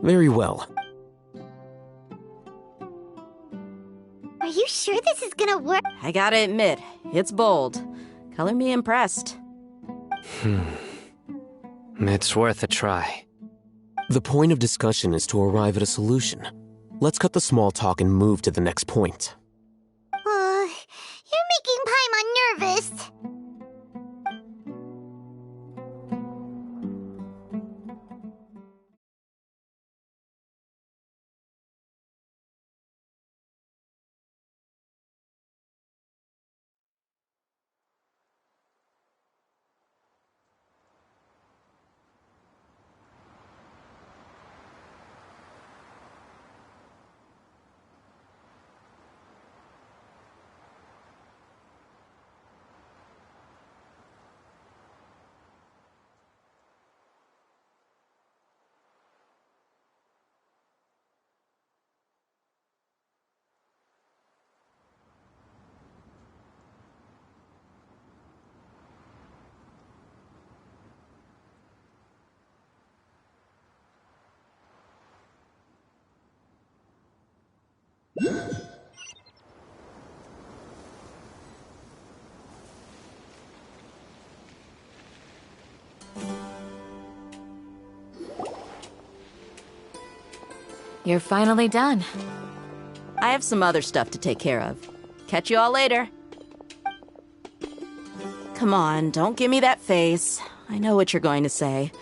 Very well. Are you sure this is gonna work? I gotta admit, it's bold. Color me impressed. It's worth a try. The point of discussion is to arrive at a solution. Let's cut the small talk and move to the next point. You're making Paimon nervous. You're finally done. I have some other stuff to take care of. Catch you all later. Come on, don't give me that face. I know what you're going to say.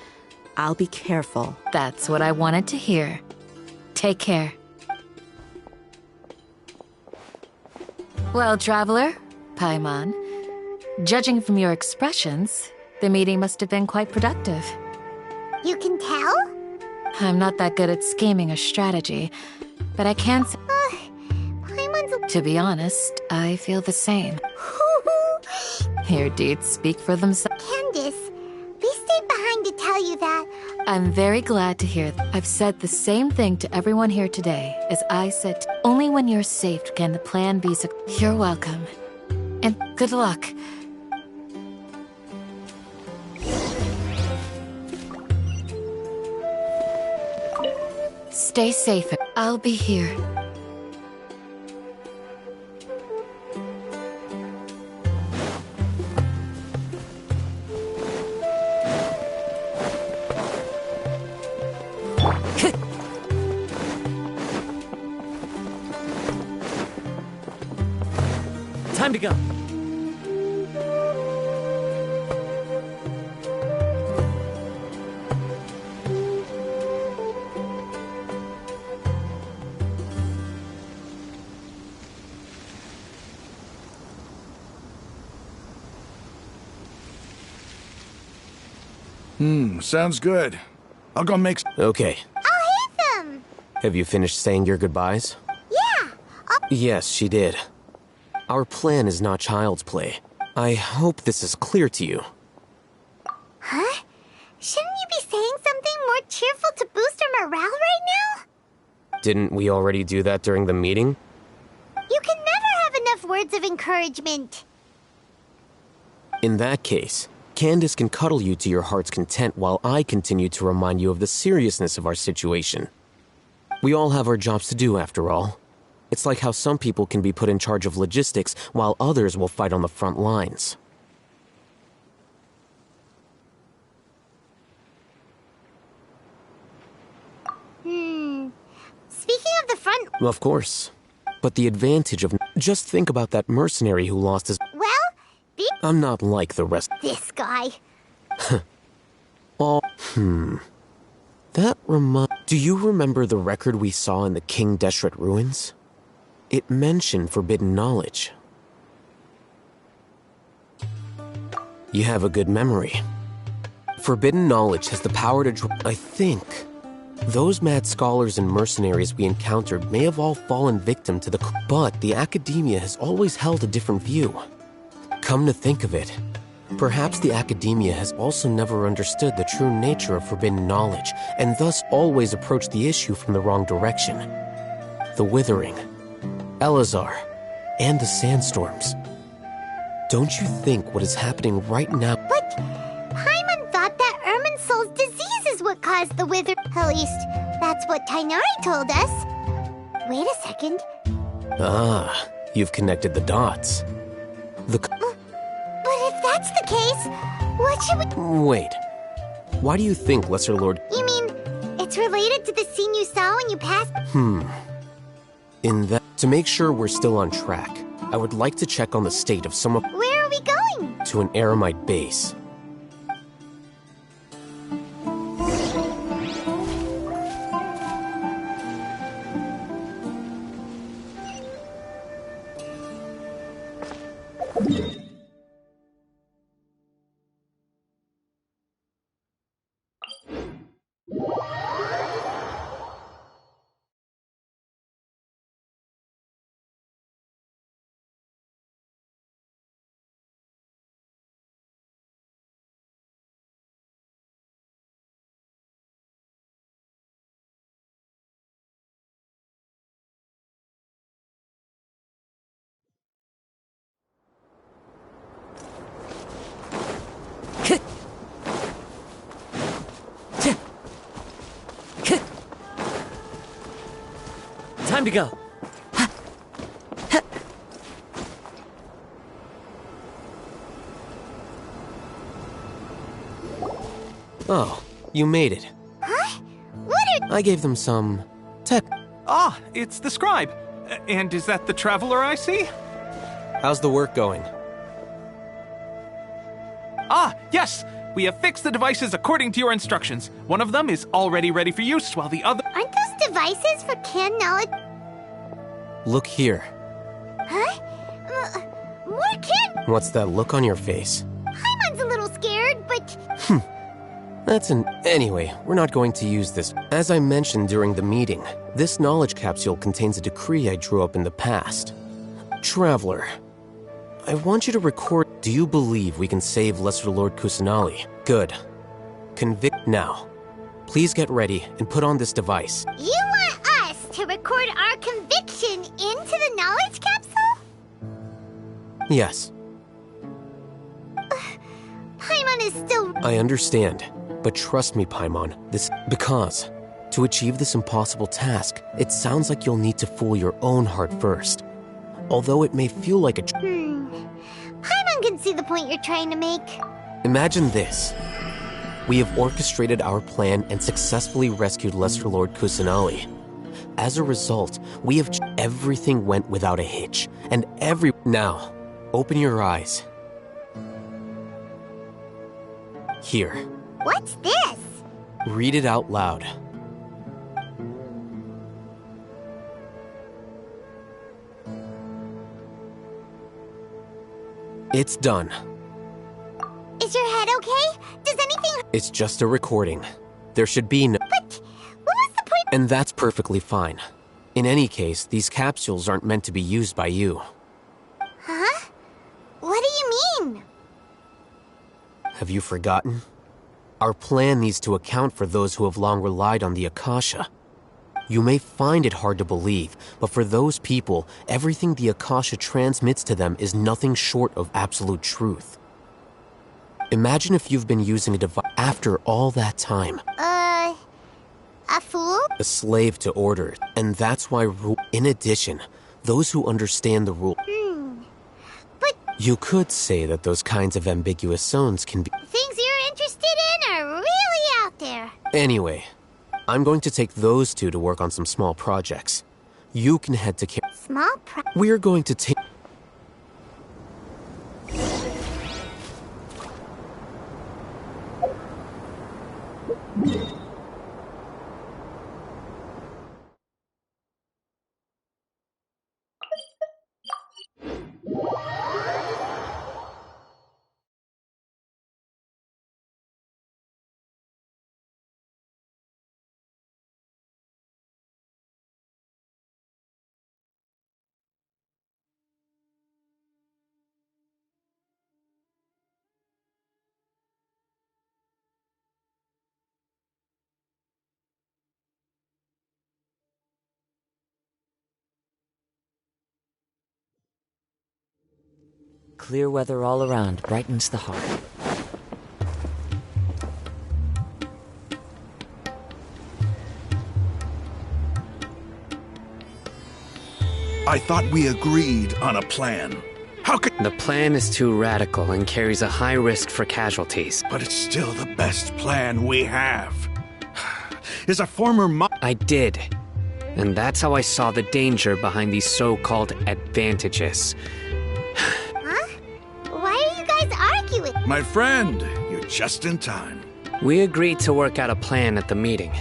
I'll be careful. That's what I wanted to hear. Take care. Well, traveler, Paimon, judging from your expressions, the meeting must have been quite productive. You can tell? I'm not that good at scheming or strategy, but I can say, Paimon's to be honest, I feel the same. Your deeds speak for themselves. Candace, we stayed behind to tell you that. I'm very glad to hear that. I've said the same thing to everyone here today, as I said, only when you're safe can the plan be You're welcome. And good luck. Stay safe. I'll be here. Time to go. Sounds good. I'll go make Okay. I'll hit them. Have you finished saying your goodbyes? Yeah. Yes, she did. Our plan is not child's play. I hope this is clear to you. Huh? Shouldn't you be saying something more cheerful to boost our morale right now? Didn't we already do that during the meeting? You can never have enough words of encouragement. In that case, Candace can cuddle you to your heart's content while I continue to remind you of the seriousness of our situation. We all have our jobs to do, after all. It's like how some people can be put in charge of logistics while others will fight on the front lines. Speaking of the front... Of course. But the advantage of... Just think about that mercenary who lost his... Well, I'm not like the rest... this guy. That Do you remember the record we saw in the King Deshret ruins? It mentioned forbidden knowledge. You have a good memory. Forbidden knowledge has the power to I think. Those mad scholars and mercenaries we encountered may have all fallen victim to but the academia has always held a different view. Come to think of it, perhaps the academia has also never understood the true nature of forbidden knowledge, and thus always approached the issue from the wrong direction. The Withering, Elazar, and the Sandstorms. Don't you think what is happening right now... But Paimon thought that Irminsol's disease is what caused the wither. At least, that's That's what Tainari told us. Wait a second. Ah, you've connected the dots. But if that's the case, what should we... Wait. Why do you think Lesser Lord... You mean, it's related to the scene you saw when you passed... In that... To make sure we're still on track, I would like to check on the state of some of... Where are we going? To an Eremite base. Time to go. Oh, you made it. Huh? What are... I gave them some... tech. Ah, it's the scribe. And is that the traveler I see? How's the work going? Ah, yes! We have fixed the devices according to your instructions. One of them is already ready for use, while the other... Aren't those devices for canned knowledge? Look here. Huh? More canned... What's that look on your face? Paimon's a little scared, but... Anyway, we're not going to use this. As I mentioned during the meeting, this knowledge capsule contains a decree I drew up in the past. Traveler, I want you to record... Do you believe we can save Lesser Lord Kusanali? Good. Convict now. Please get ready and put on this device. You want us to record our conviction into the knowledge capsule? Yes, Paimon is still... I understand. But trust me, Paimon, because to achieve this impossible task, it sounds like you'll need to fool your own heart first. Although it may feel like a... Paimon can see the point you're trying to make. Imagine this. We have orchestrated our plan and successfully rescued Lesser Lord Kusanali. As a result, we have... Everything went without a hitch, and Now, open your eyes. Here. What's this? Read it out loud. It's done. Is your head okay? Does anything... It's just a recording. There should be no... But what was the point... And that's perfectly fine. In any case, these capsules aren't meant to be used by you. Huh? What do you mean? Have you forgotten? Our plan needs to account for those who have long relied on the Akasha. You may find it hard to believe, but for those people, everything the Akasha transmits to them is nothing short of absolute truth. Imagine if you've been using a device after all that time. A fool? A slave to order, and that's why In addition, those who understand the rule... But You could say that those kinds of ambiguous zones can be... things you're interested in are really out there. Anyway, I'm going to take those two to work on some small projects. You can head to... Small We're going to take... Clear weather all around brightens the heart. I thought we agreed on a plan. How could... The plan is too radical and carries a high risk for casualties. But it's still the best plan we have. Is a former I did. And that's how I saw the danger behind these so-called advantages. Huh? Why are you guys arguing? My friend, you're just in time. We agreed to work out a plan at the meeting.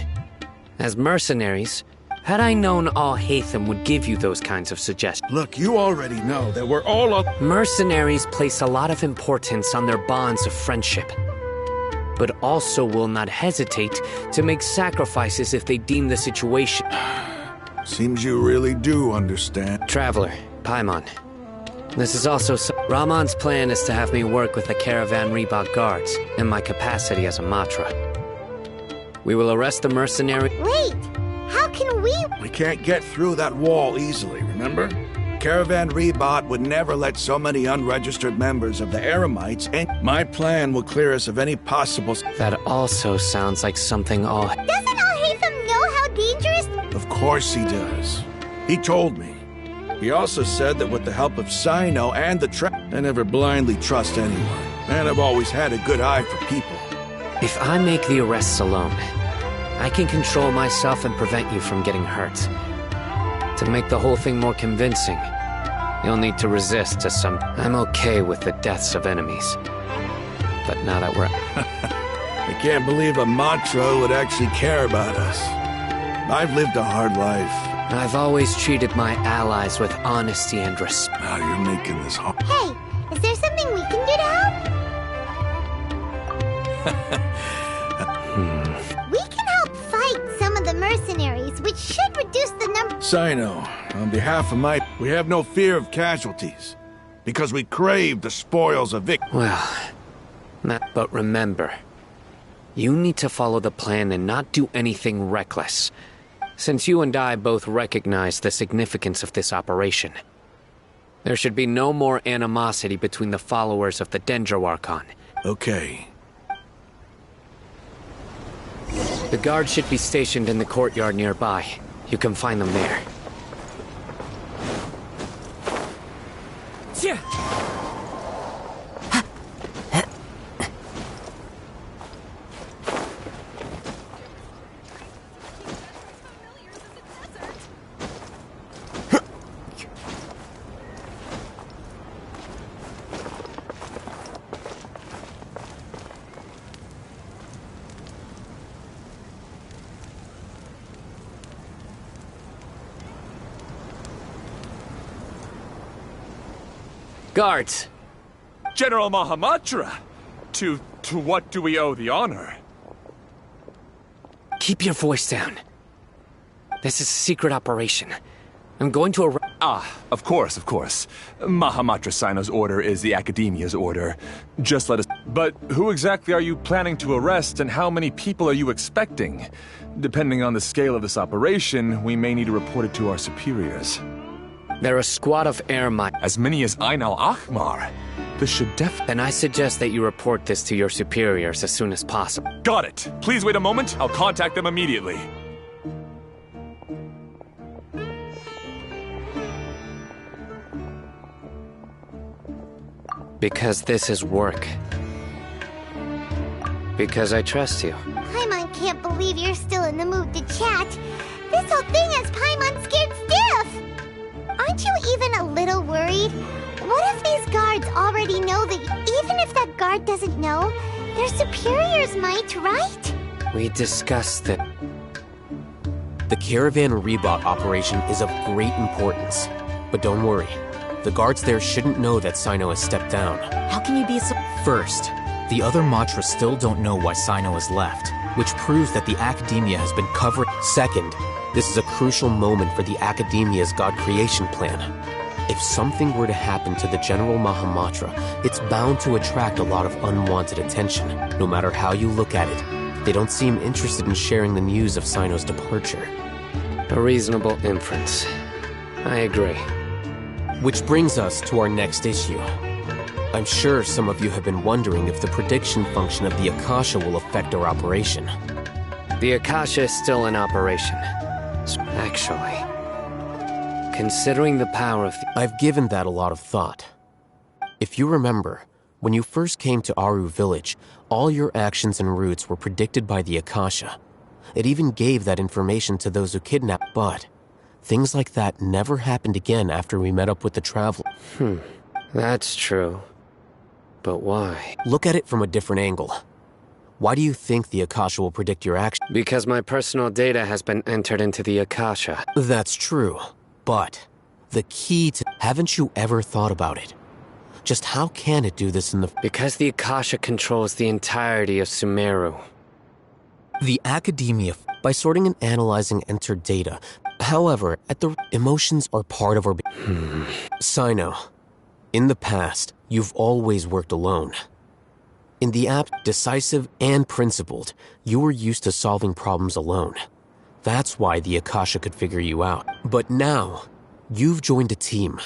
As mercenaries, had I known all Hatham would give you those kinds of suggestions. Look, you already know that we're all Mercenaries place a lot of importance on their bonds of friendship, but also will not hesitate to make sacrifices if they deem the situation. Seems you really do understand. Traveler, Paimon. This is also Rahman's plan is to have me work with the Caravan Reebok guards in my capacity as a Matra. We will arrest the mercenary. Wait, how can we? We can't get through that wall easily, remember? Caravan Rebot would never let so many unregistered members of the Eremites in. My plan will clear us of any possible... That also sounds like something all... Doesn't Al-Haytham know how dangerous? Of course he does. He told me. He also said that with the help of Sino and the I never blindly trust anyone. And I've always had a good eye for people. If I make the arrests alone, I can control myself and prevent you from getting hurt. To make the whole thing more convincing, you'll need to resist to some... I'm okay with the deaths of enemies. But now that we're... I can't believe a Matra would actually care about us. I've lived a hard life. I've always treated my allies with honesty and respect. Now you're making this hard. Hey, is there something we can do to help? We can help fight some of the mercenaries, which should reduce the number. Sino, on behalf of we have no fear of casualties, because we crave the spoils of victory. Well, but remember, you need to follow the plan and not do anything reckless. Since you and I both recognize the significance of this operation, there should be no more animosity between the followers of the Dendro Archon. Okay. The guards should be stationed in the courtyard nearby. You can find them there. Guards! General Mahamatra! To what do we owe the honor? Keep your voice down. This is a secret operation. I'm going to Of course. Mahamatra Sino's order is the Academia's order. Just let us... But who exactly are you planning to arrest, and how many people are you expecting? Depending on the scale of this operation, we may need to report it to our superiors. They're a squad of Eremites. As many as Ain al-Ahmar. This should Then I suggest that you report this to your superiors as soon as possible. Got it. Please wait a moment. I'll contact them immediately. Because this is work. Because I trust you. Paimon can't believe you're still in the mood to chat. This whole thing has Paimon scared stiff. Aren't you even a little worried? What if these guards already know that even if that guard doesn't know, their superiors might, right? We discussed it. The Caravan Rebot operation is of great importance. But don't worry, the guards there shouldn't know that Sino has stepped down. How can you be so... First, the other Matra still don't know why Sino has left, which proves that the Academia has been covered. Second, this is a crucial moment for the Academia's God creation plan. If something were to happen to the General Mahamatra, it's bound to attract a lot of unwanted attention. No matter how you look at it, they don't seem interested in sharing the news of Sino's departure. A reasonable inference. I agree. Which brings us to our next issue. I'm sure some of you have been wondering if the prediction function of the Akasha will affect our operation. The Akasha is still in operation. Actually, considering the power of I've given that a lot of thought. If you remember, when you first came to Aru Village, all your actions and routes were predicted by the Akasha. It even gave that information to those who kidnapped, but things like that never happened again after we met up with the Traveler. That's true. But why? Look at it from a different angle. Why do you think the Akasha will predict your actions? Because my personal data has been entered into the Akasha. That's true, but the key to... Haven't you ever thought about it? Just how can it do this in the... Because the Akasha controls the entirety of Sumeru. The Academia, by sorting and analyzing entered data. However, emotions are part of our... Sino, in the past, you've always worked alone. In the app, decisive and principled, you were used to solving problems alone. That's why the Akasha could figure you out. But now, you've joined a team.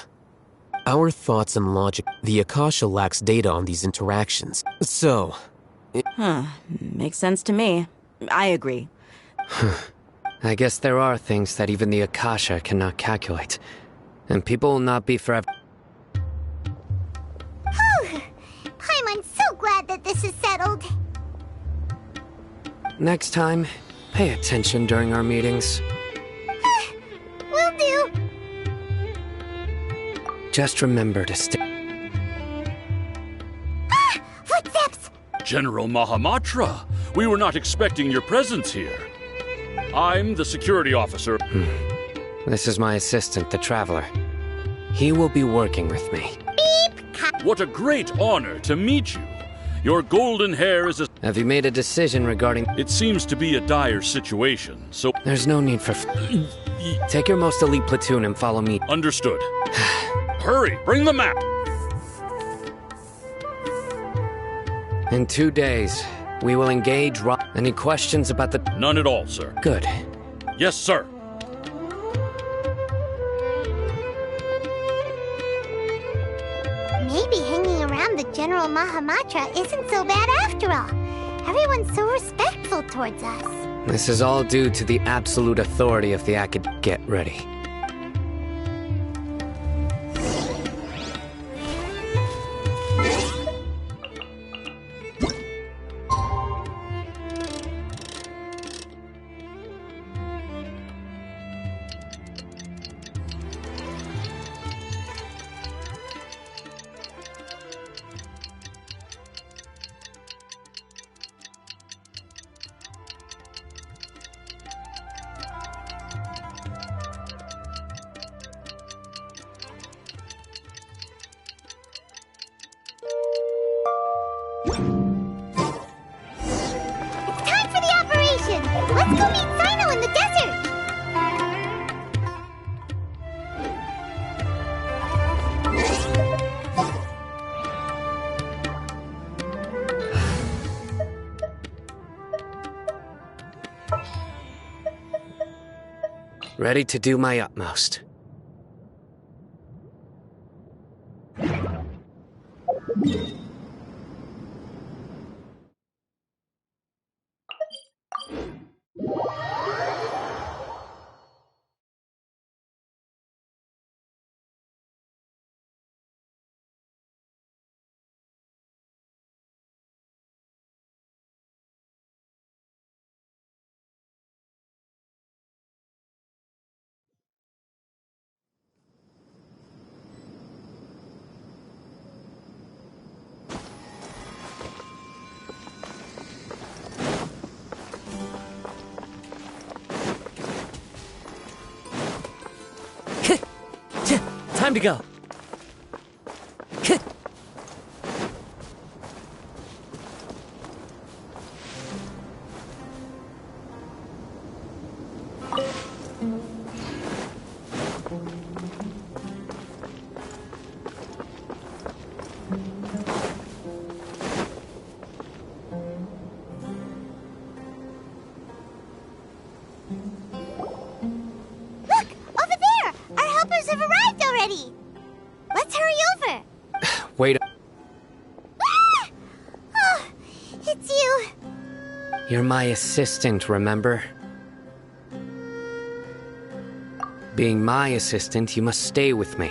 Our thoughts and logic, the Akasha lacks data on these interactions. So... Makes sense to me. I agree. I guess there are things that even the Akasha cannot calculate. And people will not be forever... Paimon's so glad that this is settled. Next time, pay attention during our meetings. Will do. Just remember to stay... Footsteps! General Mahamatra, we were not expecting your presence here. I'm the security officer. This is my assistant, the Traveler. He will be working with me. What a great honor to meet you. Your golden hair is a... Have you made a decision regarding... It seems to be a dire situation, so... There's no need for... Take your most elite platoon and follow me. Understood. Hurry, bring the map! In 2 days, we will engage Any questions about the... None at all, sir. Good. Yes, sir. Maybe hanging around the General Mahamatra isn't so bad after all. Everyone's so respectful towards us. This is all due to the absolute authority of the Acad... Get ready. Let's go meet Sino in the desert! Ready to do my utmost. Time to go. Wait. Oh, it's you. You're my assistant, remember? Being my assistant, you must stay with me.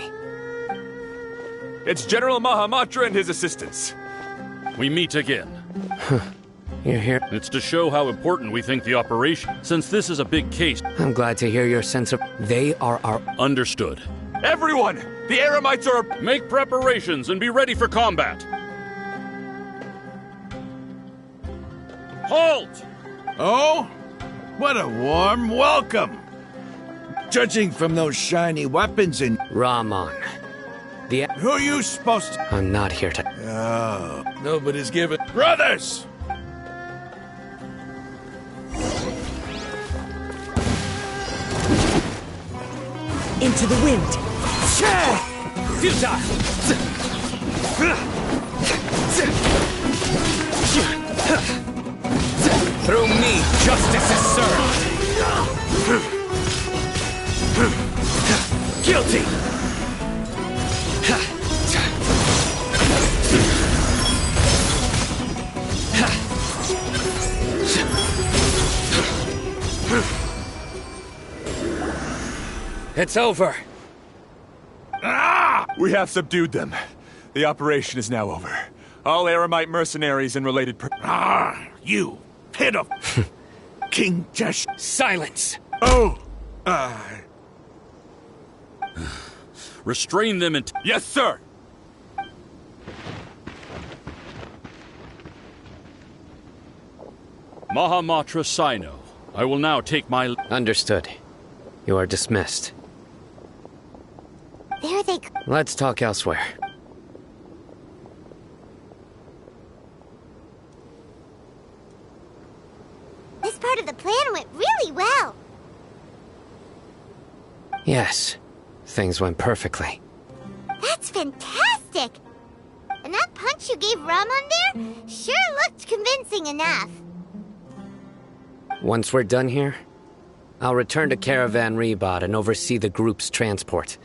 It's General Mahamatra and his assistants. We meet again. You're here. It's to show how important we think the operation, since this is a big case. I'm glad to hear your sense of... They are our... Understood. Everyone! The Eremites are... Make preparations and be ready for combat. Halt! Oh? What a warm welcome! Judging from those shiny weapons and... Rahman. Who are you supposed to... I'm not here to... Oh, nobody's given... Brothers! Into the wind! Futile! Through me, justice is served! Guilty! It's over. We have subdued them. The operation is now over. All Eremite mercenaries and related You pitiful King Jesh. Silence! Oh! Restrain them and... Yes, sir! Mahamatra Sino. I will now take my... Understood. You are dismissed. There they go. Let's talk elsewhere. This part of the plan went really well. Yes. Things went perfectly. That's fantastic! And that punch you gave Rahman there sure looked convincing enough. Once we're done here, I'll return to Caravan Rebot and oversee the group's transport.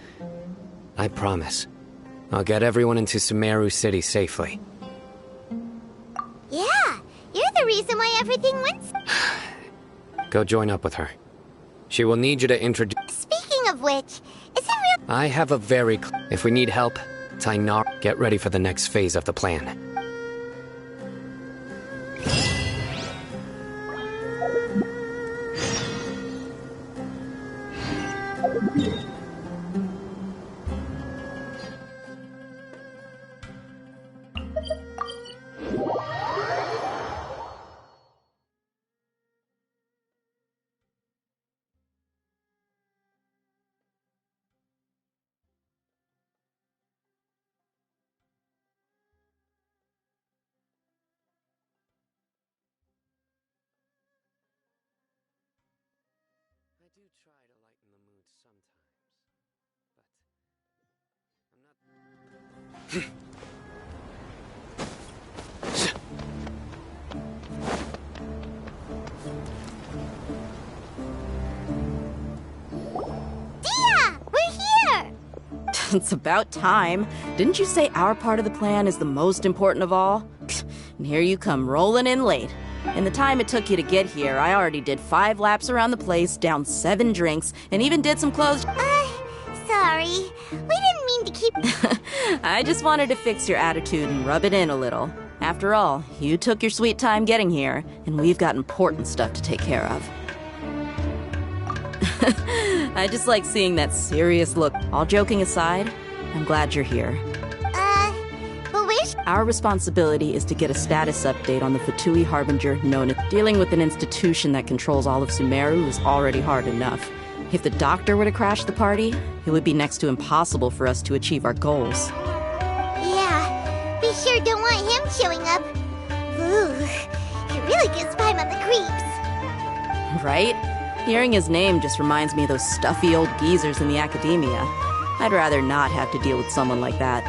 I promise. I'll get everyone into Sumeru City safely. Yeah, you're the reason why everything went... Go join up with her. She will need you to introduce... Speaking of which, is it real... I have a very... If we need help, Tainar, get ready for the next phase of the plan. I do try to lighten the mood sometimes, but I'm not... Dia! We're here! It's about time. Didn't you say our part of the plan is the most important of all? And here you come rolling in late. In the time it took you to get here, I already did 5 laps around the place, downed 7 drinks, and even did some clothes. Sorry. We didn't mean to keep... I just wanted to fix your attitude and rub it in a little. After all, you took your sweet time getting here, and we've got important stuff to take care of. I just like seeing that serious look. All joking aside, I'm glad you're here. But where's... Our responsibility is to get a status update on the Fatui Harbinger known as... Dealing with an institution that controls all of Sumeru is already hard enough. If the doctor were to crash the party, it would be next to impossible for us to achieve our goals. Yeah, we sure don't want him showing up. Ooh, it really gives Paimon the creeps. Right? Hearing his name just reminds me of those stuffy old geezers in the academia. I'd rather not have to deal with someone like that.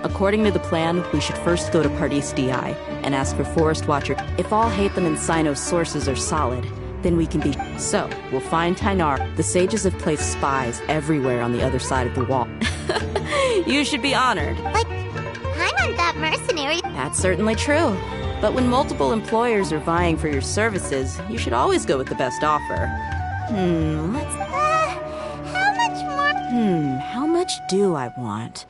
According to the plan, we should first go to Pardis DI and ask for Forest Watcher. If all Hatham and Sino's sources are solid, then we can be... So, we'll find Tainar. The sages have placed spies everywhere on the other side of the wall. You should be honored. But Paimon thought mercenary... That's certainly true. But when multiple employers are vying for your services, you should always go with the best offer. How much more? How much do I want?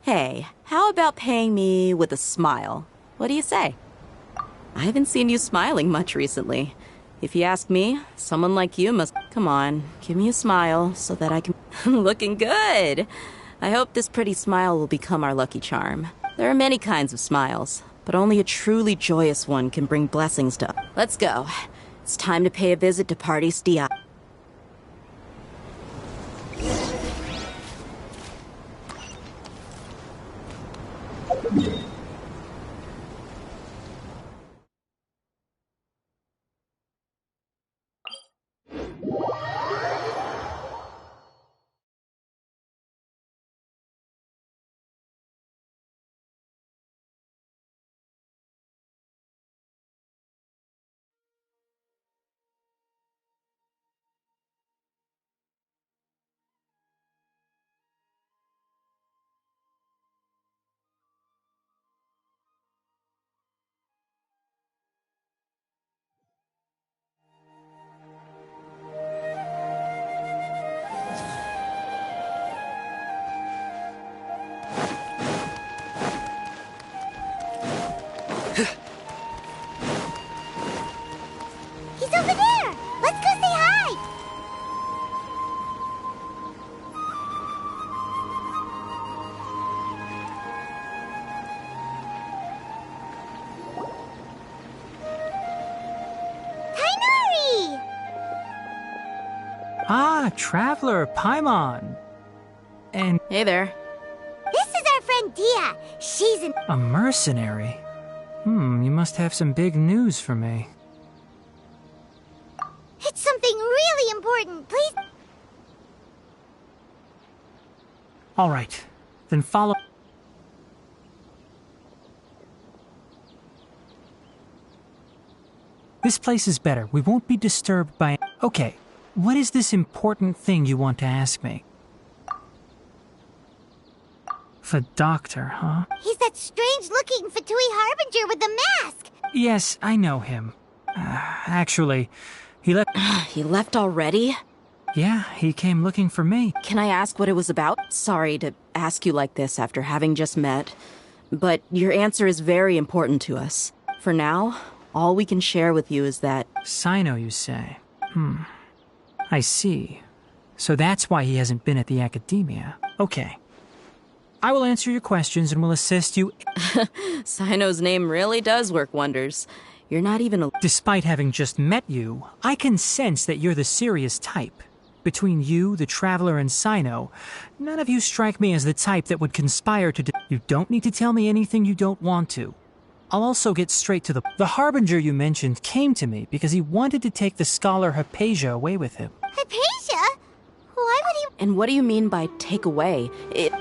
Hey, how about paying me with a smile? What do you say? I haven't seen you smiling much recently. If you ask me, someone like you must... Come on, give me a smile so that I can... Looking good! I hope this pretty smile will become our lucky charm. There are many kinds of smiles, but only a truly joyous one can bring blessings to... Let's go. It's time to pay a visit to Party's DI. He's over there! Let's go say hi! Tainari! Ah, Traveler, Paimon. And... Hey there. This is our friend Dia. She's a mercenary? You must have some big news for me. It's something really important, please. All right, then follow... This place is better. We won't be disturbed by... Okay, what is this important thing you want to ask me? The doctor, huh? He's that strange-looking Fatui Harbinger with the mask! Yes, I know him. Actually, he left... He left already? Yeah, he came looking for me. Can I ask what it was about? Sorry to ask you like this after having just met, but your answer is very important to us. For now, all we can share with you is that... Sino, you say? I see. So that's why he hasn't been at the Academia. Okay. I will answer your questions and will assist you... Sino's name really does work wonders. You're not even a... Despite having just met you, I can sense that you're the serious type. Between you, the Traveler, and Sino, none of you strike me as the type that would conspire to... You don't need to tell me anything you don't want to. I'll also get straight to the... The Harbinger you mentioned came to me because he wanted to take the scholar Hypatia away with him. Hypatia? Why would he... And what do you mean by take away?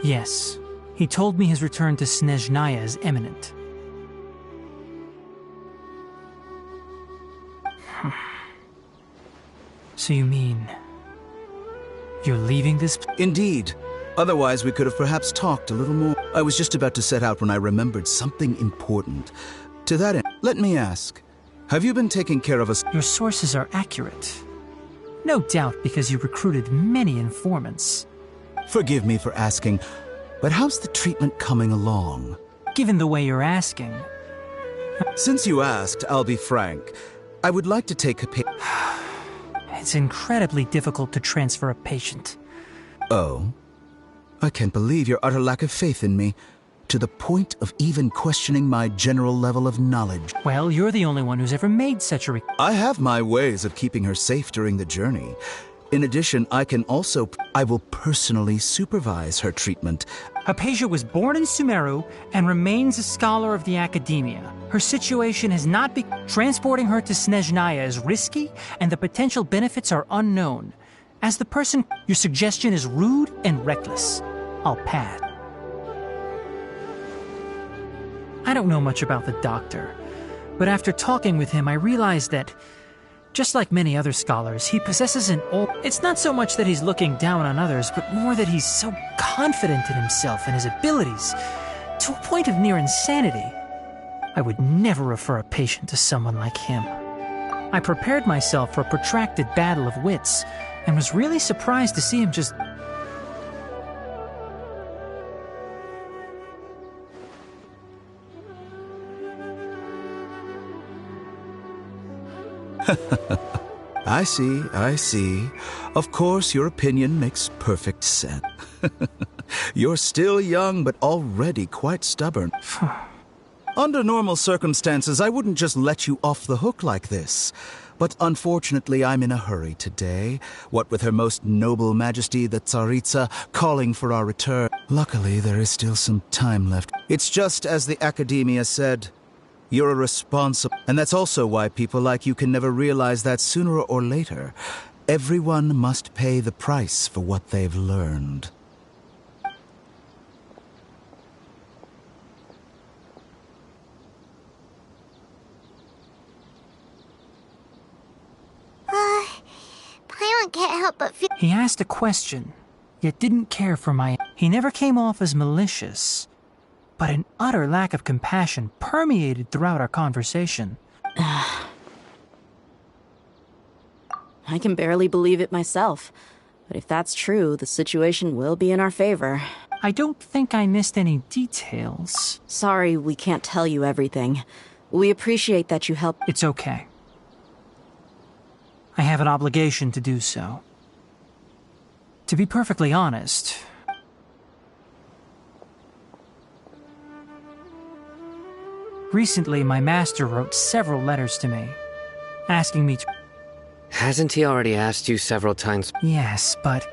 Yes. He told me his return to Snezhnaya is imminent. So you mean... you're leaving this... Indeed. Otherwise, we could have perhaps talked a little more. I was just about to set out when I remembered something important. To that end, let me ask, have you been taking care of us? Your sources are accurate. No doubt because you recruited many informants. Forgive me for asking, but how's the treatment coming along? Given the way you're asking... Since you asked, I'll be frank. I would like to take a It's incredibly difficult to transfer a patient. Oh? I can't believe your utter lack of faith in me, to the point of even questioning my general level of knowledge. Well, you're the only one who's ever made such a I have my ways of keeping her safe during the journey. In addition, I will personally supervise her treatment. Hypatia was born in Sumeru and remains a scholar of the Academia. Her situation has not been... Transporting her to Snezhnaya is risky, and the potential benefits are unknown. As the person, your suggestion is rude and reckless. I'll pass. I don't know much about the doctor, but after talking with him, I realized that, just like many other scholars, he possesses an old... It's not so much that he's looking down on others, but more that he's so confident in himself and his abilities, to a point of near insanity. I would never refer a patient to someone like him. I prepared myself for a protracted battle of wits, and was really surprised to see him just... I see. Of course, your opinion makes perfect sense. You're still young, but already quite stubborn. Under normal circumstances, I wouldn't just let you off the hook like this. But unfortunately, I'm in a hurry today, what with Her Most Noble Majesty the Tsaritsa calling for our return. Luckily, there is still some time left. It's just as the Academia said. You're a responsible... And that's also why people like you can never realize that sooner or later, everyone must pay the price for what they've learned. Paimon can't help but feel... He asked a question, yet didn't care for my... He never came off as malicious, but an utter lack of compassion permeated throughout our conversation. I can barely believe it myself, but if that's true, the situation will be in our favor. I don't think I missed any details. Sorry, we can't tell you everything. We appreciate that you helped. It's okay. I have an obligation to do so. To be perfectly honest, recently my master wrote several letters to me, asking me to... Hasn't he already asked you several times? Yes, but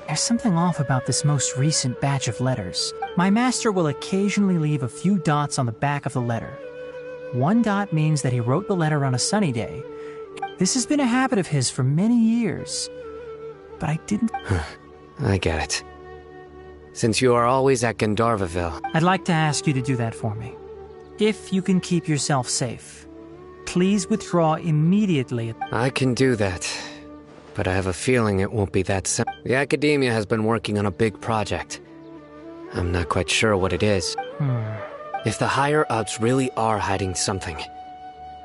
there's something off about this most recent batch of letters. My master will occasionally leave a few dots on the back of the letter. One dot means that he wrote the letter on a sunny day. This has been a habit of his for many years, but I didn't... I get it. Since you are always at Gandharvaville... I'd like to ask you to do that for me. If you can keep yourself safe, please withdraw immediately. I can do that, but I have a feeling it won't be that simple. The Academia has been working on a big project. I'm not quite sure what it is. If the higher-ups really are hiding something,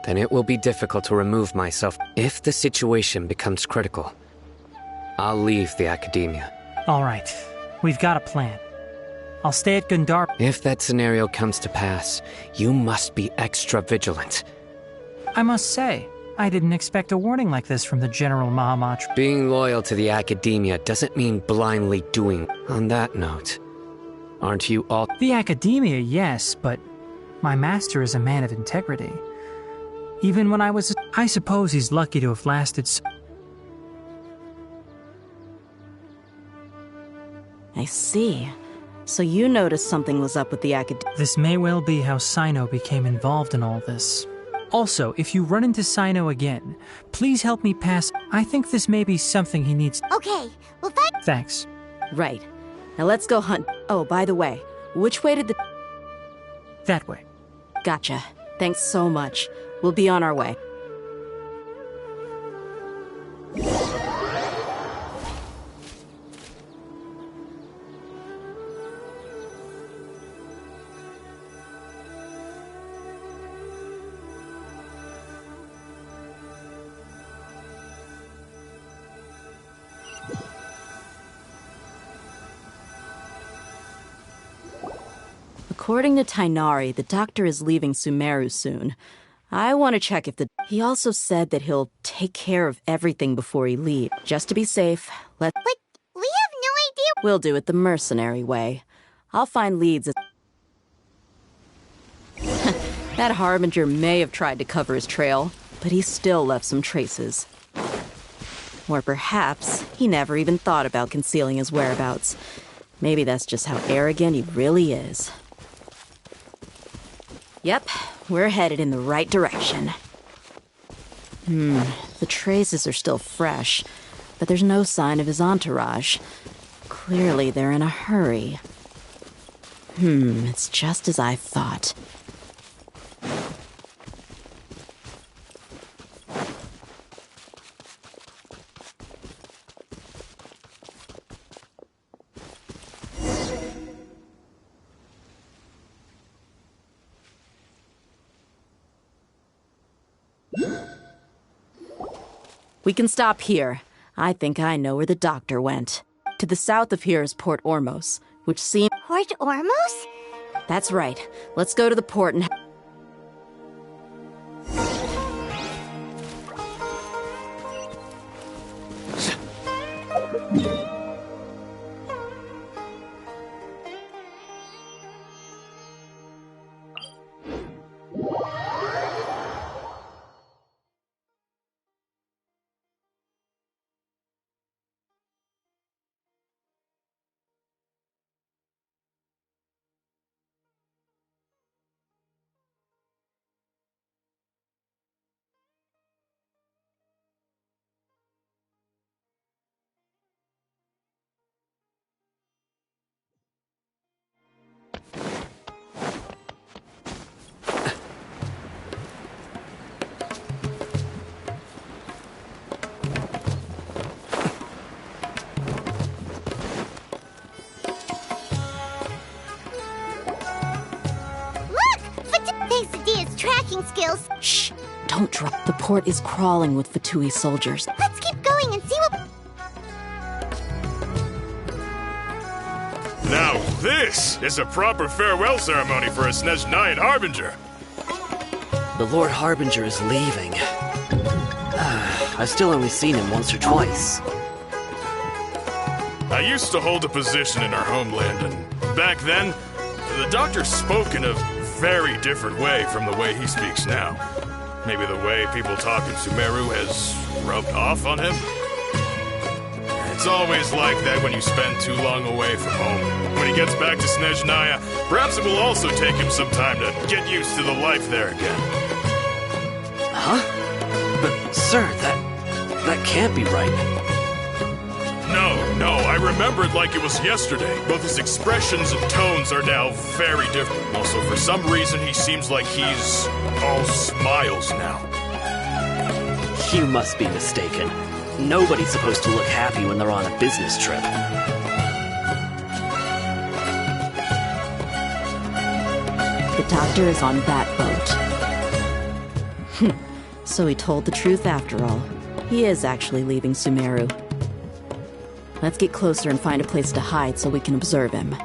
then it will be difficult to remove myself. If the situation becomes critical, I'll leave the Academia. All right, we've got a plan. I'll stay at Gundar. If that scenario comes to pass, you must be extra vigilant. I must say, I didn't expect a warning like this from the General Mahamatra. Being loyal to the Academia doesn't mean blindly doing. On that note, aren't you all... The Academia, yes, but my master is a man of integrity. Even when I was... I suppose he's lucky to have lasted so... I see. So you noticed something was up with the Academia. This may well be how Sino became involved in all this. Also, if you run into Sino again, please help me pass... I think this may be something he needs... Okay, well Thanks. Right. Now let's go hunt... Oh, by the way, which way did the... That way. Gotcha. Thanks so much. We'll be on our way. According to Tainari, the doctor is leaving Sumeru soon. I want to check if the... He also said that he'll take care of everything before he leaves. Just to be safe, But we have no idea... We'll do it the mercenary way. I'll find leads... That Harbinger may have tried to cover his trail, but he still left some traces. Or perhaps he never even thought about concealing his whereabouts. Maybe that's just how arrogant he really is. Yep, we're headed in the right direction. The traces are still fresh, but there's no sign of his entourage. Clearly they're in a hurry. It's just as I thought. We can stop here. I think I know where the doctor went. To the south of here is Port Ormos, which seems... Port Ormos? That's right. Let's go to the port and... Skills. Shh! Don't drop. The port is crawling with Fatui soldiers. Let's keep going and see what... Now this is a proper farewell ceremony for a Snezhnayan Harbinger. The Lord Harbinger is leaving. I've still only seen him once or twice. I used to hold a position in our homeland, and back then, the doctor spoke in a very different way from the way he speaks now. Maybe the way people talk in Sumeru has rubbed off on him? It's always like that when you spend too long away from home. When he gets back to Snezhnaya, perhaps it will also take him some time to get used to the life there again. Huh? But, sir, that can't be right. No, I remembered like it was yesterday. Both his expressions and tones are now very different. Also, for some reason, he seems like he's all smiles now. You must be mistaken. Nobody's supposed to look happy when they're on a business trip. The doctor is on that boat. So he told the truth after all. He is actually leaving Sumeru. Let's get closer and find a place to hide so we can observe him.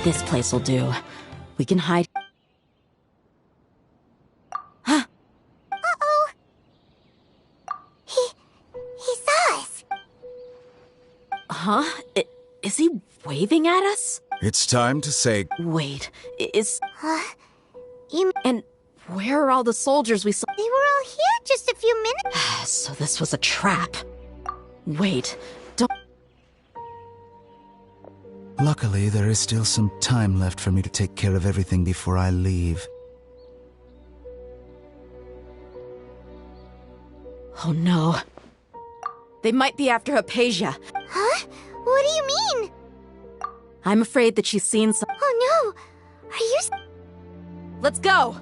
This place will do. We can hide. Uh-oh. He saw us. Huh? Is he waving at us? It's time to say... Wait, is... Huh? And where are all the soldiers we saw? They were all here just a few minutes. So this was a trap. Wait, don't... Luckily, there is still some time left for me to take care of everything before I leave. Oh no. They might be after Hypatia. Huh? What do you mean? I'm afraid that she's seen some... Oh no! Are you... Let's go!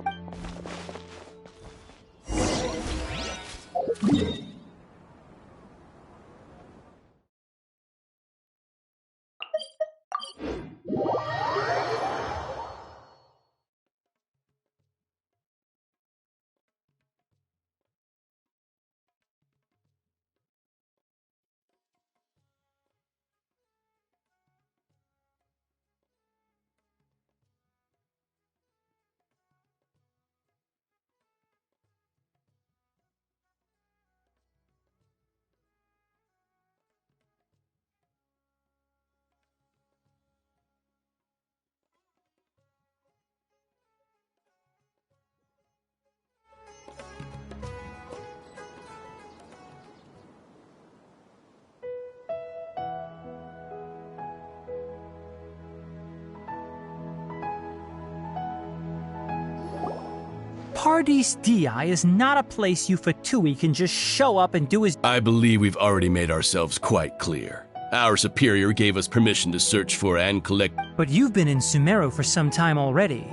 Paradis Di is not a place you Fatui can just show up and do his... I believe we've already made ourselves quite clear. Our superior gave us permission to search for and collect... But you've been in Sumeru for some time already.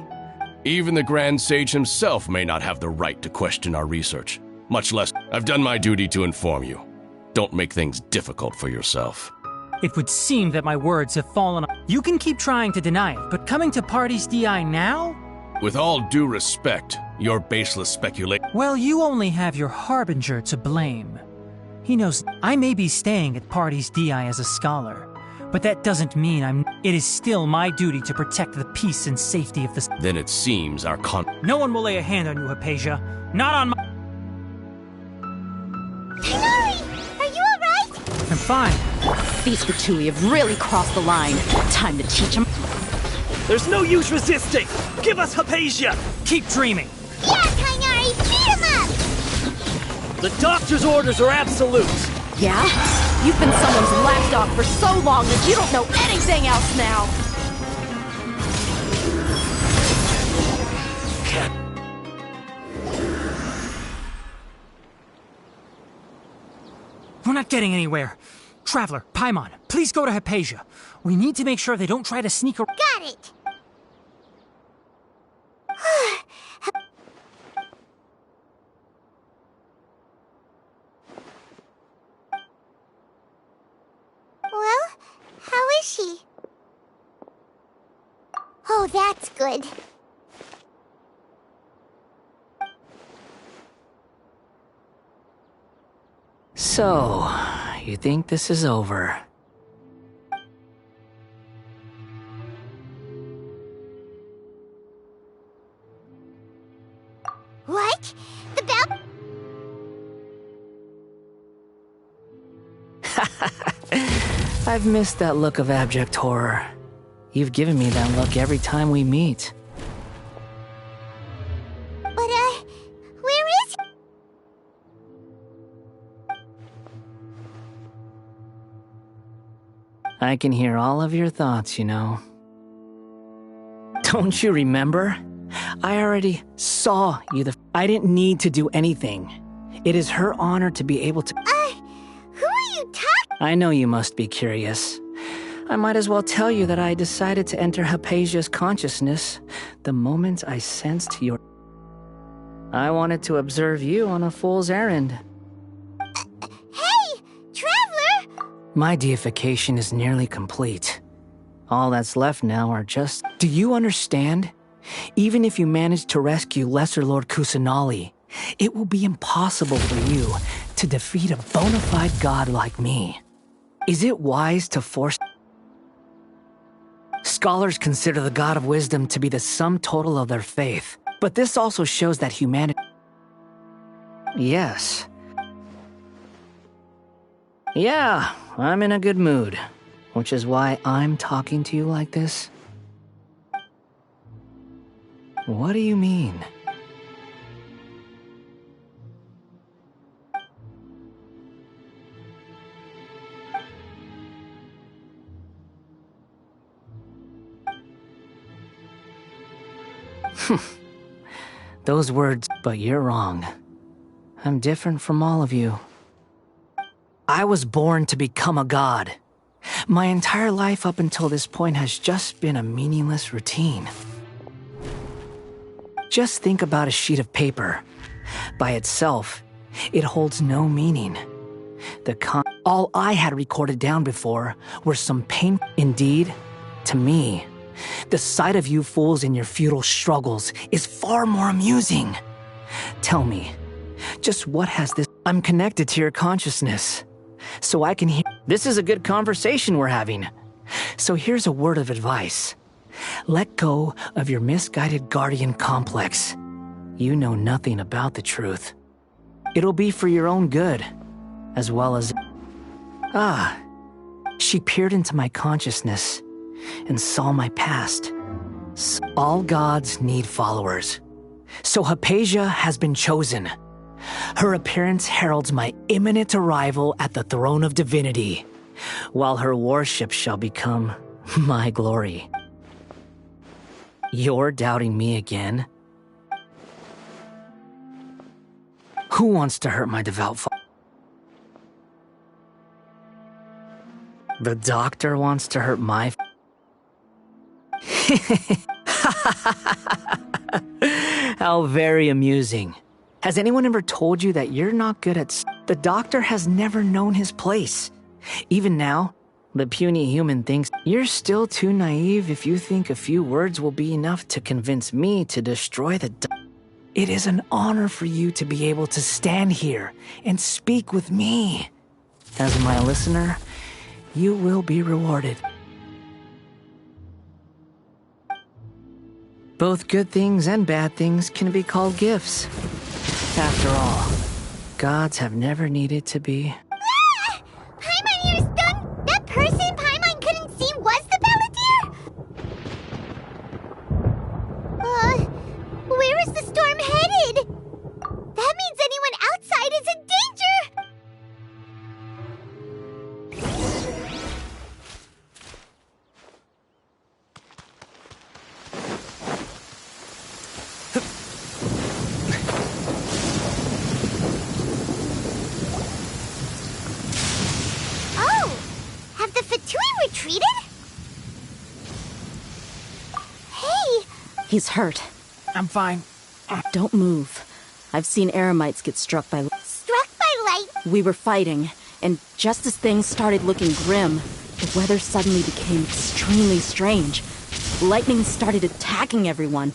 Even the Grand Sage himself may not have the right to question our research. Much less, I've done my duty to inform you. Don't make things difficult for yourself. It would seem that my words have fallen on... You can keep trying to deny it, but coming to Paradis Di now? With all due respect, your baseless speculation... Well, you only have your Harbinger to blame. He knows I may be staying at Paradis Di as a scholar, but that doesn't mean It is still my duty to protect the peace and safety of the... Then it seems our No one will lay a hand on you, Hypatia. Not on my... Tighnari! Are you alright? I'm fine. These Fatui have really crossed the line. Time to teach them. There's no use resisting! Give us Hypatia! Keep dreaming! Yeah, Tighnari! Beat him up! The doctor's orders are absolute! Yeah? You've been someone's lapdog for so long that you don't know anything else now! We're not getting anywhere. Traveler, Paimon, please go to Hypatia. We need to make sure they don't try to sneak around. Got it! Well, how is she? Oh, that's good. So, you think this is over? What? The bell? I've missed that look of abject horror. You've given me that look every time we meet. But, where is he? I can hear all of your thoughts, you know. Don't you remember? I already saw you I didn't need to do anything. It is her honor to be able to... Who are you talking? I know you must be curious. I might as well tell you that I decided to enter Hypatia's consciousness the moment I sensed your... I wanted to observe you on a fool's errand. Hey, Traveler! My deification is nearly complete. All that's left now are just... Do you understand? Even if you manage to rescue Lesser Lord Kusanali, it will be impossible for you to defeat a bona fide god like me. Is it wise to force... Scholars consider the God of Wisdom to be the sum total of their faith, but this also shows that humanity... Yes. Yeah, I'm in a good mood, which is why I'm talking to you like this. What do you mean? Those words, but you're wrong. I'm different from all of you. I was born to become a god. My entire life up until this point has just been a meaningless routine. Just think about a sheet of paper. By itself, it holds no meaning. All I had recorded down before were some pain. Indeed, to me, the sight of you fools in your futile struggles is far more amusing. Tell me, just what has this... I'm connected to your consciousness, so I can hear... This is a good conversation we're having. So here's a word of advice. Let go of your misguided guardian complex. You know nothing about the truth. It'll be for your own good, as well as... She peered into my consciousness and saw my past. All gods need followers. So Hypatia has been chosen. Her appearance heralds my imminent arrival at the throne of divinity, while her worship shall become my glory. You're doubting me again? Who wants to hurt my devout father? The doctor wants to hurt my... How very amusing. Has anyone ever told you that you're not good at... The doctor has never known his place. Even now, the puny human thinks you're still too naive if you think a few words will be enough to convince me to destroy the... It is an honor for you to be able to stand here and speak with me. As my listener, you will be rewarded. Both good things and bad things can be called gifts. After all, gods have never needed to be... Paimon, you're stunned! That person Paimon couldn't see was the Palantir? Where is the storm headed? That means anyone outside is in danger! Retreated? Hey! He's hurt. I'm fine. Don't move. I've seen eremites get struck by... Struck by light? We were fighting, and just as things started looking grim, the weather suddenly became extremely strange. Lightning started attacking everyone.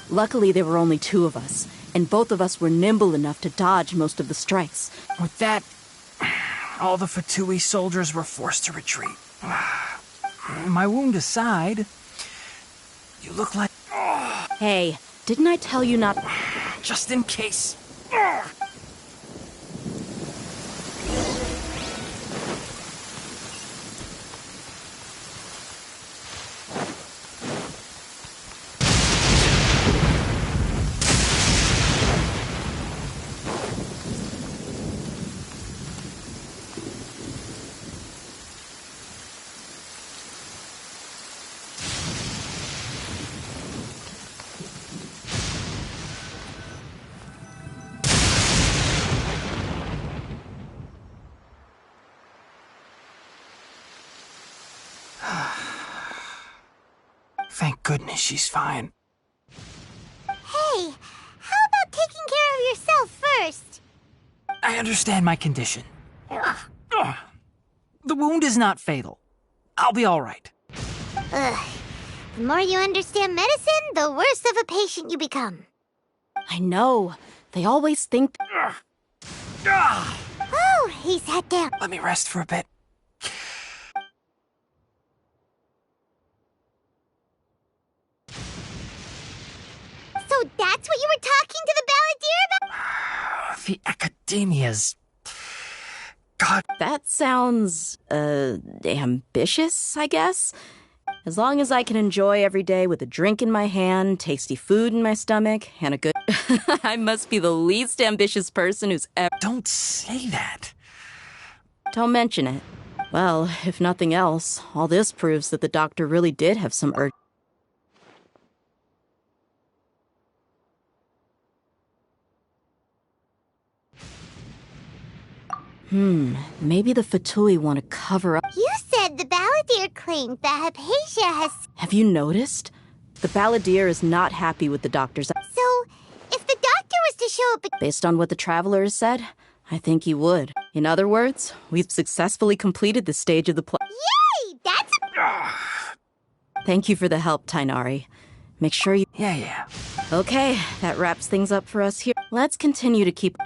Luckily, there were only two of us, and both of us were nimble enough to dodge most of the strikes. With that, all the Fatui soldiers were forced to retreat. My wound aside, you look like... Hey, didn't I tell you not... Just in case. Thank goodness she's fine. Hey, how about taking care of yourself first? I understand my condition. The wound is not fatal. I'll be all right. The more you understand medicine, the worse of a patient you become. I know. They always think... Oh, he sat down. Let me rest for a bit. So that's what you were talking to the Balladeer about? The Academia's... God... That sounds, ambitious, I guess? As long as I can enjoy every day with a drink in my hand, tasty food in my stomach, and a good... I must be the least ambitious person who's ever... Don't say that. Don't mention it. Well, if nothing else, all this proves that the doctor really did have some urge... Maybe the Fatui want to cover up. You said the Balladeer claimed that Hypatia has... Have you noticed? The Balladeer is not happy with the doctor's... So, if the doctor was to show up... Based on what the Traveler has said, I think he would. In other words, we've successfully completed the stage of the play. Yay! That's... Thank you for the help, Tainari. Make sure you... Yeah. Okay, that wraps things up for us here. Let's continue to keep...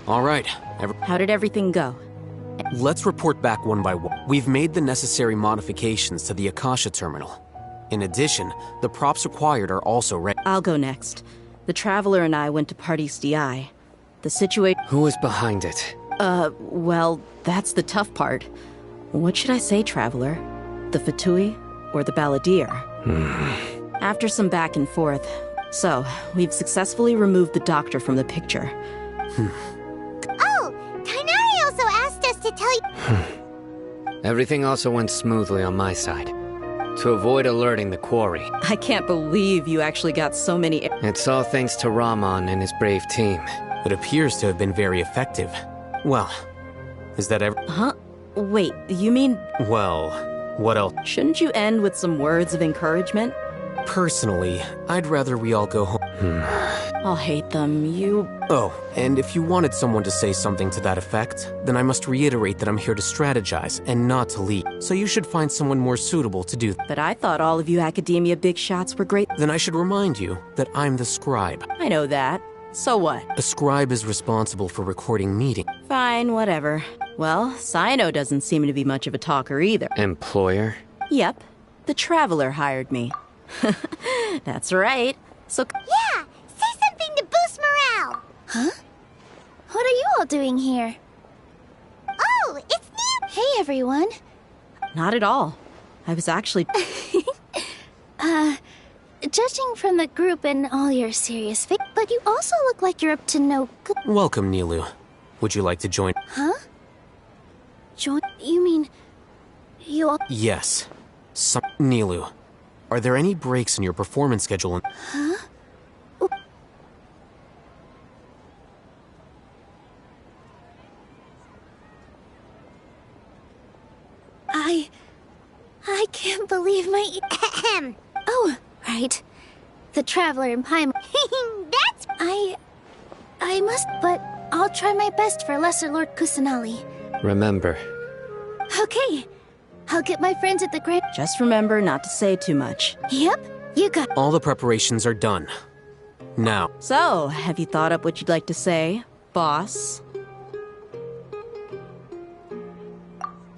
All right. How did everything go? Let's report back one by one. We've made the necessary modifications to the Akasha terminal. In addition, the props required are also ready. I'll go next. The Traveler and I went to Party's DI. The situation... Who is behind it? Well, that's the tough part. What should I say, Traveler? The Fatui or the Balladeer? After some back and forth. So, we've successfully removed the doctor from the picture. Oh, Tainari also asked us to tell you... Everything also went smoothly on my side. To avoid alerting the quarry. I can't believe you actually got so many... It's all thanks to Rahman and his brave team. It appears to have been very effective. Well, is that ever... Huh? Wait, you mean... Well, what else? Shouldn't you end with some words of encouragement? Personally, I'd rather we all go home. I'll hate them, you... Oh, and if you wanted someone to say something to that effect, then I must reiterate that I'm here to strategize and not to lead. So you should find someone more suitable to do that. But I thought all of you academia big shots were great. Then I should remind you that I'm the scribe. I know that. So what? A scribe is responsible for recording meetings. Fine, whatever. Well, Sino doesn't seem to be much of a talker either. Employer? Yep. The Traveler hired me. That's right. So... Yeah! Say something to boost morale! Huh? What are you all doing here? Oh, it's new! Hey, everyone. Not at all. I was actually... Judging from the group and all your serious face, but you also look like you're up to no good... Welcome, Nilu. Would you like to join? Huh? Join? You mean... you all... Yes. Nilu, are there any breaks in your performance schedule? Huh? I can't believe my... Oh, right. The Traveler in Paimon. That's... I must, but I'll try my best for Lesser Lord Kusanali. Remember. Okay. I'll get my friends at the Grand... Just remember not to say too much. Yep, you got... All the preparations are done. Now... So, have you thought up what you'd like to say, boss?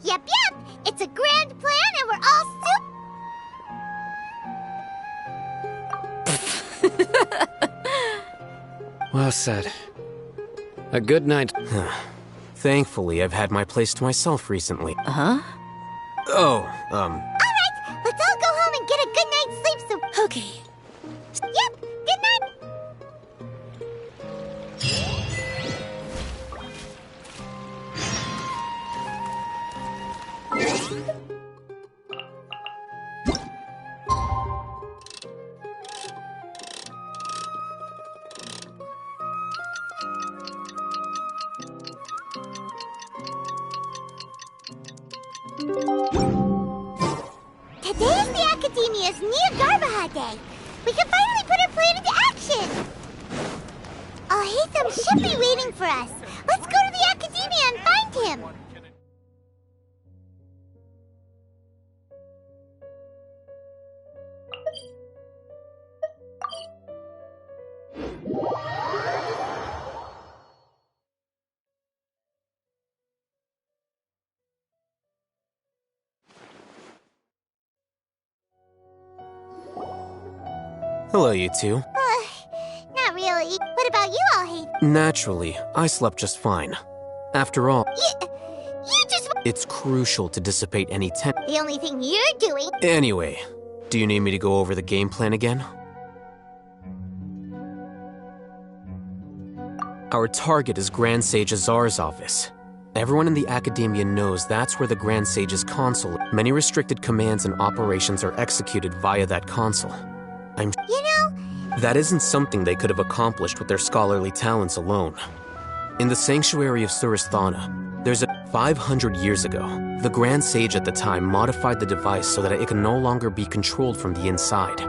Yep. It's a grand plan and we're all Well said. A good night. Thankfully, I've had my place to myself recently. Huh? Oh, Alright, let's all go home and get a good night's sleep so... Okay. Today is the Academia's Niagarbaha Day. We can finally put our plan into action. Alhaitham should be waiting for us. Let's go to the Academia and find him. Hello, you two. Not really. What about you, Alhaitham? Naturally, I slept just fine. After all, You just... it's crucial to dissipate any tension. The only thing you're doing... Anyway, do you need me to go over the game plan again? Our target is Grand Sage Azar's office. Everyone in the Academia knows that's where the Grand Sage's console is. Many restricted commands and operations are executed via that console. You know... That isn't something they could have accomplished with their scholarly talents alone. In the Sanctuary of Surasthana, there's a... 500 years ago, the Grand Sage at the time modified the device so that it can no longer be controlled from the inside.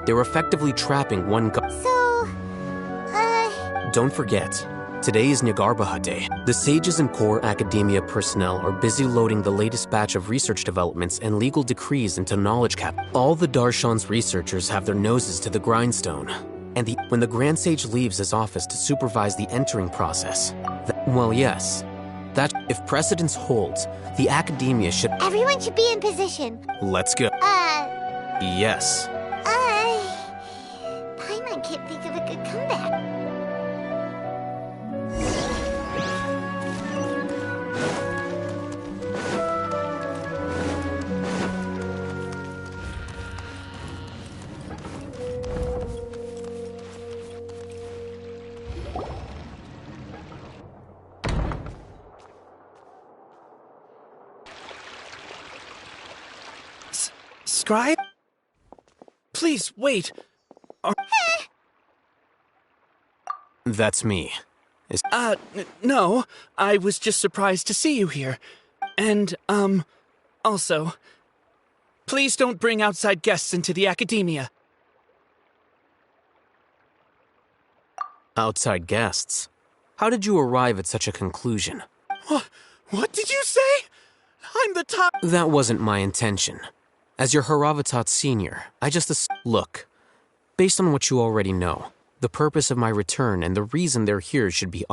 They were effectively trapping one god. Don't forget, today is Niagarbaha Day. The sages and core academia personnel are busy loading the latest batch of research developments and legal decrees into knowledge cap. All the Darshan's researchers have their noses to the grindstone. And when the Grand Sage leaves his office to supervise the entering process, well, yes. That if precedence holds, the Academia should... Everyone should be in position. Let's go. Yes. Paimon can't think of a good comeback. Scribe? Please, wait. That's me. No. I was just surprised to see you here. And, also, please don't bring outside guests into the Academia. Outside guests? How did you arrive at such a conclusion? What did you say? I'm the top... That wasn't my intention. As your Haravatat senior, I just look. Based on what you already know, the purpose of my return and the reason they're here should be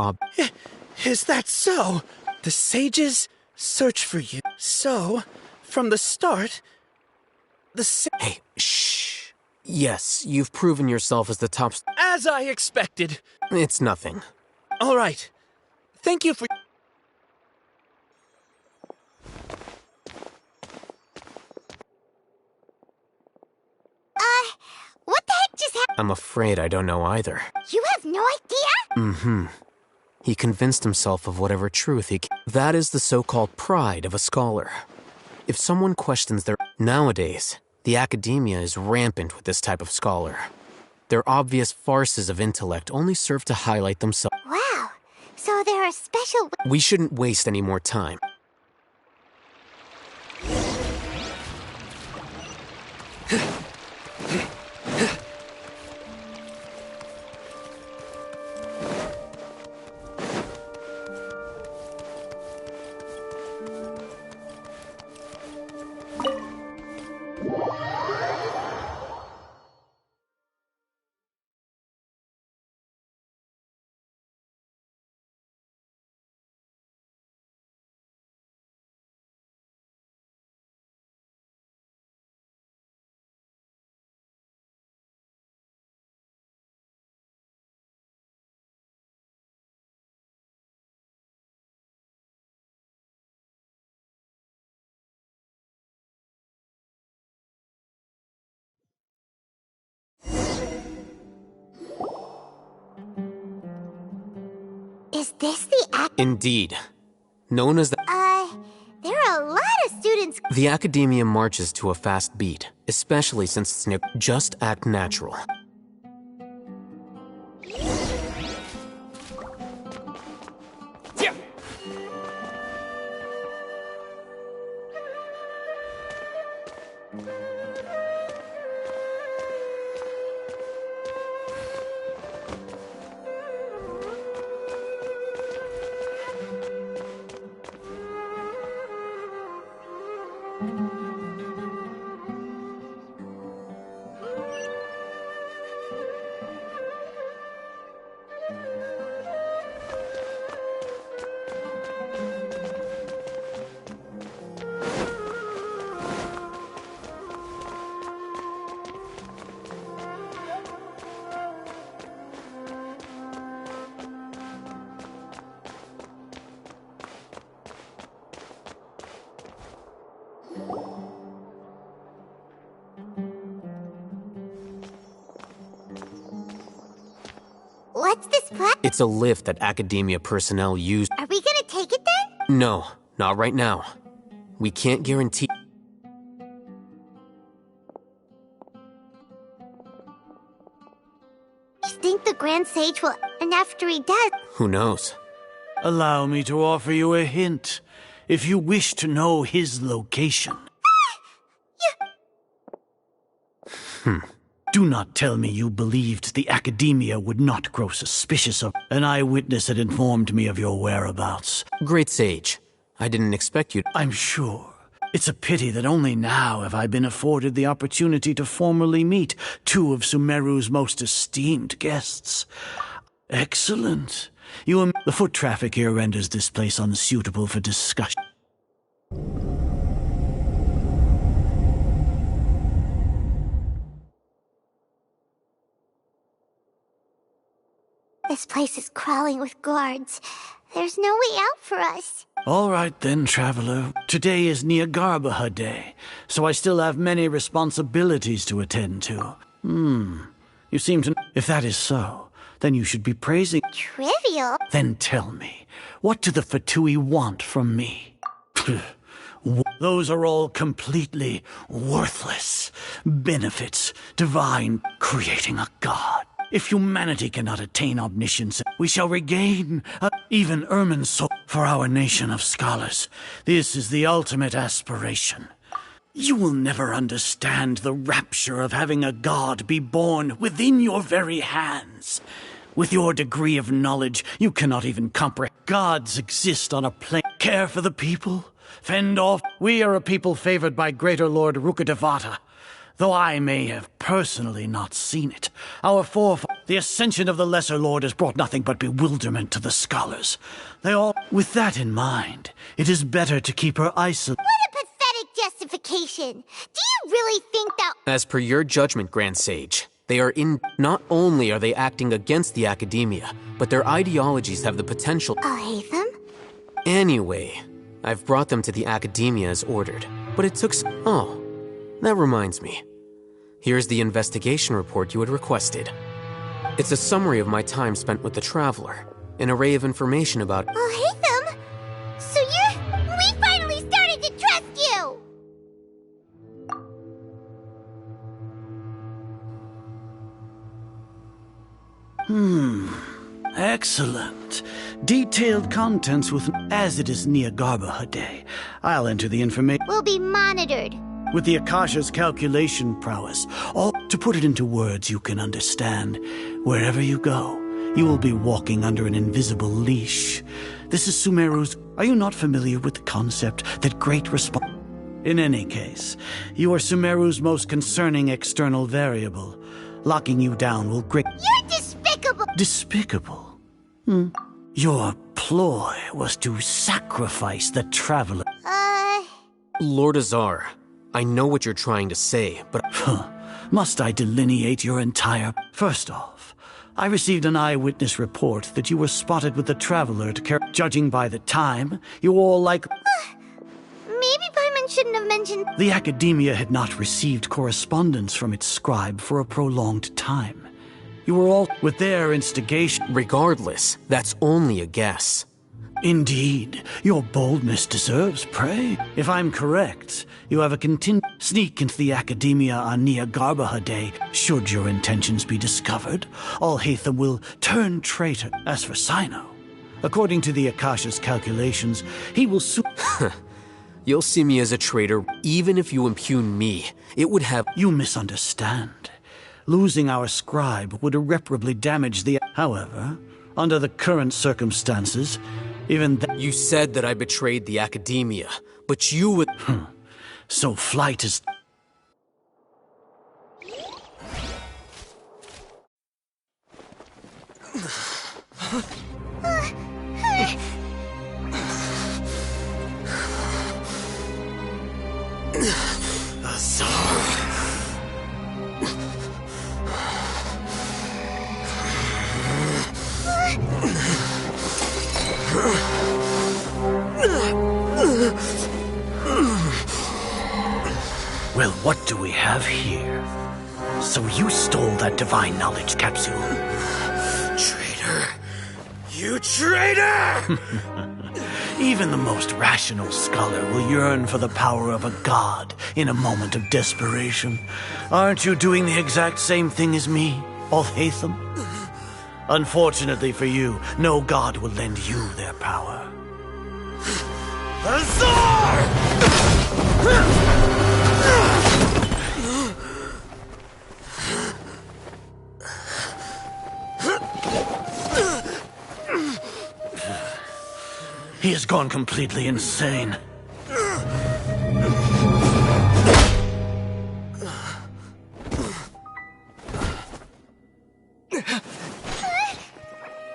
Is that so? The sages search for you. So, from the start, Hey, shh. Yes, you've proven yourself as the top... As I expected. It's nothing. All right. Thank you for... What the heck just happened? I'm afraid I don't know either. You have no idea? He convinced himself of whatever truth he... That is the so-called pride of a scholar. If someone questions their... Nowadays, the Academia is rampant with this type of scholar. Their obvious farces of intellect only serve to highlight themselves. Wow. So there are special... We shouldn't waste any more time. Is this the Indeed. Known as the... there are a lot of students... The Academia marches to a fast beat, especially since it's just act natural. What's this plan? It's a lift that Academia personnel use. Are we gonna take it then? No, not right now. We can't guarantee. You think the Grand Sage will... And after he does... Who knows? Allow me to offer you a hint, if you wish to know his location. Do not tell me you believed the Academia would not grow suspicious of... An eyewitness had informed me of your whereabouts. Great Sage, I didn't expect you... I'm sure. It's a pity that only now have I been afforded the opportunity to formally meet two of Sumeru's most esteemed guests. Excellent. The foot traffic here renders this place unsuitable for discussion. This place is crawling with guards. There's no way out for us. All right then, traveler. Today is Niagarbaha Day, so I still have many responsibilities to attend to. You seem to... If that is so, then you should be praising... Trivial? Then tell me, what do the Fatui want from me? Those are all completely worthless. Benefits, divine, creating a god. If humanity cannot attain omniscience, we shall regain even Ermin's soul for our nation of scholars. This is the ultimate aspiration. You will never understand the rapture of having a god be born within your very hands. With your degree of knowledge, you cannot even comprehend. Gods exist on a plane. Care for the people? Fend off? We are a people favored by Greater Lord Rukkhadevata. Though I may have personally not seen it, the ascension of the Lesser Lord has brought nothing but bewilderment to the scholars. With that in mind, it is better to keep her isolated. What a pathetic justification! Do you really think that... As per your judgment, Grand Sage, not only are they acting against the Academia, but their ideologies have the potential... I'll hate them? Anyway, I've brought them to the Academia as ordered, but it took... Oh, that reminds me. Here's the investigation report you had requested. It's a summary of my time spent with the Traveler, an array of information about... I'll hate them? So we finally started to trust you! Excellent. Detailed contents as it is Niagarbaha Day. I'll enter the information... We'll be monitored. With the Akasha's calculation prowess, all to put it into words you can understand. Wherever you go, you will be walking under an invisible leash. This is Sumeru's... Are you not familiar with the concept that great In any case, you are Sumeru's most concerning external variable. Locking you down will You're despicable! Despicable? Your ploy was to sacrifice the Traveler. Lord Azar, I know what you're trying to say, but... Must I delineate your entire... First off, I received an eyewitness report that you were spotted with the Traveler to carry... Judging by the time, you all Maybe Paimon shouldn't have mentioned... The Academia had not received correspondence from its scribe for a prolonged time. You were all with their instigation... Regardless, that's only a guess. Indeed, your boldness deserves praise. If I'm correct, you have a sneak into the Academia on Niagarbaha Day. Should your intentions be discovered, Alhaitham will turn traitor. As for Sino, according to the Akasha's calculations, he will soon... You'll see me as a traitor, even if you impugn me. It would have... You misunderstand. Losing our scribe would irreparably damage the... However, under the current circumstances... You said that I betrayed the Academia, but you would... So flight is... Well, what do we have here? So you stole that divine knowledge capsule? Traitor! You traitor! Even the most rational scholar will yearn for the power of a god in a moment of desperation. Aren't you doing the exact same thing as me, Alhaitham? Unfortunately for you, no god will lend you their power. He has gone completely insane.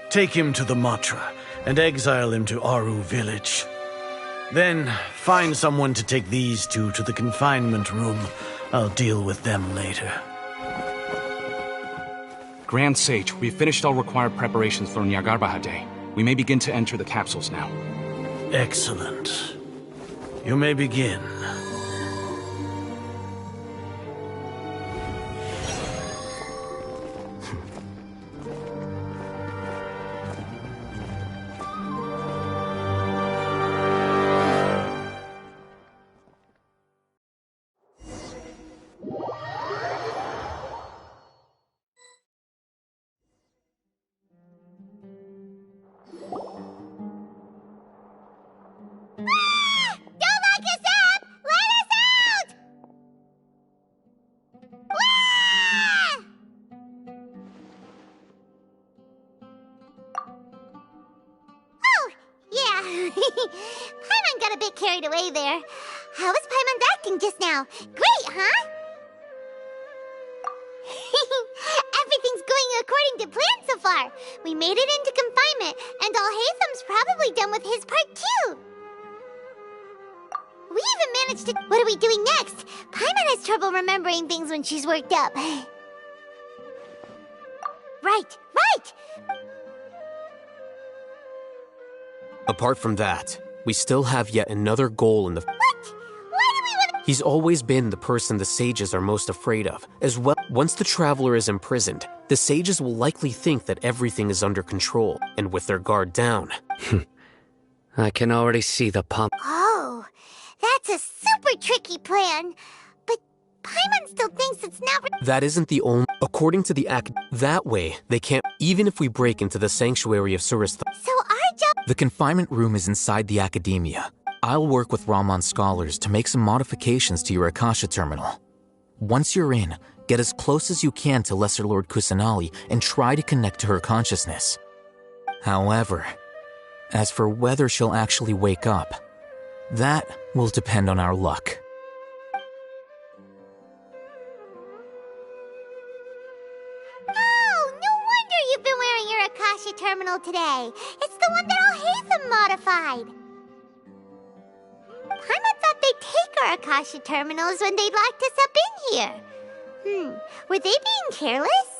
Take him to the Matra and exile him to Aru village. Then find someone to take these two to the confinement room. I'll deal with them later. Grand Sage, we've finished all required preparations for Nyagarbha Day. We may begin to enter the capsules now. Excellent. You may begin. Paimon got a bit carried away there. How was Paimon's acting just now? Great, huh? Everything's going according to plan so far. We made it into confinement, and Alhaitham's probably done with his part too. We even managed to... What are we doing next? Paimon has trouble remembering things when she's worked up. Right. Apart from that, we still have yet another goal in the... What? Why do we want... He's always been the person the sages are most afraid of. As well, once the traveler is imprisoned, the sages will likely think that everything is under control, and with their guard down. I can already see the pump. Oh, that's a super tricky plan. But Paimon still thinks it's not... That isn't the only... According to the that way, they can't... Even if we break into the sanctuary of Suristha... So our job... The confinement room is inside the academia. I'll work with Raman scholars to make some modifications to your Akasha terminal. Once you're in, get as close as you can to Lesser Lord Kusanali and try to connect to her consciousness. However, as for whether she'll actually wake up, that will depend on our luck. Oh, no wonder you've been wearing your Akasha terminal today. It's the one that Alhaitham modified. Paimon thought they'd take our Akasha terminals when they locked us up in here. Were they being careless?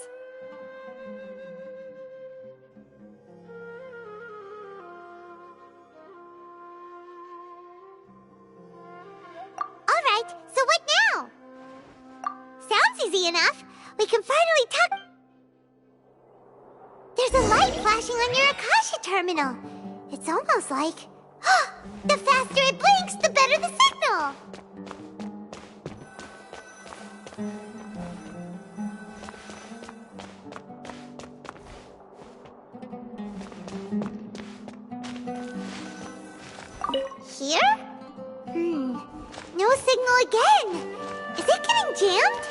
Alright, so what now? Sounds easy enough. We can finally talk... There's a light flashing on your Akasha terminal. It's almost like... The faster it blinks, the better the signal! Here? No signal again! Is it getting jammed?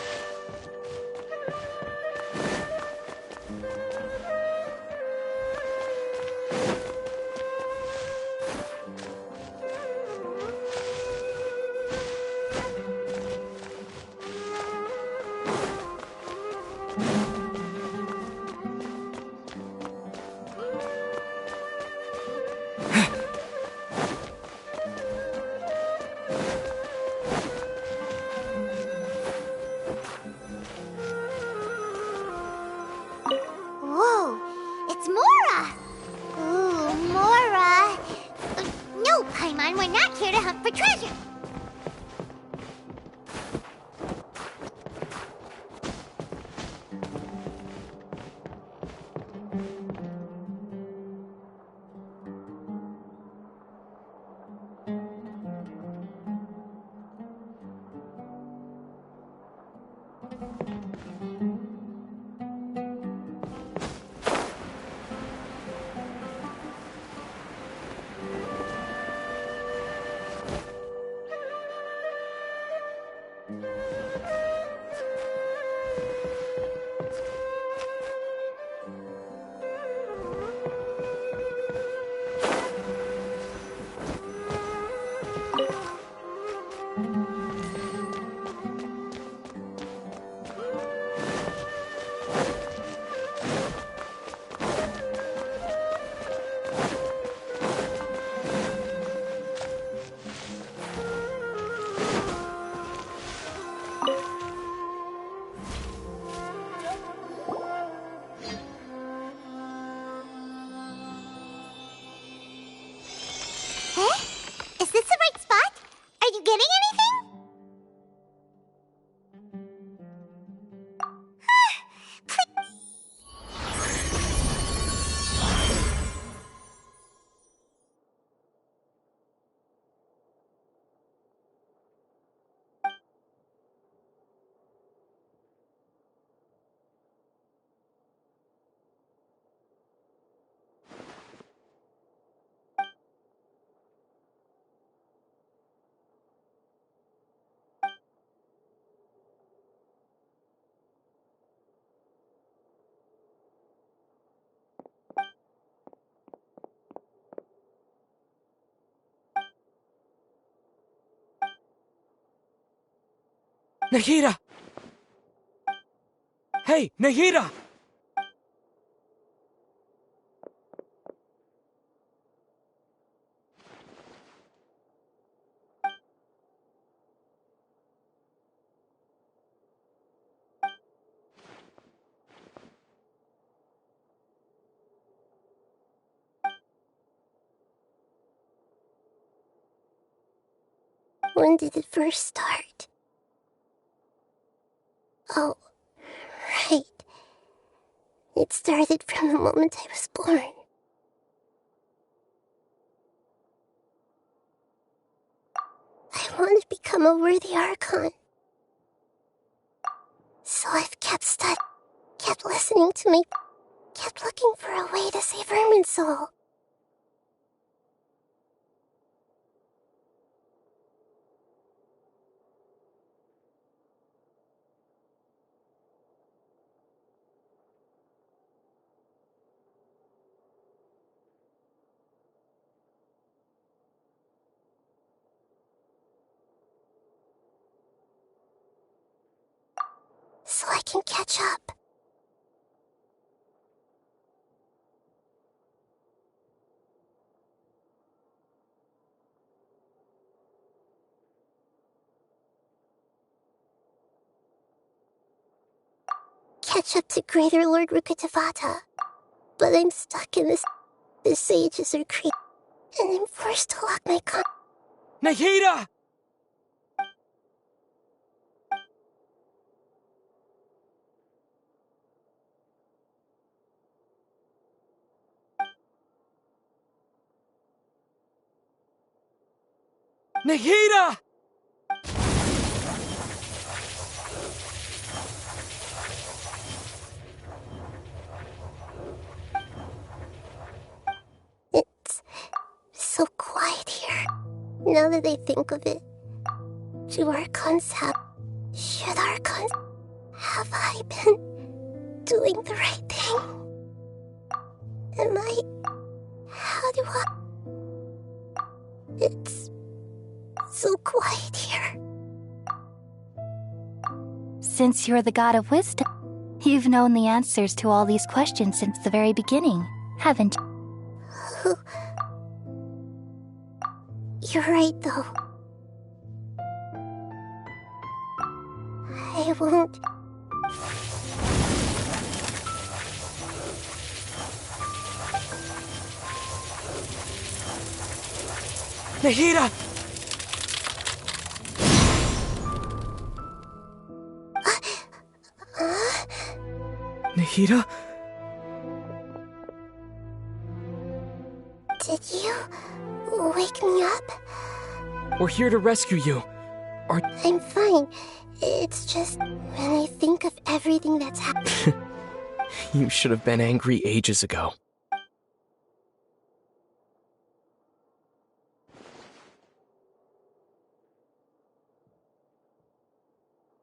Whoa, it's Mora! Ooh, Mora! No, Paimon, we're not here to hunt for treasure! Nahida! Hey, Nahida! When did it first start? Oh, right. It started from the moment I was born. I want to become a worthy Archon. So I've kept studying, kept listening to me, kept looking for a way to save Irminsul. So I can catch up. Catch up to Greater Lord Rukkhadevata. But I'm stuck in this. The sages are creepy, and I'm forced to lock my Nahida! Nahida! It's so quiet here. Now that I think of it, do Archons have... Should Archons... Have I been doing the right thing? Am I... How do I... It's so quiet here. Since you're the god of wisdom, you've known the answers to all these questions since the very beginning, haven't you? You're right, though. I won't... Nahida! Nahida? Did you wake me up? We're here to rescue you. I'm fine. It's just when I think of everything that's happened. You should have been angry ages ago.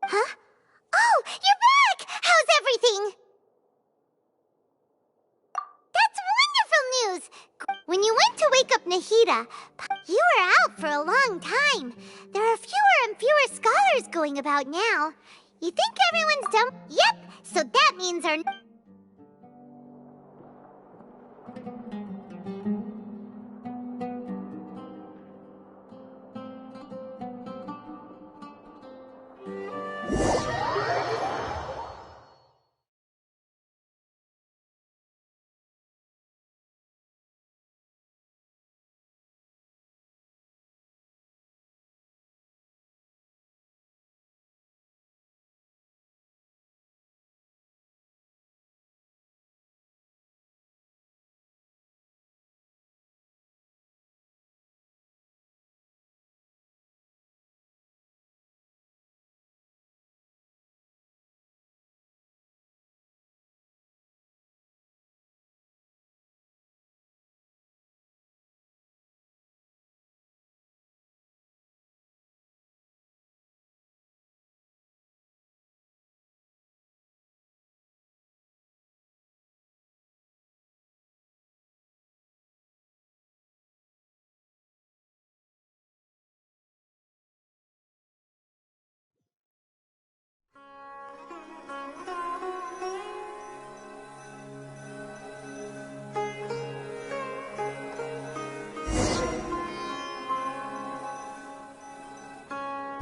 Huh? Oh, you're back! How's everything? That's wonderful news! When you went to wake up Nahida, you were out for a long time. There are fewer and fewer scholars going about now. You think everyone's done? Yep, so that means our...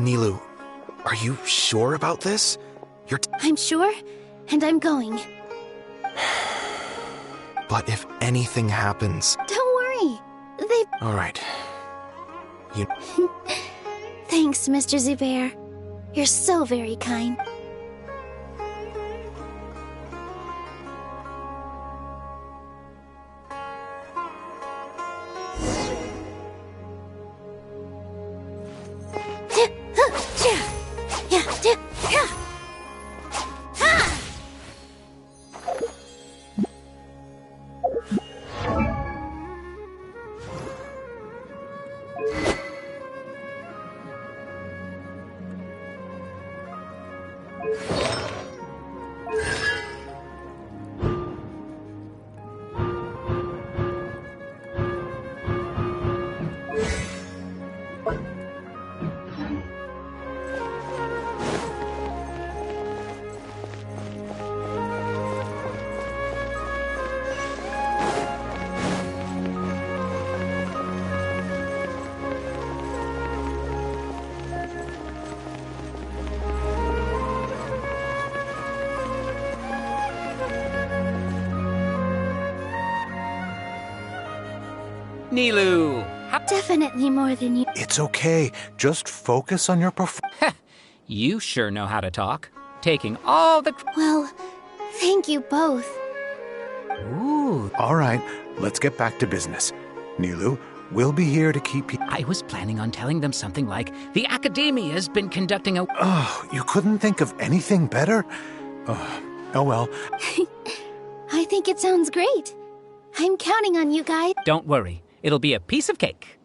Nilu, are you sure about this? I'm sure, and I'm going. But if anything happens... Don't worry. They... Alright. You... Thanks, Mr. Zubair. You're so very kind. Nilu! Definitely more than you. It's okay. Just focus on your performance. You sure know how to talk. Taking all the... Well, thank you both. Ooh. All right, let's get back to business. Nilu, we'll be here to keep you... I was planning on telling them something like, the Academia's been conducting a... Oh, you couldn't think of anything better? Oh well. I think it sounds great. I'm counting on you guys. Don't worry. It'll be a piece of cake.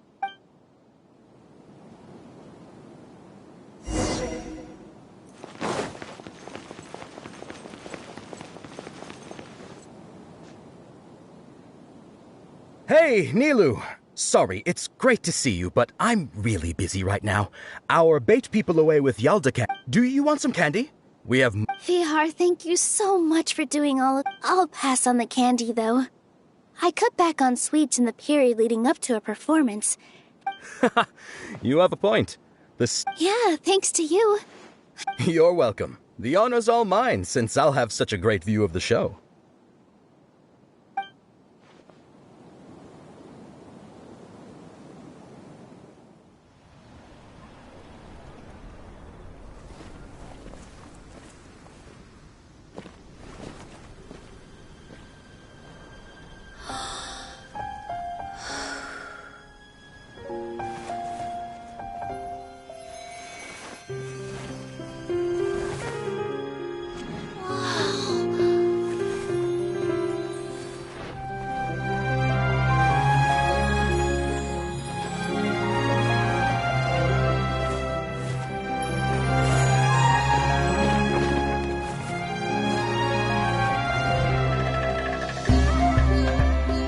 Hey, Nilu! Sorry, it's great to see you, but I'm really busy right now. Our bait people away with Yaldacan. Do you want some candy? We have... Vihar, thank you so much for doing all of... I'll pass on the candy, though. I cut back on sweets in the period leading up to a performance. You have a point. Yeah, thanks to you. You're welcome. The honor's all mine, since I'll have such a great view of the show.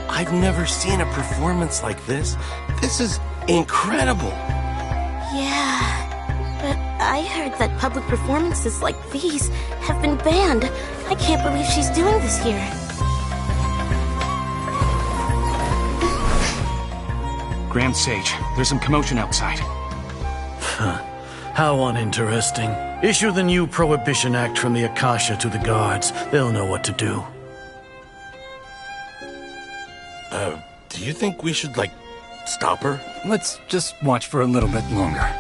I've never seen a performance like this. This is incredible. Yeah, but I heard that public performances like these have been banned. I can't believe she's doing this here. Grand Sage, there's some commotion outside. How uninteresting. Issue the new Prohibition Act from the Akasha to the guards. They'll know what to do. Do you think we should, stop her? Let's just watch for a little bit longer.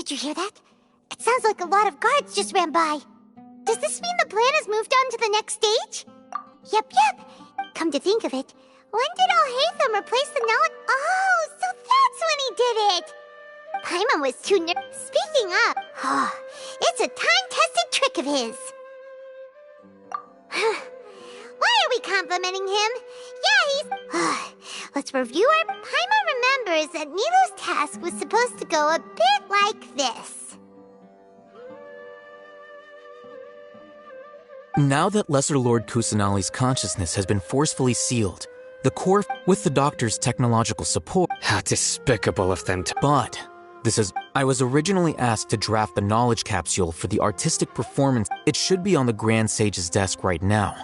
Did you hear that? It sounds like a lot of guards just ran by. Does this mean the plan has moved on to the next stage? Yep. Come to think of it, when did Alhaitham replace the knowledge? Oh, so that's when he did it! Paimon was too Speaking up, it's a time-tested trick of his. Why are we complimenting him? Yeah, he's... Let's review our... Paimon remembers that Nilou's task was supposed to go a bit like this. Now that Lesser Lord Kusanali's consciousness has been forcefully sealed, the core, with the doctor's technological support... How despicable of them to... But, this is... I was originally asked to draft the knowledge capsule for the artistic performance. It should be on the Grand Sage's desk right now,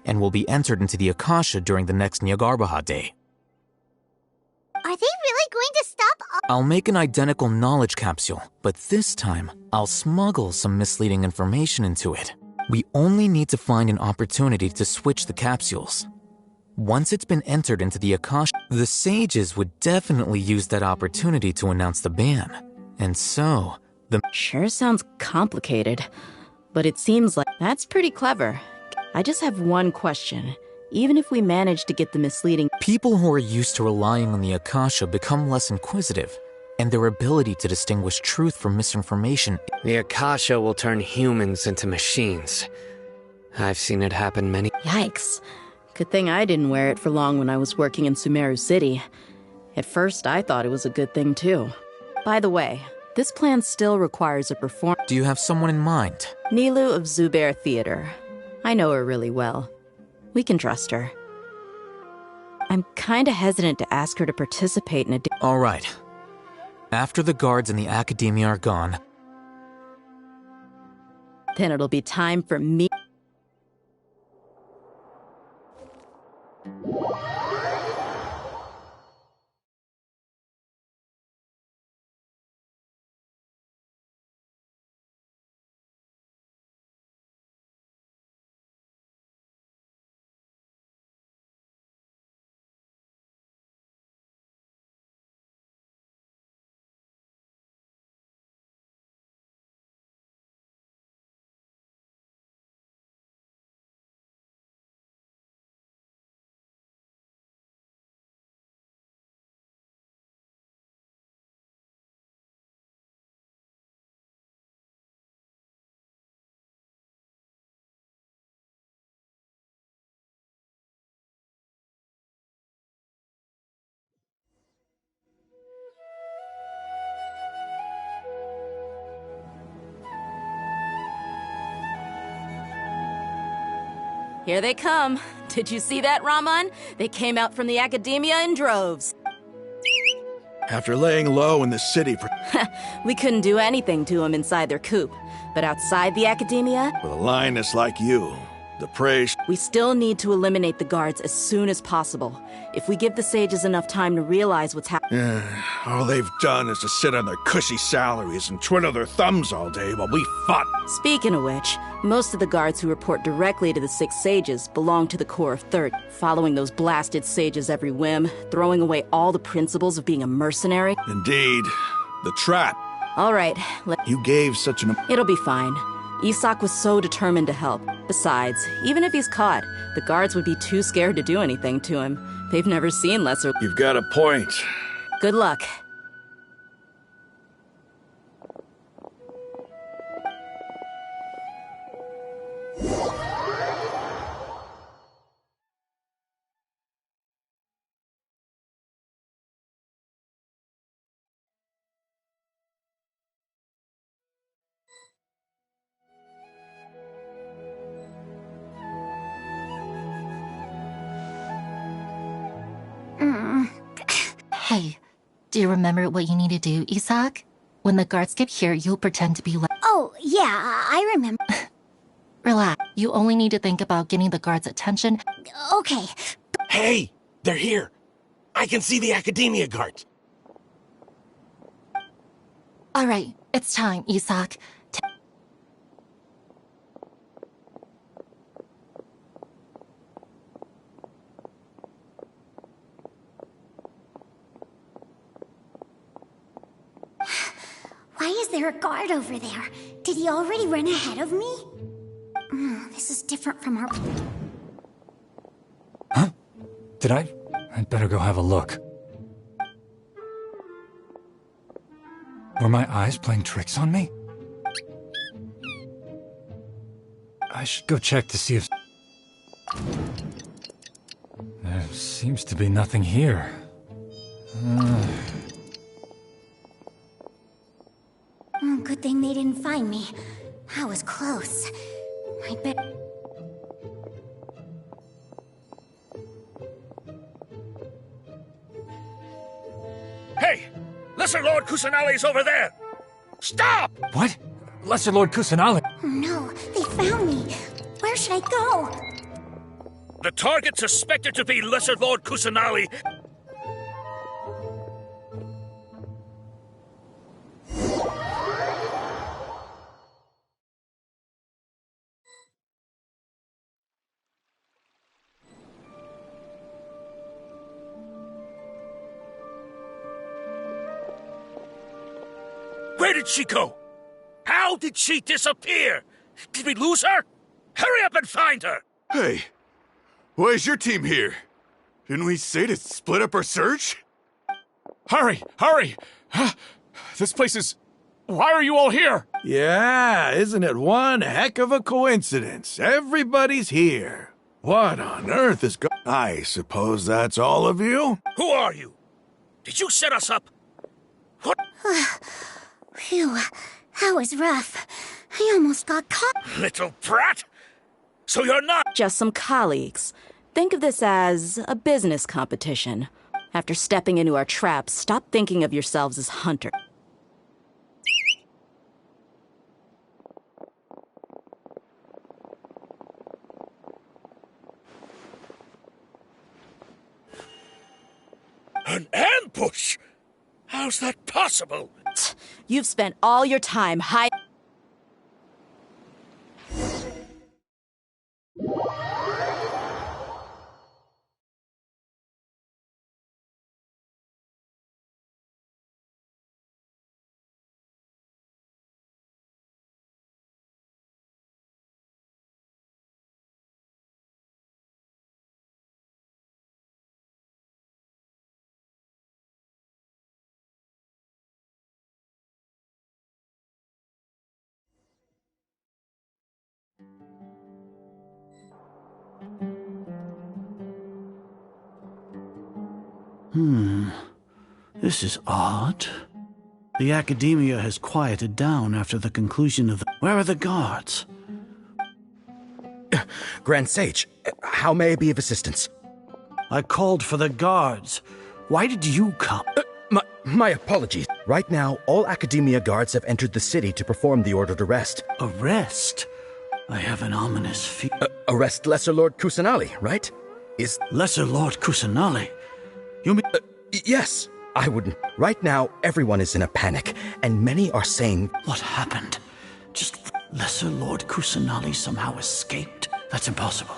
and will be entered into the Akasha during the next Nyargarbaha Day. Are they really going to stop? I'll make an identical knowledge capsule, but this time, I'll smuggle some misleading information into it. We only need to find an opportunity to switch the capsules. Once it's been entered into the Akasha, the sages would definitely use that opportunity to announce the ban. And so, the... Sure sounds complicated, but it seems like that's pretty clever. I just have one question. Even if we manage to get the misleading... People who are used to relying on the Akasha become less inquisitive, and their ability to distinguish truth from misinformation... The Akasha will turn humans into machines. I've seen it happen many... Yikes. Good thing I didn't wear it for long when I was working in Sumeru City. At first, I thought it was a good thing, too. By the way, this plan still requires a performance. Do you have someone in mind? Nilou of Zubair Theater. I know her really well. We can trust her. I'm kinda hesitant to ask her to participate in a... All right. After the guards and the Academia are gone... Then it'll be time for me... Here they come. Did you see that, Raman? They came out from the Academia in droves. After laying low in the city for... We couldn't do anything to them inside their coop. But outside the Academia... With a lioness like you, the prey... We still need to eliminate the guards as soon as possible. If we give the sages enough time to realize what's happening... All they've done is to sit on their cushy salaries and twiddle their thumbs all day while we fought. Speaking of which, most of the guards who report directly to the 6 sages belong to the Corps of 30, following those blasted sages every whim, throwing away all the principles of being a mercenary. Indeed. The trap. All right, You gave such an... It'll be fine. Isak was so determined to help. Besides, even if he's caught, the guards would be too scared to do anything to him. They've never seen Lesser... You've got a point. Good luck. Hey, do you remember what you need to do, Isak? When the guards get here, you'll pretend to be like... Oh, yeah, I remember. Relax. You only need to think about getting the guards' attention. Okay. Hey! They're here! I can see the Academia guards! Alright, it's time, Isak. Why is there a guard over there? Did he already run ahead of me? This is different from our... Huh? Did I? I'd better go have a look. Were my eyes playing tricks on me? I should go check to see if... There seems to be nothing here. Good thing they didn't find me. I was close. I bet... Hey! Lesser Lord Kusanali's over there! Stop! What? Lesser Lord Kusanali? Oh no, they found me. Where should I go? The target suspected to be Lesser Lord Kusanali. Where did she go? How did she disappear? Did we lose her? Hurry up and find her! Hey, why is your team here? Didn't we say to split up our search? Hurry! Hurry! This place is... Why are you all here? Yeah, isn't it one heck of a coincidence? Everybody's here. What on earth is going... I suppose that's all of you? Who are you? Did you set us up? What? Phew, that was rough. I almost got caught. Little brat! So you're not... Just some colleagues. Think of this as a business competition. After stepping into our traps, stop thinking of yourselves as hunters. An ambush? How's that possible? You've spent all your time hiding. This is odd. The Academia has quieted down after the conclusion of the... Where are the guards? Grand Sage, how may I be of assistance? I called for the guards. Why did you come? My apologies. Right now, all Academia guards have entered the city to perform the ordered arrest. Arrest? I have an ominous feeling. Arrest Lesser Lord Kusanali, right? Is... Lesser Lord Kusanali? You mean... Yes. I wouldn't. Right now, everyone is in a panic, and many are saying... What happened? Just Lesser Lord Kusanali somehow escaped? That's impossible.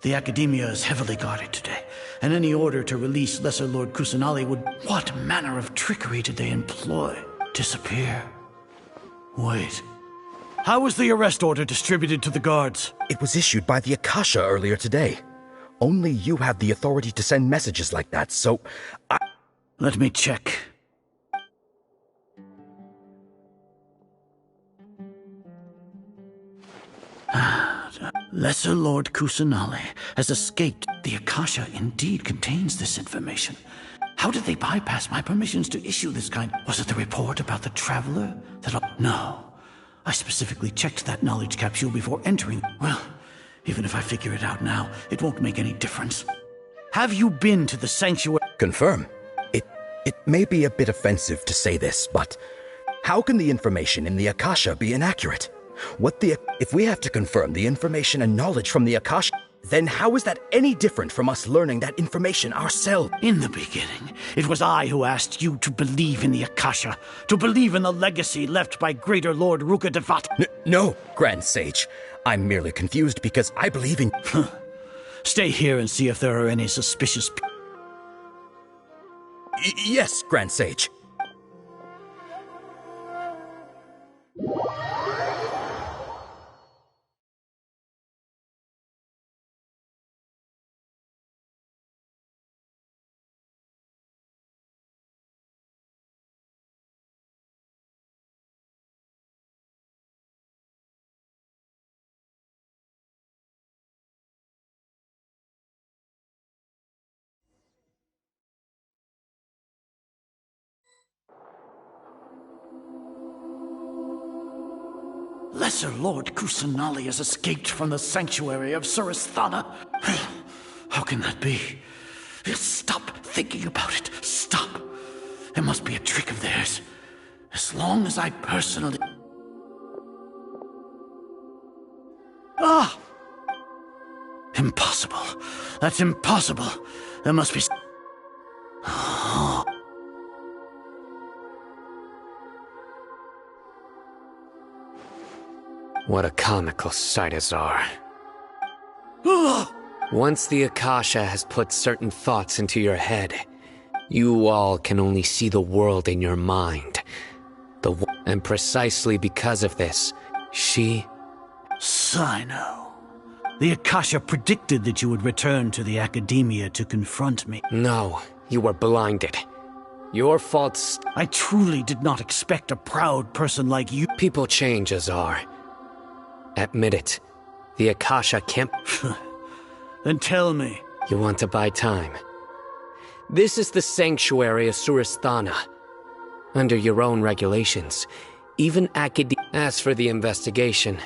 The Academia is heavily guarded today, and any order to release Lesser Lord Kusanali would... What manner of trickery did they employ? Disappear? Wait. How was the arrest order distributed to the guards? It was issued by the Akasha earlier today. Only you have the authority to send messages like that, so Let me check. Lesser Lord Kusanali has escaped. The Akasha indeed contains this information. How did they bypass my permissions to issue this kind? Was it the report about the traveler that... No. I specifically checked that knowledge capsule before entering. Well, even if I figure it out now, it won't make any difference. Have you been to the sanctuary? Confirm. It may be a bit offensive to say this, but how can the information in the Akasha be inaccurate? If we have to confirm the information and knowledge from the Akasha, then how is that any different from us learning that information ourselves? In the beginning, it was I who asked you to believe in the Akasha, to believe in the legacy left by Greater Lord Ruka No, Grand Sage. I'm merely confused because I believe in... Stay here and see if there are any suspicious... Yes, Grand Sage. Lesser Lord Kusanali has escaped from the sanctuary of Suristhana. How can that be? Stop thinking about it. Stop. It must be a trick of theirs. As long as I personally... Ah! Impossible. That's impossible. There must be... What a comical sight, Azar. Once the Akasha has put certain thoughts into your head, you all can only see the world in your mind. And precisely because of this, she... Sino. The Akasha predicted that you would return to the Academia to confront me. No, you were blinded. Your faults... I truly did not expect a proud person like you... People change, Azar. Admit it. The Akasha can't... Then tell me. You want to buy time. This is the sanctuary of Suristhana. Under your own regulations, even As for the investigation,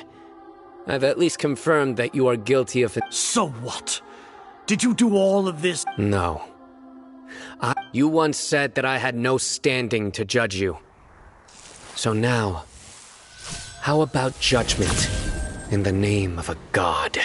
I've at least confirmed that you are guilty of it. So what? Did you do all of this? No. You once said that I had no standing to judge you. So now, how about judgment in the name of a god?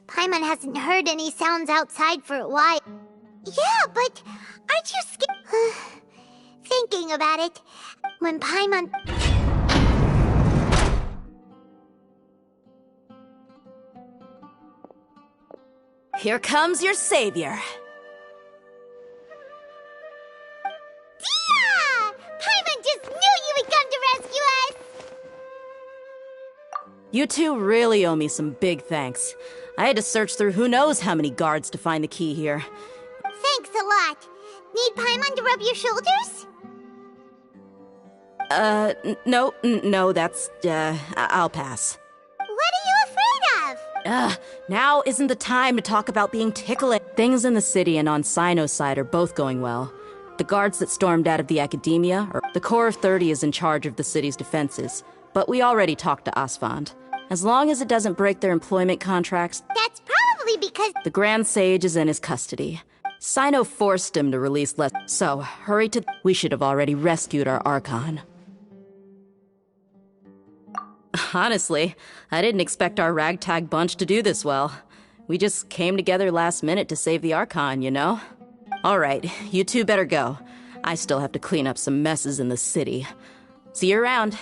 Paimon hasn't heard any sounds outside for a while. Yeah, but aren't you scared? Thinking about it, when Paimon... Here comes your savior. Dia! Paimon just knew you would come to rescue us! You two really owe me some big thanks. I had to search through who knows how many guards to find the key here. Thanks a lot. Need Paimon to rub your shoulders? No, that's, I'll pass. What are you afraid of? Now isn't the time to talk about being ticklish. Things in the city and on Sino's side are both going well. The guards that stormed out of the Academia, the Corps of 30 is in charge of the city's defenses, but we already talked to Asfand. As long as it doesn't break their employment contracts... That's probably because... The Grand Sage is in his custody. Sino forced him to release less... So, hurry to... We should have already rescued our Archon. Honestly, I didn't expect our ragtag bunch to do this well. We just came together last minute to save the Archon, you know? Alright, you two better go. I still have to clean up some messes in the city. See you around.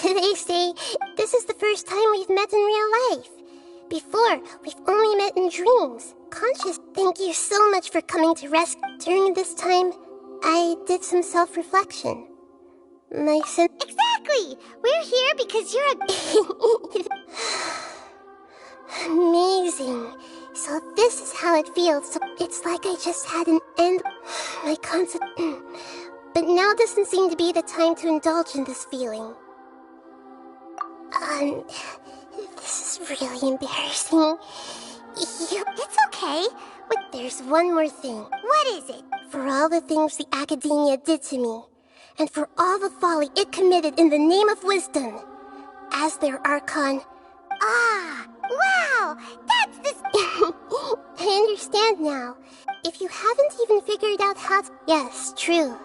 They say this is the first time we've met in real life. Before, we've only met in dreams. Conscious, thank you so much for coming to rescue. During this time, I did some self-reflection. Exactly! We're here because you're amazing. So this is how it feels. So it's like I just had an end. My concept. But now doesn't seem to be the time to indulge in this feeling. This is really embarrassing. It's okay. But there's one more thing. What is it? For all the things the Academia did to me, and for all the folly it committed in the name of wisdom, as their Archon. Wow! That's this. I understand now. If you haven't even figured out how to. Yes, true.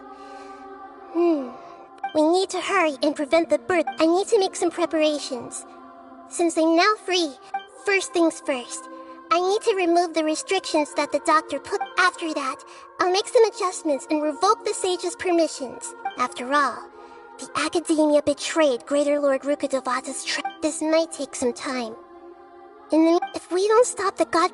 We need to hurry and prevent the birth. I need to make some preparations. Since I'm now free, first things first. I need to remove the restrictions that the doctor put. After that, I'll make some adjustments and revoke the sage's permissions. After all, the Academia betrayed Greater Lord Rukkhadevata's trap. This might take some time. If we don't stop the god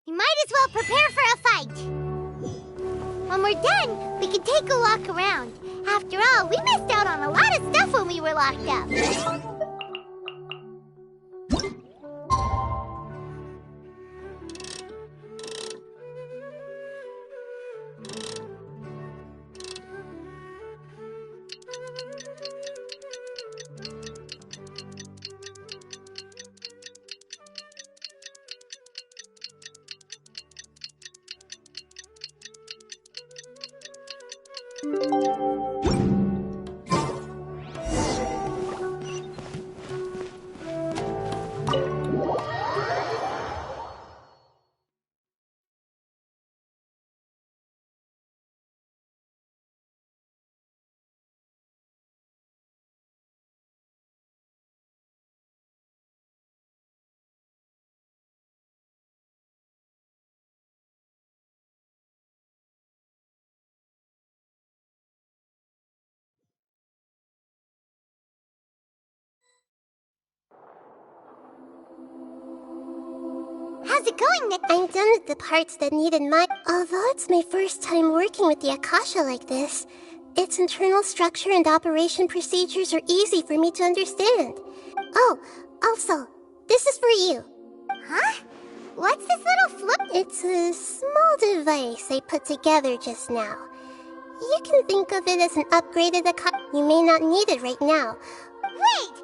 We might as well prepare for a fight. When we're done, we can take a walk around. After all, we missed out on a lot of stuff when we were locked up. How's it going, Nick? I'm done with the parts that needed Although it's my first time working with the Akasha like this, its internal structure and operation procedures are easy for me to understand. Oh, also, this is for you. Huh? What's this little flip? It's a small device I put together just now. You can think of it as an upgraded Akasha. You may not need it right now. Wait!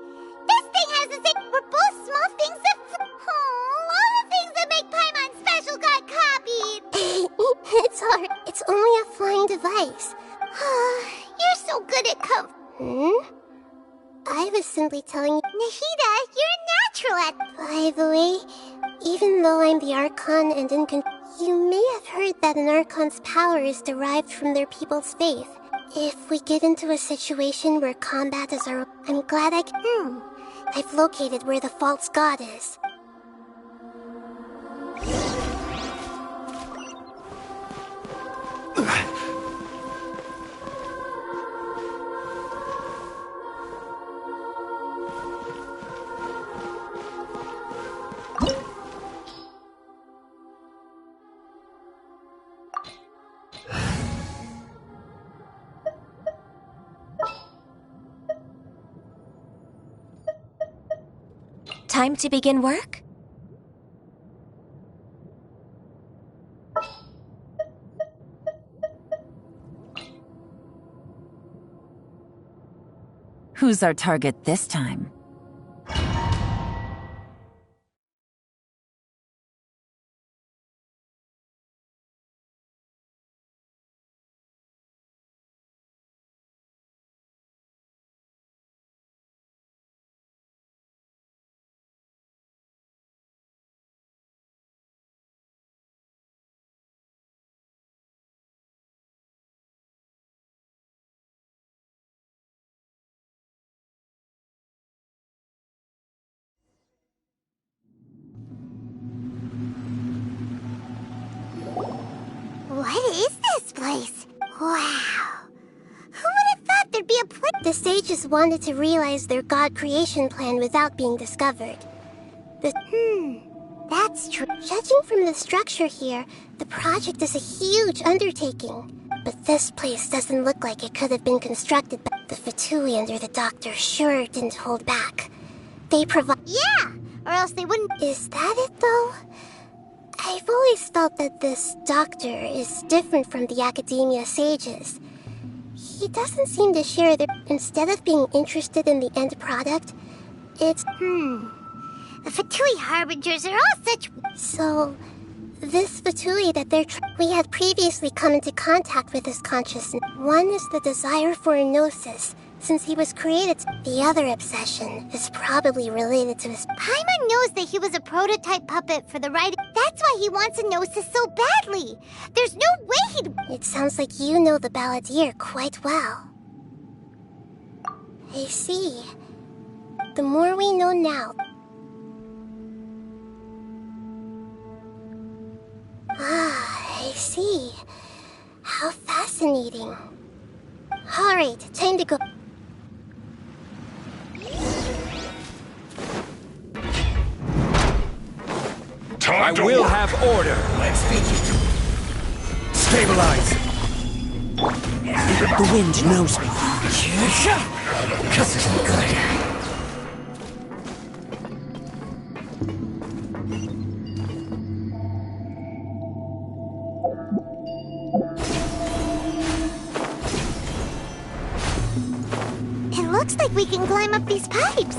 This thing has the same. We're both small things that. All the things that make Paimon special got copied. It's hard. It's only a flying device. You're so good at I was simply telling you. Nahida, you're a natural at. By the way, even though I'm the Archon and in you may have heard that an Archon's power is derived from their people's faith. If we get into a situation where combat is our. I'm glad I've located where the false god is. Time to begin work? Who's our target this time? What is this place? Wow. Who would have thought there'd be a place? The sages wanted to realize their god creation plan without being discovered. That's true. Judging from the structure here, the project is a huge undertaking. But this place doesn't look like it could have been constructed by the Fatui under the Doctor sure didn't hold back. They provide— Yeah! Or else they wouldn't— Is that it, though? I've always felt that this Doctor is different from the Academia sages. He doesn't seem to share their— Instead of being interested in the end product, it's— The Fatui Harbingers are all such— So, this Fatui that we had previously come into contact with his consciousness. One is the desire for a gnosis, since he was created. The other obsession is probably related to his— Paimon knows that he was a prototype puppet for the right— That's why he wants a gnosis so badly! There's no way he'd— It sounds like you know the Balladeer quite well. I see. The more we know now— I see. How fascinating. Alright, time to go. I will have order. Let's begin. Stabilize. The wind knows me. This isn't good. It looks like we can climb up these pipes.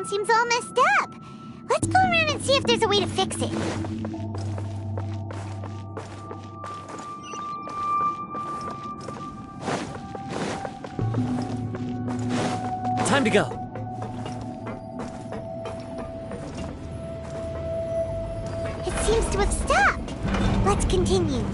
Seems all messed up. Let's go around and see if there's a way to fix it. Time to go. It seems to have stopped. Let's continue.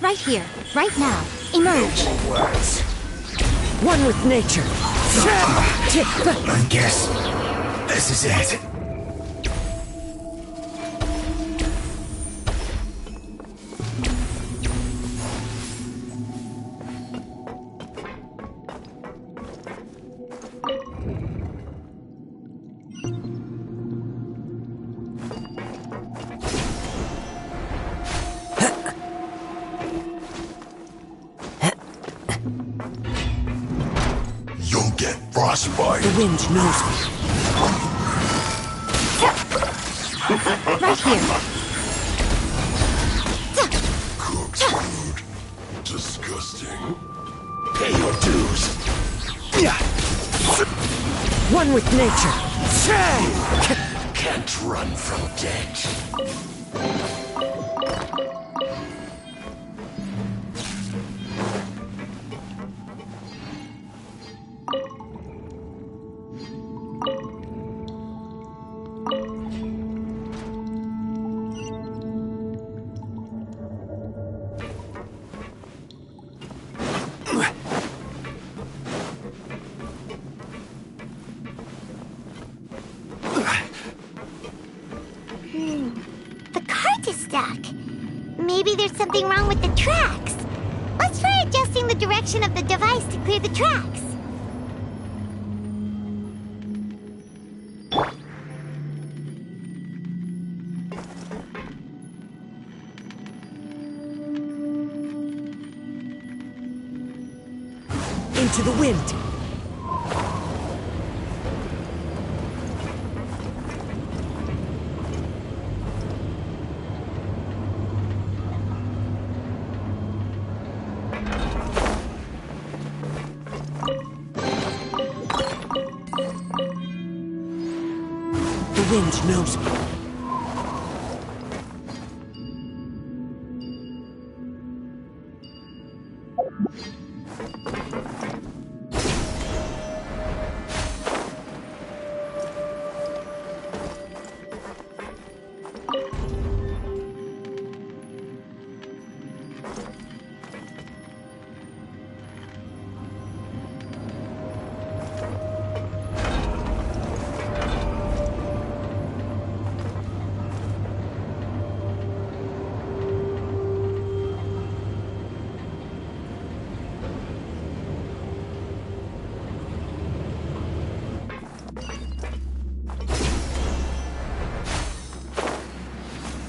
Right here, right now. Emerge. Words. One with nature. I guess this is it. The wind knows me. Right here. Cook's food. Disgusting. Pay your dues. One with nature. Can't run from death. stuck. Maybe there's something wrong with the tracks. Let's try adjusting the direction of the device to clear the tracks. Into the wind! The wind knows me.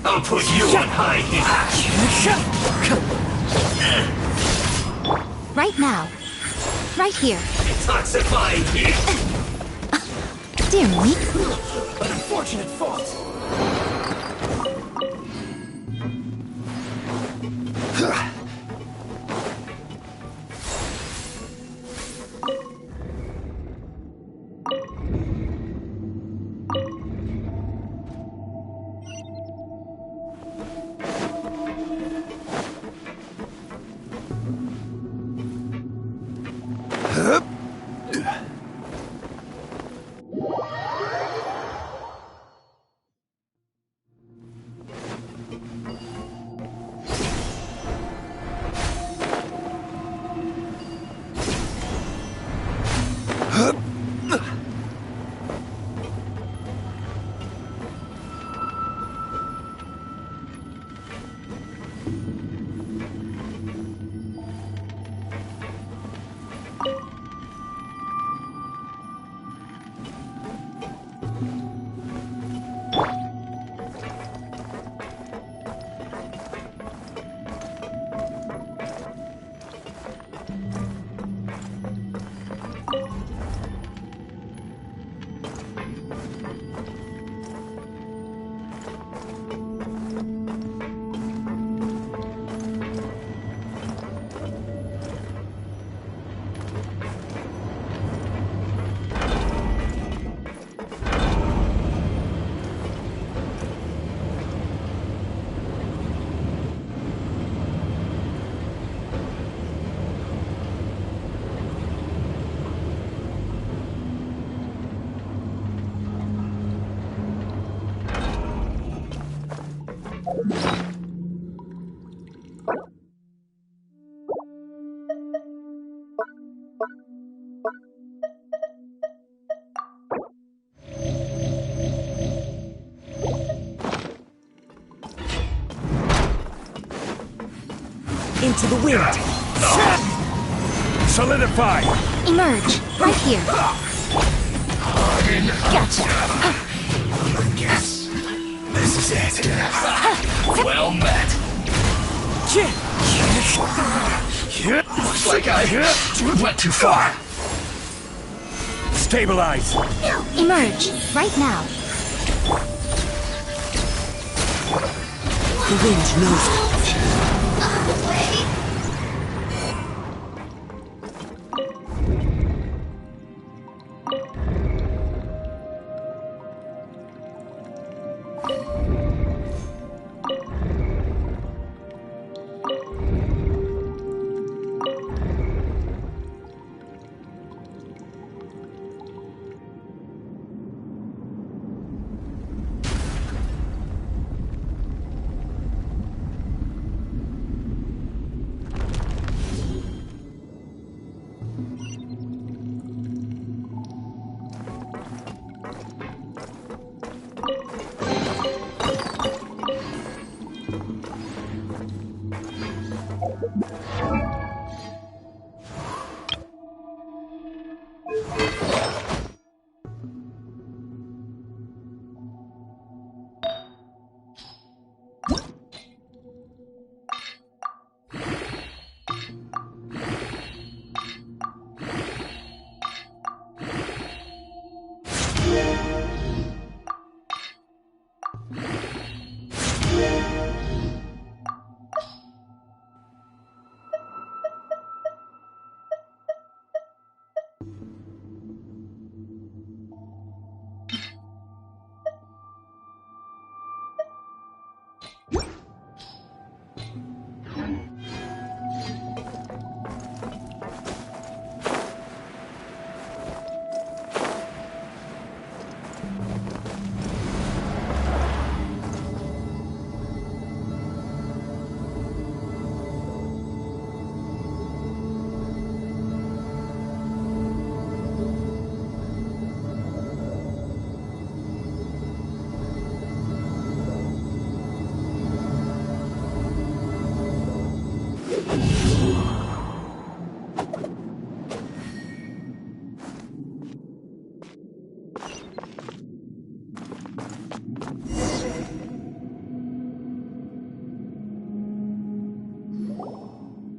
I'll put you on high here. Right now. Right here. Detoxifying heat. Dear me. An unfortunate fault. Into the wind! Solidify! Emerge! Right here! Gotcha! Yes. This is it. Well met. Looks like I went too far. Stabilize. Emerge! Right now! The wind knows me.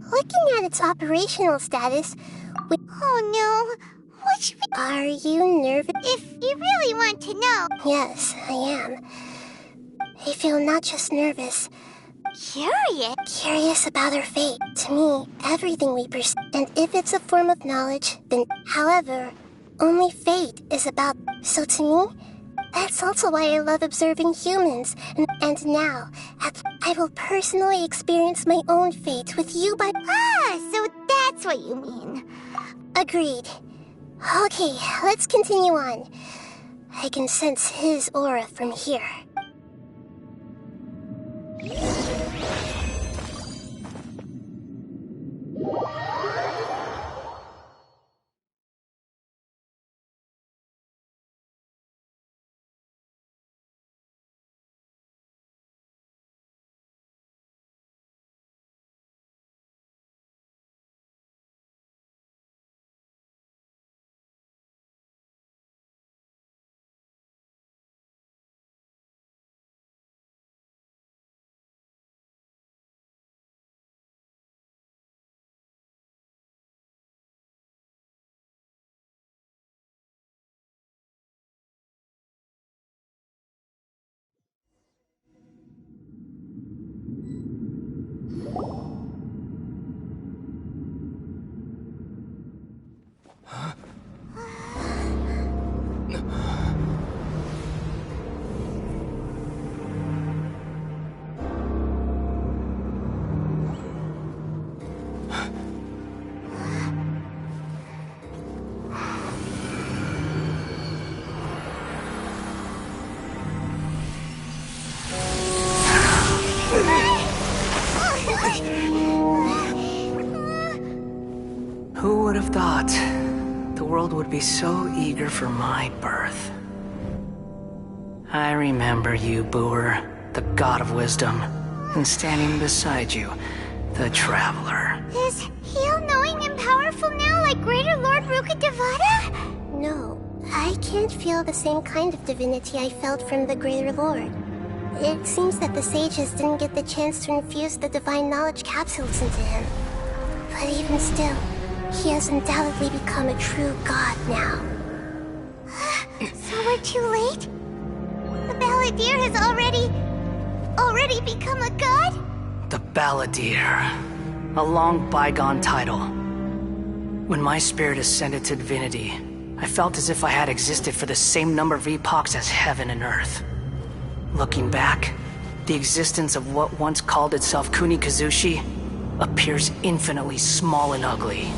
Looking at its operational status, oh no, what should we... Are you nervous? If you really want to know... Yes, I am. I feel not just nervous... Curious? Curious about her fate. To me, everything we perceive... And if it's a form of knowledge, then... However, only fate is about... So to me... That's also why I love observing humans. And now, I will personally experience my own fate with you by... Ah, so that's what you mean. Agreed. Okay, let's continue on. I can sense his aura from here. Who would have thought the world would be so eager for my birth? I remember you, Booer, the god of wisdom, and standing beside you, the traveler. Is he all-knowing and powerful now like Greater Lord Rukkhadevata? No, I can't feel the same kind of divinity I felt from the Greater Lord. It seems that the sages didn't get the chance to infuse the divine knowledge capsules into him. But even still, he has undoubtedly become a true god now. So we're too late? The Balladeer has already become a god? The Balladeer. A long bygone title. When my spirit ascended to divinity, I felt as if I had existed for the same number of epochs as heaven and earth. Looking back, the existence of what once called itself Kunikazushi appears infinitely small and ugly.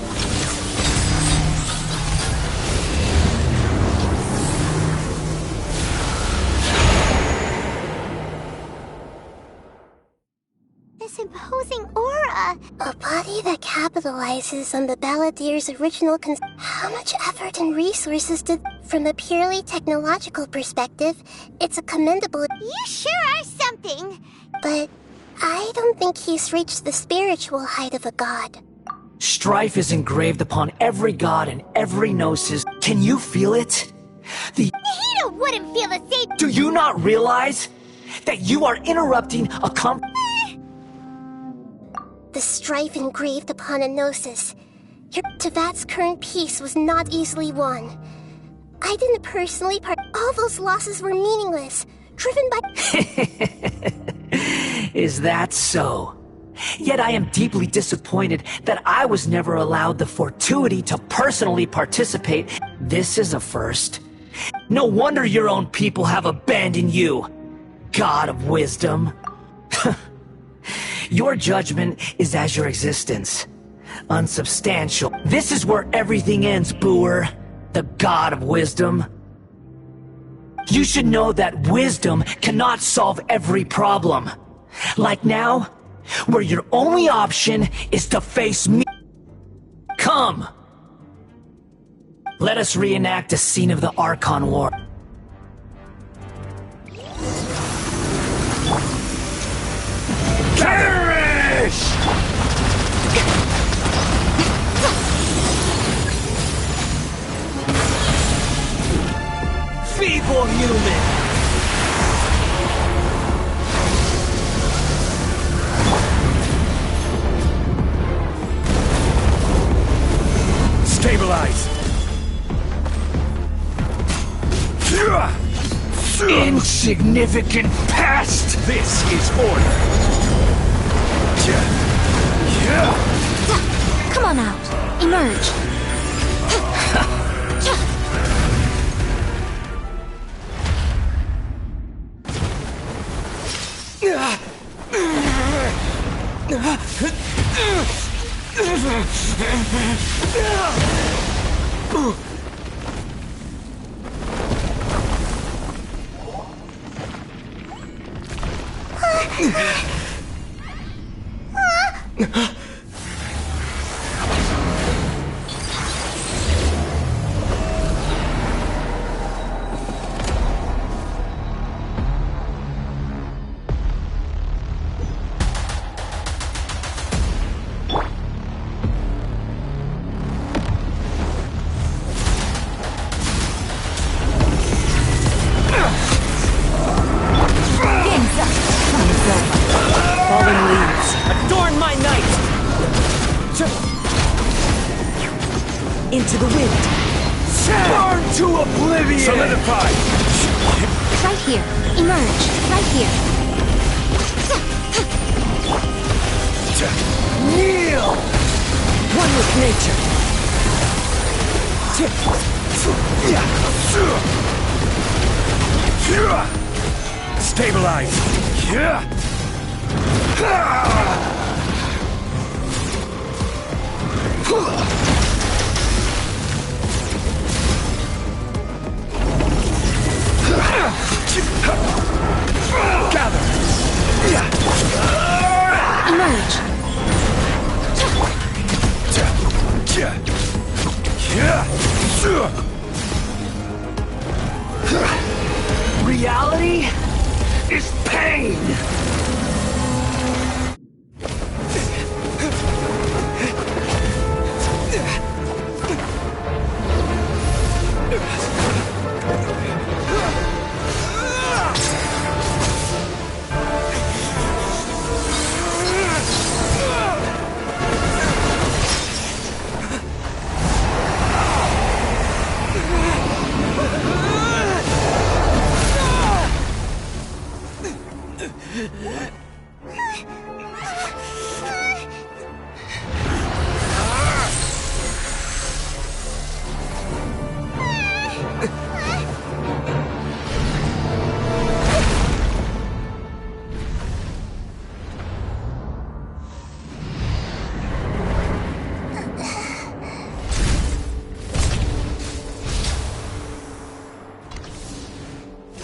This imposing aura! A body that capitalizes on the Balladeer's original How much effort and resources did... From a purely technological perspective, it's a commendable... You sure are something! But I don't think he's reached the spiritual height of a god. Strife is engraved upon every god and every gnosis. Can you feel it? Nahida wouldn't feel the same... Do you not realize that you are interrupting a The strife engraved upon a gnosis. Tevat's current peace was not easily won. I didn't personally all those losses were meaningless, driven by... Is that so? Yet I am deeply disappointed that I was never allowed the fortuity to personally participate. This is a first. No wonder your own people have abandoned you, God of Wisdom. Your judgment is as your existence. Unsubstantial. This is where everything ends, Booer. The God of Wisdom. You should know that wisdom cannot solve every problem. Like now, where your only option is to face me. Come! Let us reenact a scene of the Archon War. Perish! Feeble human! Stabilize! Insignificant pest! This is order! Come on out. Emerge. Fallen leaves, adorn my night! Into the wind! Burn to oblivion! Solidify! Right here. Emerge. Right here. Kneel! One with nature! Stabilize! Gather! Emerge. Reality is pain!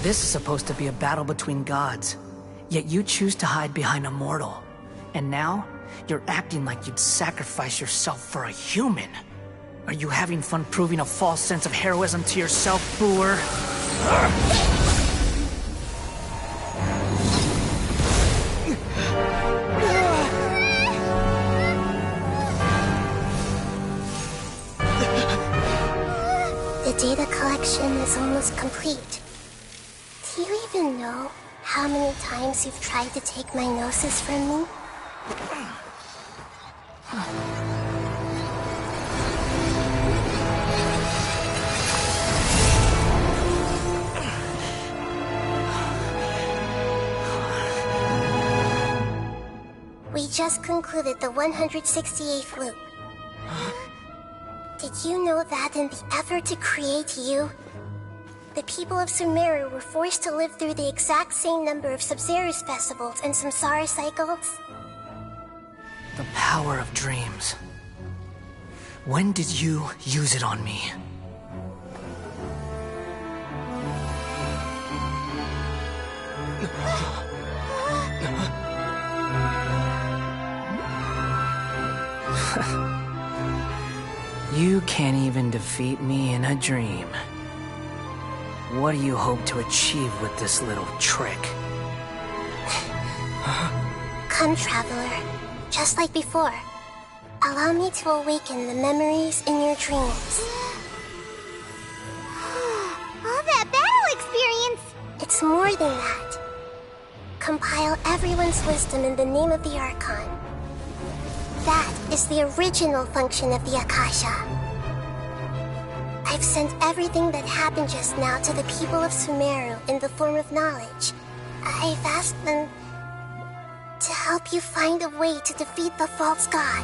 This is supposed to be a battle between gods, yet you choose to hide behind a mortal. And now, you're acting like you'd sacrifice yourself for a human. Are you having fun proving a false sense of heroism to yourself, Boor? The data collection is almost complete. Do you even know how many times you've tried to take my gnosis from me? We just concluded the 168th loop. Did you know that in the effort to create you, the people of Sumeru were forced to live through the exact same number of Sub-Zerus festivals and Samsara cycles? The power of dreams. When did you use it on me? You can't even defeat me in a dream. What do you hope to achieve with this little trick? Come, Traveler. Just like before. Allow me to awaken the memories in your dreams. All that battle experience! It's more than that. Compile everyone's wisdom in the name of the Archon. That is the original function of the Akasha. I've sent everything that happened just now to the people of Sumeru in the form of knowledge. I've asked them to help you find a way to defeat the false god.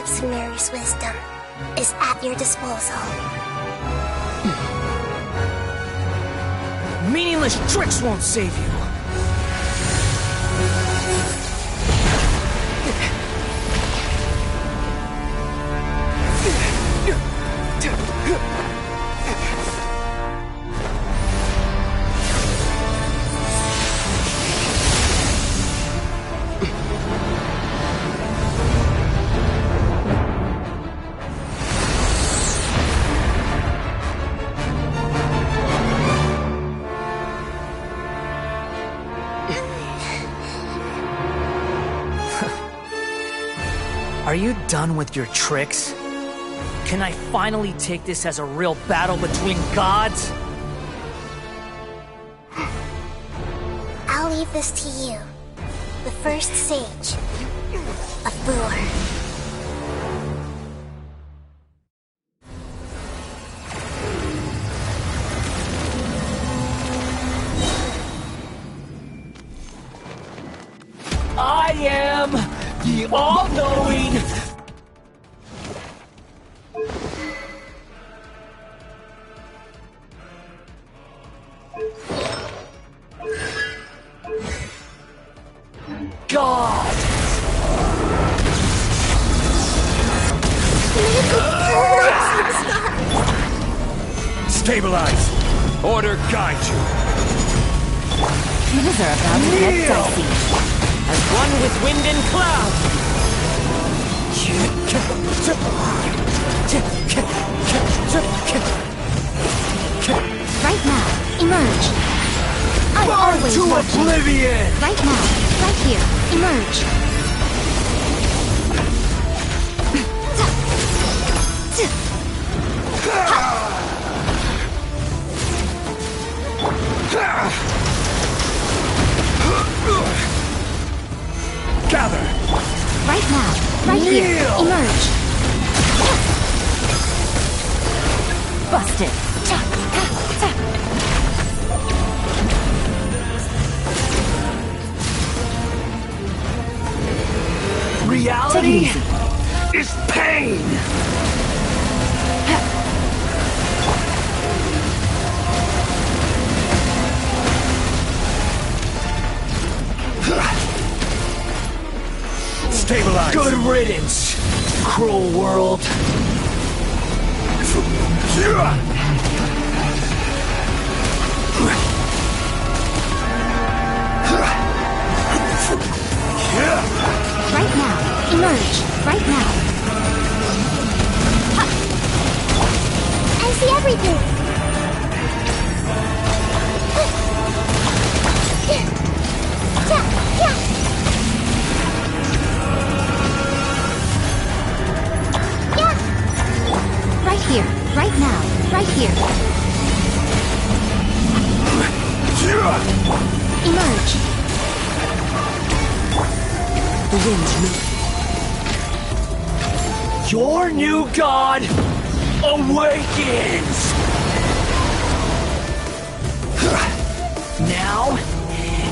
Sumeru's wisdom is at your disposal. Meaningless tricks won't save you. Are you done with your tricks? Can I finally take this as a real battle between gods? I'll leave this to you, the first sage of Boor. I am the all-knowing... God! Stabilize! Order guide you! Things are about to get dicey. As one with wind and cloud! Right now, emerge. I'm Burn always to watching. oblivion! Right now, right here, emerge. Gather! Right now, right here, emerge. Busted! Reality is pain! Stabilize! Good riddance, cruel world. Right now, emerge. Right now. I see everything. Right here, right now, right here. Emerge. The wind's moving. Your new god awakens! Now,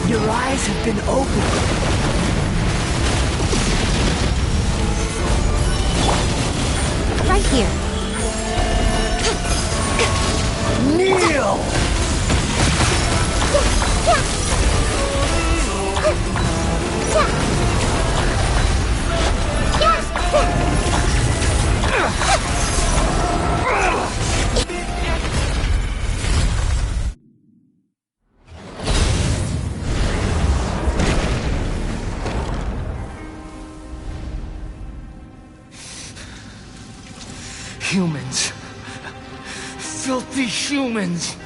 your eyes have been opened. Right here. filthy humans!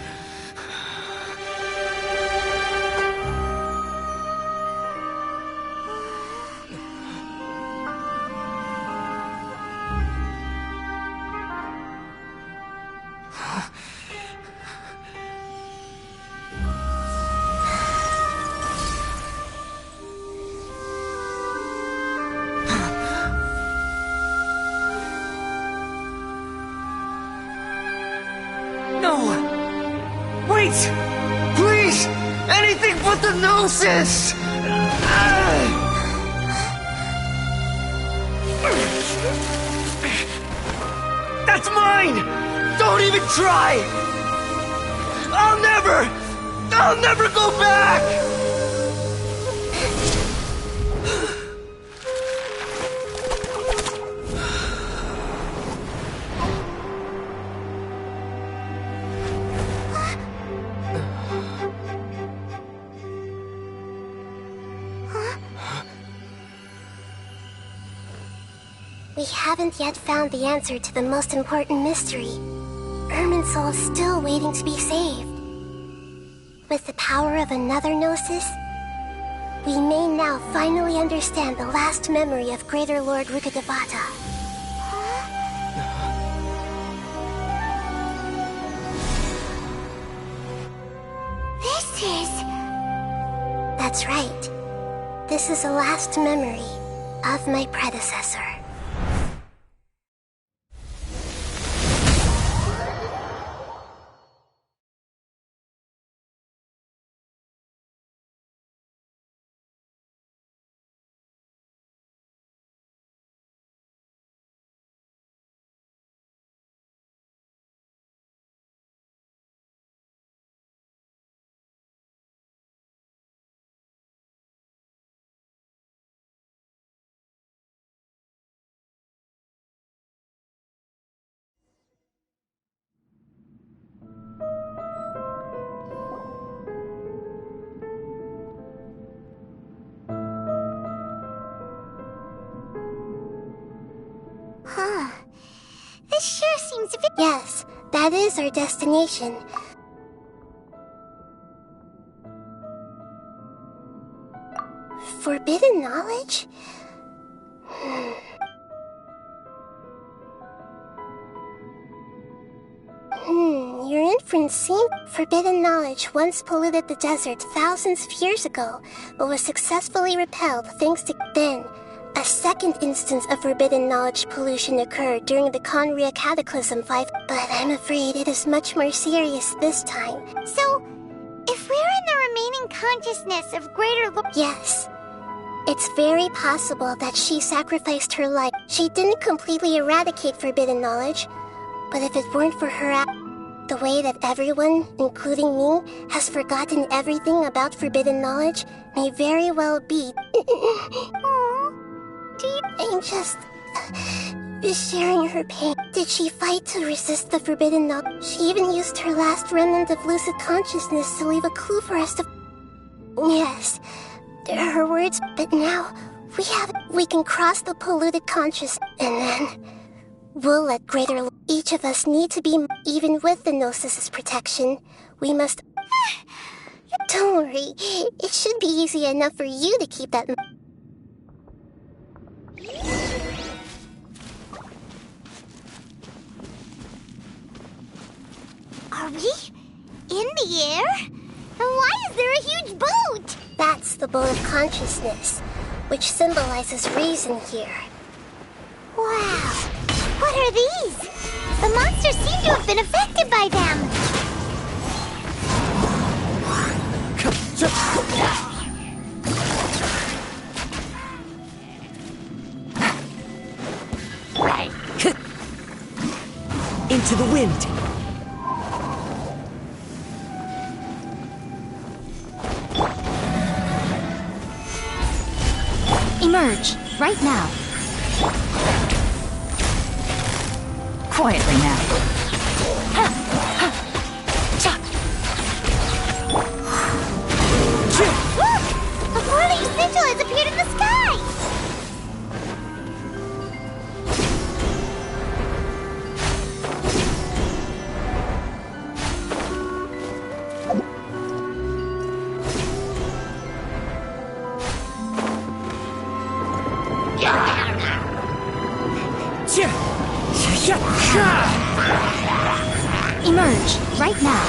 Please! Anything but the Gnosis! That's mine! Don't even try! I'll never go back! We haven't yet found the answer to the most important mystery. Irminsul is still waiting to be saved. With the power of another Gnosis, we may now finally understand the last memory of Greater Lord Rukkhadevata. That's right. This is the last memory of my predecessor. This sure seems Yes, that is our destination. Forbidden knowledge? Your inference seems... Forbidden knowledge once polluted the desert thousands of years ago, but was successfully repelled thanks to... Then, a second instance of forbidden knowledge pollution occurred during the Conria Cataclysm 5, but I'm afraid it is much more serious this time. So, if we're in the remaining consciousness of Greater Lord... Yes. It's very possible that she sacrificed her life. She didn't completely eradicate forbidden knowledge, but if it weren't for her the way that everyone, including me, has forgotten everything about forbidden knowledge may very well be... I'm just sharing her pain. Did she fight to resist the forbidden knowledge? She even used her last remnant of lucid consciousness to leave a clue for us to... Yes, there are her words, but now we can cross the polluted consciousness, and then we'll let Greater... Each of us need to be... Even with the Gnosis' protection, we must... Don't worry, it should be easy enough for you to keep that... Are we in the air? And why is there a huge boat? That's the boat of consciousness, which symbolizes reason here. Wow! What are these? The monsters seem to have been affected by them. Into the wind. Emerge, right now. Quietly now. Look! A whirling sigil has appeared in the sky! Emerge, right now.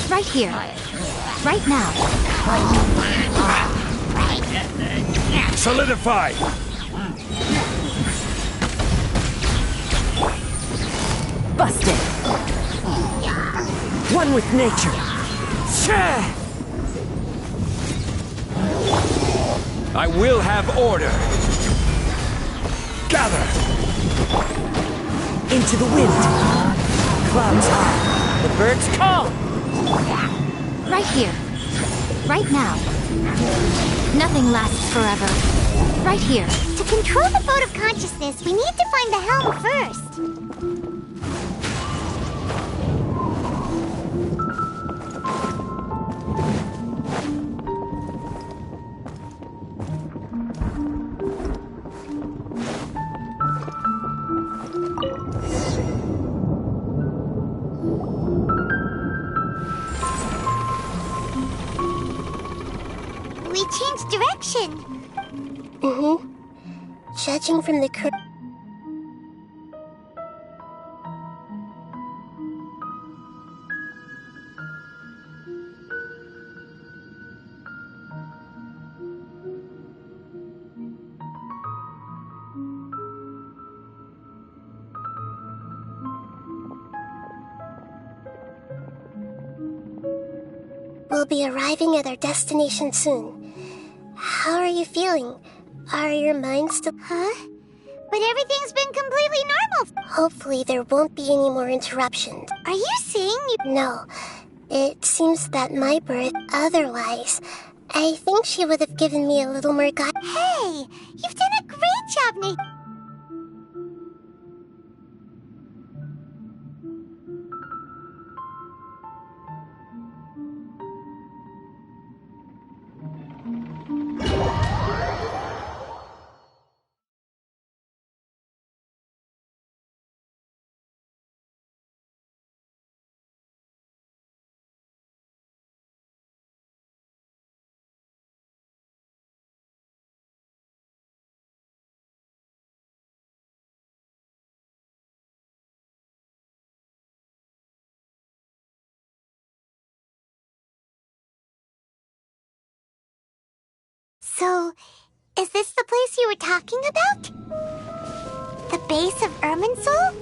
Right here. Right now. Solidify! Busted! One with nature! I will have order! Gather! Into the wind! Clouds high! The birds call! Right here. Right now. Nothing lasts forever. Right here. To control the boat of consciousness, we need to find the helm first. We changed direction. Judging from the current... We'll be arriving at our destination soon. How are you feeling? Are your minds still... Huh? But everything's been completely normal. Hopefully there won't be any more interruptions. Are you saying you... No. It seems that my birth... Otherwise, I think she would have given me a little more guidance. Hey! You've done a great job, Nate. So, is this the place you were talking about? The base of Irminsul?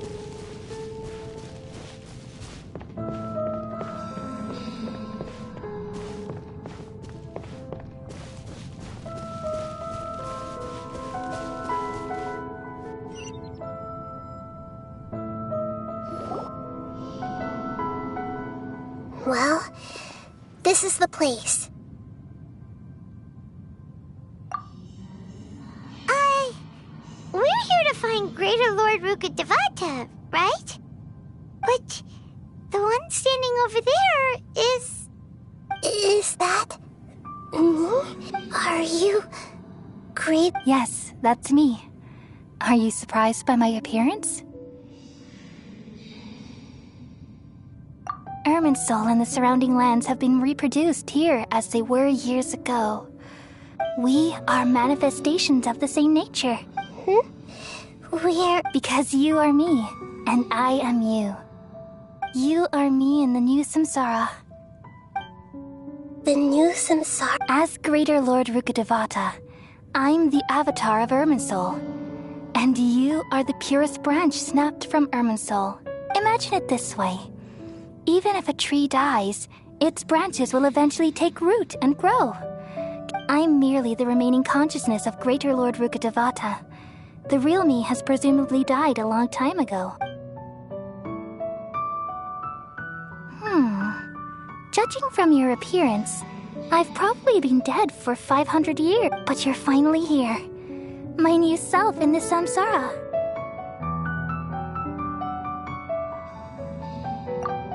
Well, this is the place. We're here to find Greater Lord Rukkhadevata, right? But the one standing over there is... Is that... me? Are you... Great... Yes, that's me. Are you surprised by my appearance? Irminsul and the surrounding lands have been reproduced here as they were years ago. We are manifestations of the same nature. We're... Because you are me, and I am you. You are me in the new samsara. The new samsara? As Greater Lord Rukkhadevata, I'm the avatar of Irminsul. And you are the purest branch snapped from Irminsul. Imagine it this way. Even if a tree dies, its branches will eventually take root and grow. I'm merely the remaining consciousness of Greater Lord Rukkhadevata. The real me has presumably died a long time ago. Judging from your appearance, I've probably been dead for 500 years, but you're finally here. My new self in the samsara.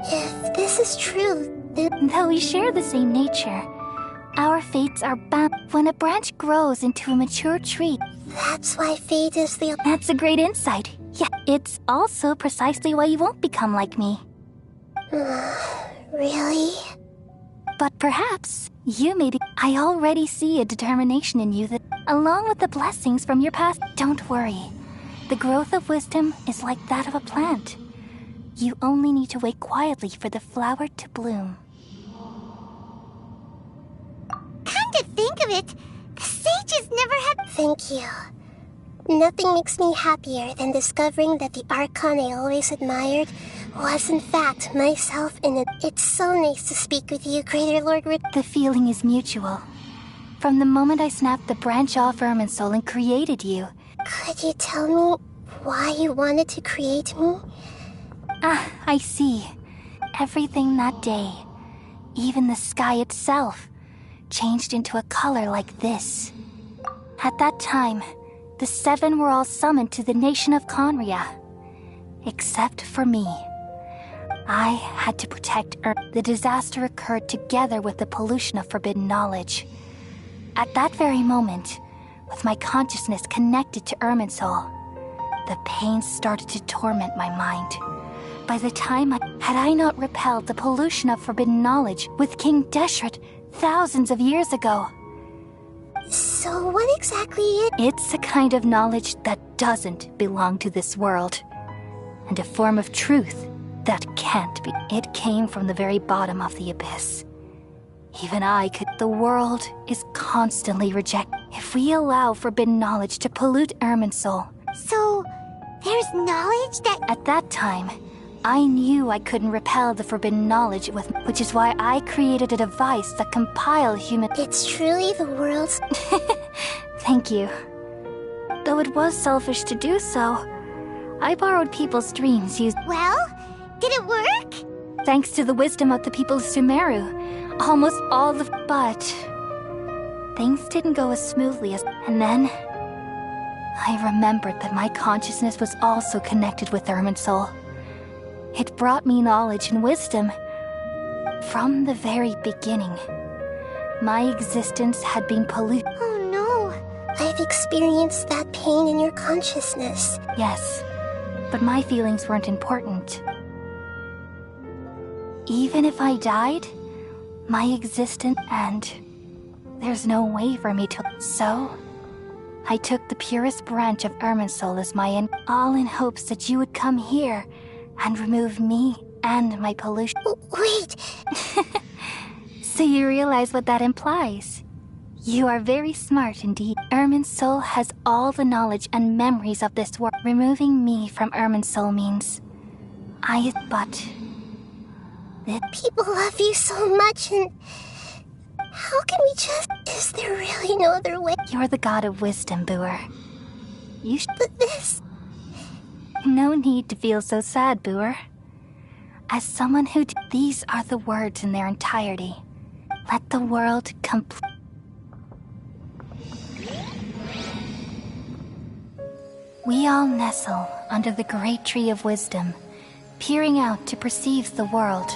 If this is true, then... Though we share the same nature, our fates are bound. When a branch grows into a mature tree... That's why fate is the... That's a great insight. Yeah, it's also precisely why you won't become like me. Really? But perhaps you may be. I already see a determination in you that, along with the blessings from your past, don't worry. The growth of wisdom is like that of a plant. You only need to wait quietly for the flower to bloom. Come to think of it, the sages never had— Thank you. Nothing makes me happier than discovering that the Archon I always admired was in fact myself in it. It's so nice to speak with you, Greater Lord Rick. The feeling is mutual. From the moment I snapped the branch off Irminsul and created you. Could you tell me why you wanted to create me? Ah, I see. Everything that day, even the sky itself, changed into a color like this. At that time, the seven were all summoned to the nation of Conria. Except for me. I had to protect Earth. The disaster occurred together with the pollution of forbidden knowledge. At that very moment, with my consciousness connected to Irminsul, the pain started to torment my mind. By the time had I not repelled the pollution of forbidden knowledge with King Deshret thousands of years ago. So what exactly is— It's a kind of knowledge that doesn't belong to this world. And a form of truth that can't be. It came from the very bottom of the abyss. Even I could— The world is constantly rejected. If we allow forbidden knowledge to pollute Irminsul. So, there's knowledge that— At that time, I knew I couldn't repel the forbidden knowledge with, which is why I created a device that compiled human— It's truly the world's— Thank you. Though it was selfish to do so, I borrowed people's dreams used— Well, did it work? Thanks to the wisdom of the people of Sumeru. Almost all the— But things didn't go as smoothly as— And then I remembered that my consciousness was also connected with Irminsul. It brought me knowledge and wisdom. From the very beginning, my existence had been polluted. Oh no, I've experienced that pain in your consciousness. Yes, but my feelings weren't important. Even if I died, my existence— And there's no way for me to— So, I took the purest branch of Irminsul as my end, all in hopes that you would come here and remove me and my pollution. Wait! So you realize what that implies? You are very smart indeed. Irminsul has all the knowledge and memories of this world. Removing me from Irminsul means but people love you so much, and how can we just— Is there really no other way? You're the god of wisdom, Boer. You But this— No need to feel so sad, Boer. As someone who— These are the words in their entirety. Let the world complete. We all nestle under the great tree of wisdom, peering out to perceive the world.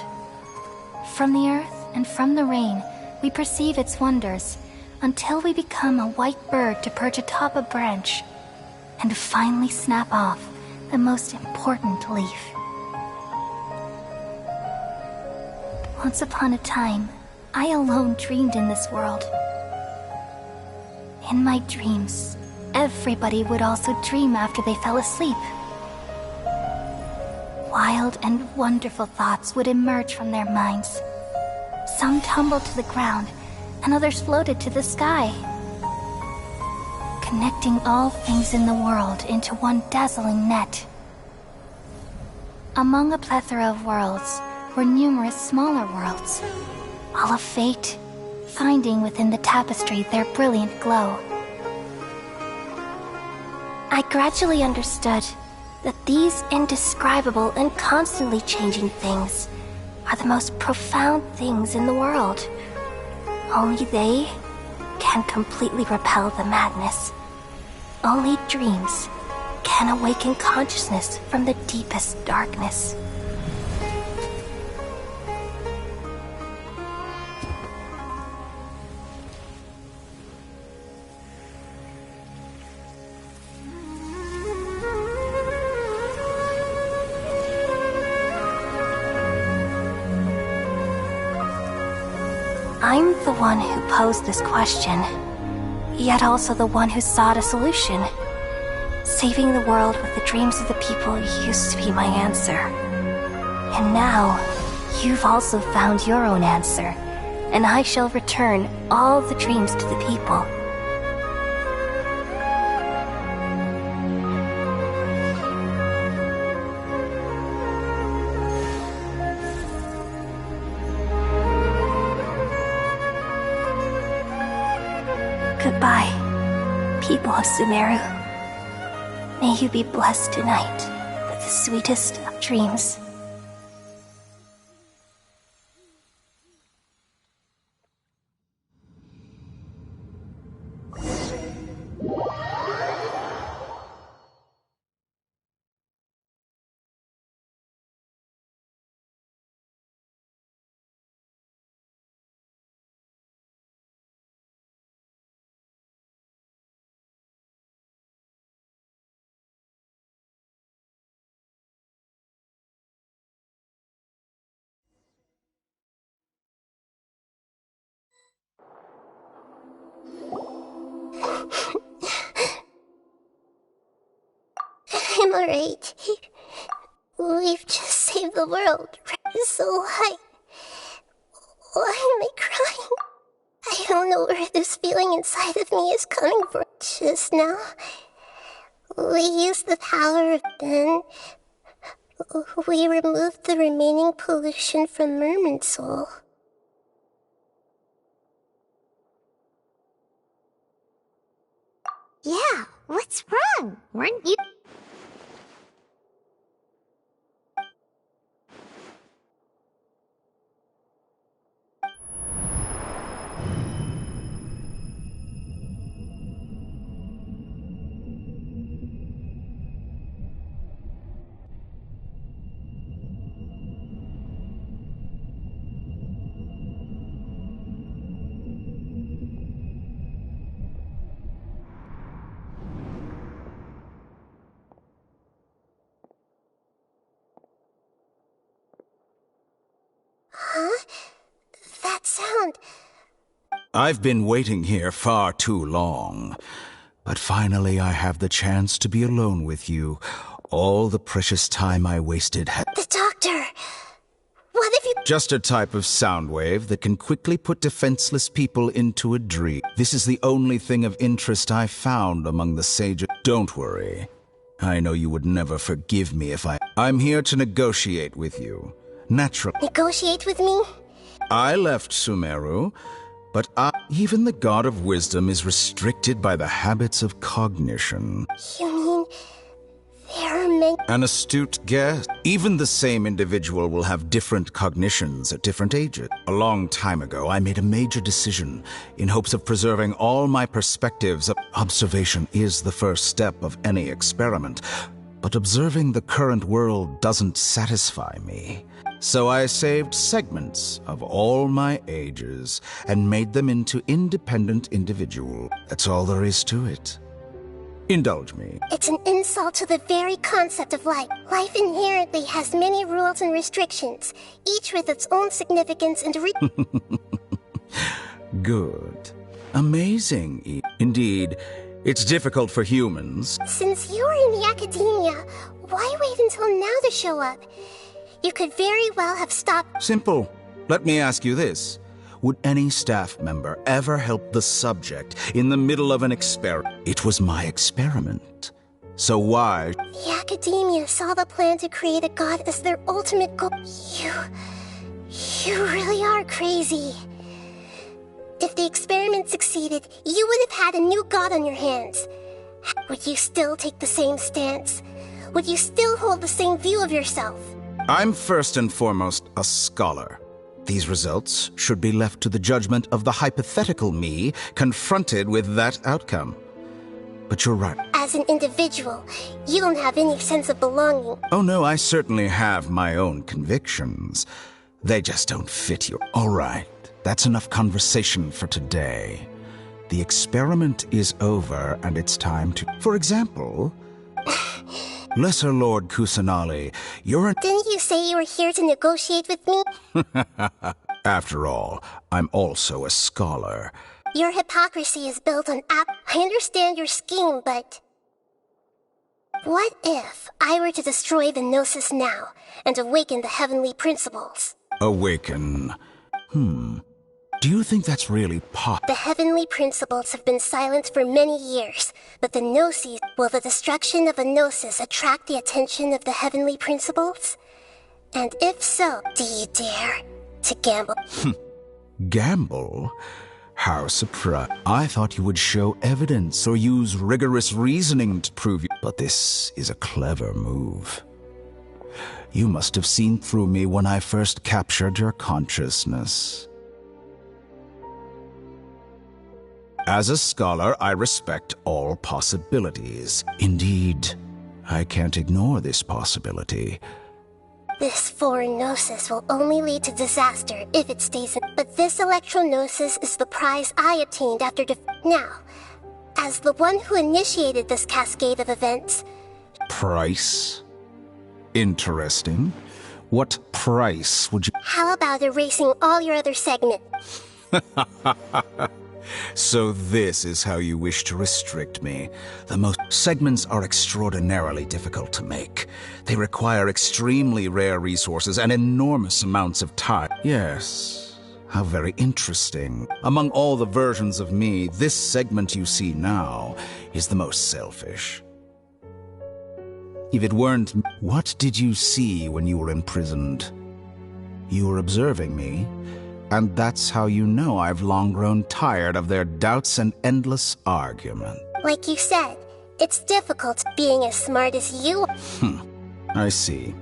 From the earth and from the rain, we perceive its wonders, until we become a white bird to perch atop a branch, and finally snap off the most important leaf. Once upon a time, I alone dreamed in this world. In my dreams, everybody would also dream after they fell asleep. Wild and wonderful thoughts would emerge from their minds. Some tumbled to the ground, and others floated to the sky, connecting all things in the world into one dazzling net. Among a plethora of worlds were numerous smaller worlds, all of fate, finding within the tapestry their brilliant glow. I gradually understood that these indescribable and constantly changing things are the most profound things in the world. Only they can completely repel the madness. Only dreams can awaken consciousness from the deepest darkness. I'm the one who posed this question, yet also the one who sought a solution. Saving the world with the dreams of the people used to be my answer. And now, you've also found your own answer, and I shall return all the dreams to the people. Goodbye, people of Sumeru. May you be blessed tonight with the sweetest of dreams. I'm alright. We've just saved the world. So why am I crying? I don't know where this feeling inside of me is coming from. Just now, we used the power, then we removed the remaining pollution from Merman Soul. Yeah, what's wrong? Weren't you... Huh? That sound... I've been waiting here far too long. But finally I have the chance to be alone with you. All the precious time I wasted The doctor! What have you... Just a type of sound wave that can quickly put defenseless people into a dream. This is the only thing of interest I found among the sages. Don't worry. I know you would never forgive me if I'm here to negotiate with you. Naturally. Negotiate with me? I left Sumeru, but even the god of wisdom is restricted by the habits of cognition. You mean there are many... An astute guess. Even the same individual will have different cognitions at different ages. A long time ago, I made a major decision in hopes of preserving all my perspectives. Observation is the first step of any experiment, but observing the current world doesn't satisfy me. So I saved segments of all my ages and made them into independent individuals. That's all there is to it. Indulge me. It's an insult to the very concept of life. Life inherently has many rules and restrictions, each with its own significance and Good. Amazing. Indeed, it's difficult for humans. Since you were in the academia, why wait until now to show up? You could very well have stopped... Simple. Let me ask you this. Would any staff member ever help the subject in the middle of an experiment? It was my experiment. So why? The academia saw the plan to create a god as their ultimate goal. You really are crazy. If the experiment succeeded, you would have had a new god on your hands. Would you still take the same stance? Would you still hold the same view of yourself? I'm first and foremost a scholar. These results should be left to the judgment of the hypothetical me confronted with that outcome. But you're right. As an individual, you don't have any sense of belonging. Oh no, I certainly have my own convictions. They just don't fit you. All right, that's enough conversation for today. The experiment is over and it's time to... For example... Lesser Lord Kusanali, you're Didn't you say you were here to negotiate with me? After all, I'm also a scholar. Your hypocrisy is built on I understand your scheme, but... What if I were to destroy the Gnosis now and awaken the heavenly principles? Awaken? Do you think that's really The heavenly principles have been silent for many years, but the Gnosis... Will the destruction of a Gnosis attract the attention of the heavenly principles? And if so, do you dare to gamble? Gamble? How surprised. I thought you would show evidence or use rigorous reasoning to prove you. But this is a clever move. You must have seen through me when I first captured your consciousness. As a scholar, I respect all possibilities. Indeed, I can't ignore this possibility. This foreign Gnosis will only lead to disaster if it stays in. But this Electro-Gnosis is the prize I obtained after Now, as the one who initiated this cascade of events... Price? Interesting. What price would you... How about erasing all your other segments? So this is how you wish to restrict me. The most segments are extraordinarily difficult to make. They require extremely rare resources and enormous amounts of time. Yes, how very interesting. Among all the versions of me, this segment you see now is the most selfish. If it weren't... What did you see when you were imprisoned? You were observing me. And that's how you know I've long grown tired of their doubts and endless argument. Like you said, it's difficult being as smart as you are. I see.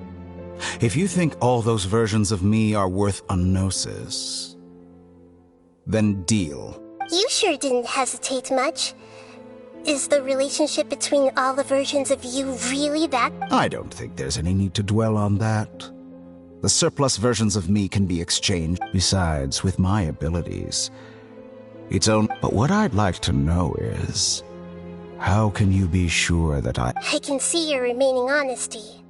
If you think all those versions of me are worth a gnosis, then deal. You sure didn't hesitate much. Is the relationship between all the versions of you really that? I don't think there's any need to dwell on that. The surplus versions of me can be exchanged. Besides, with my abilities, it's only... But what I'd like to know is, how can you be sure that I can see your remaining honesty.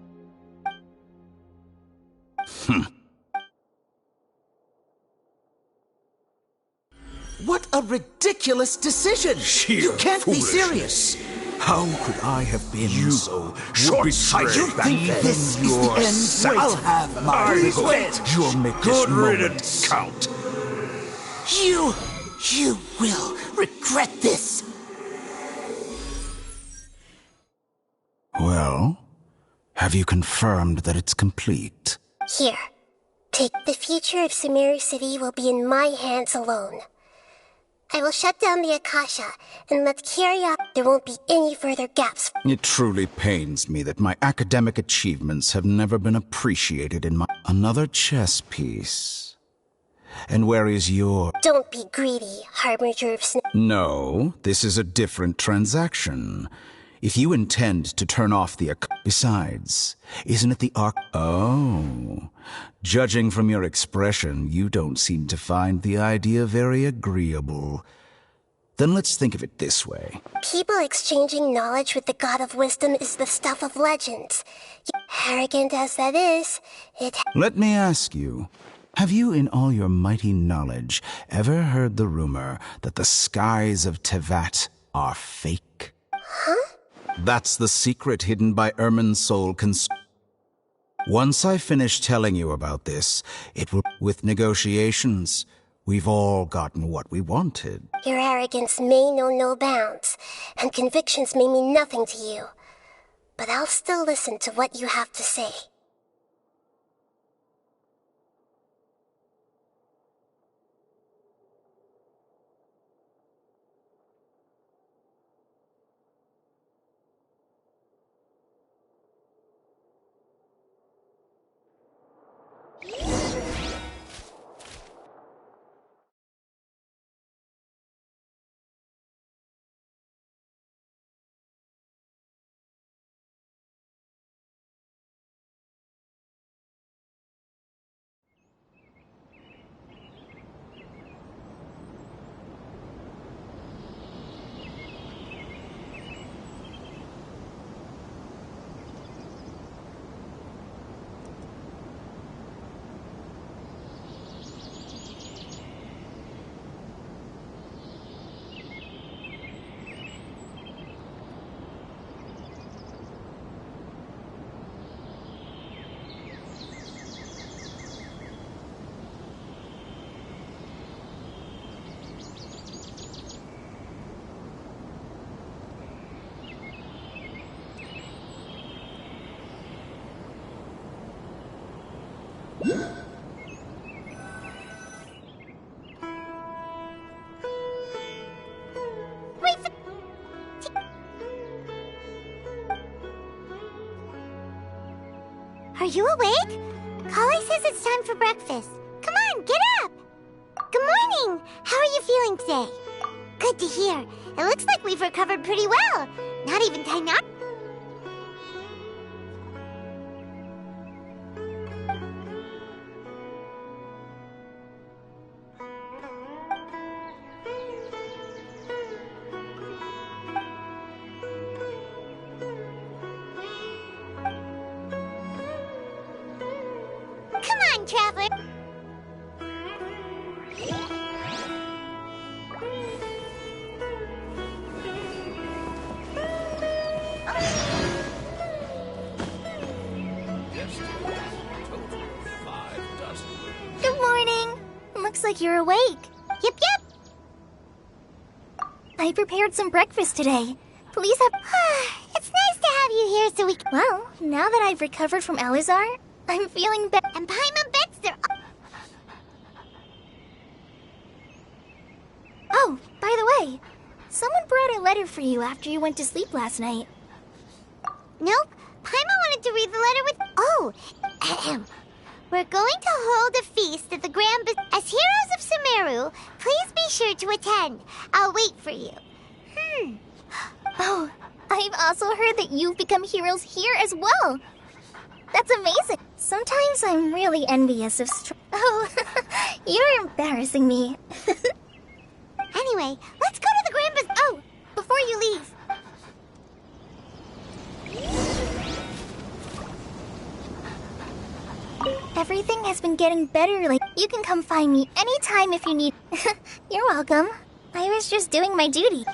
What a ridiculous decision! You can't be serious! How could I have been so short-sighted? You think this is the end? I'll have my revenge. You'll make Good riddance, Count. You will regret this. Well, have you confirmed that it's complete? Here, take the future of Sumeru City will be in my hands alone. I will shut down the Akasha and let carry out. There won't be any further gaps. It truly pains me that my academic achievements have never been appreciated in my... Another chess piece. And where is your... Don't be greedy, Harbinger of Snow. No, this is a different transaction. If you intend to turn off the... Besides, isn't it the Arc... Oh... Judging from your expression, you don't seem to find the idea very agreeable. Then let's think of it this way. People exchanging knowledge with the God of Wisdom is the stuff of legends. Arrogant as that is, it... Let me ask you, have you in all your mighty knowledge ever heard the rumor that the skies of Tevat are fake? Huh? That's the secret hidden by Irminsul. Once I finish telling you about this, it will... With negotiations, we've all gotten what we wanted. Your arrogance may know no bounds, and convictions may mean nothing to you. But I'll still listen to what you have to say. Are you awake? Kale says it's time for breakfast. Come on, get up! Good morning! How are you feeling today? Good to hear. It looks like we've recovered pretty well. Not even Tainar. Come on, Traveler! Good morning. Looks like you're awake. Yep, yep. I prepared some breakfast today. Please have... It's nice to have you here so we can... Well, now that I've recovered from Elazar, I'm feeling better. And Paimon bets they're... Oh, by the way, someone brought a letter for you after you went to sleep last night. Nope. Paimon wanted to read the letter with... Oh, ahem. We're going to hold a feast at the Grand As heroes of Sumeru, please be sure to attend. I'll wait for you. Oh, I've also heard that you've become heroes here as well. That's amazing. Sometimes I'm really envious of Oh, you're embarrassing me. Anyway, let's go to the Grand Oh, before you leave. Everything has been getting better. You can come find me anytime if you need. You're welcome. I was just doing my duty.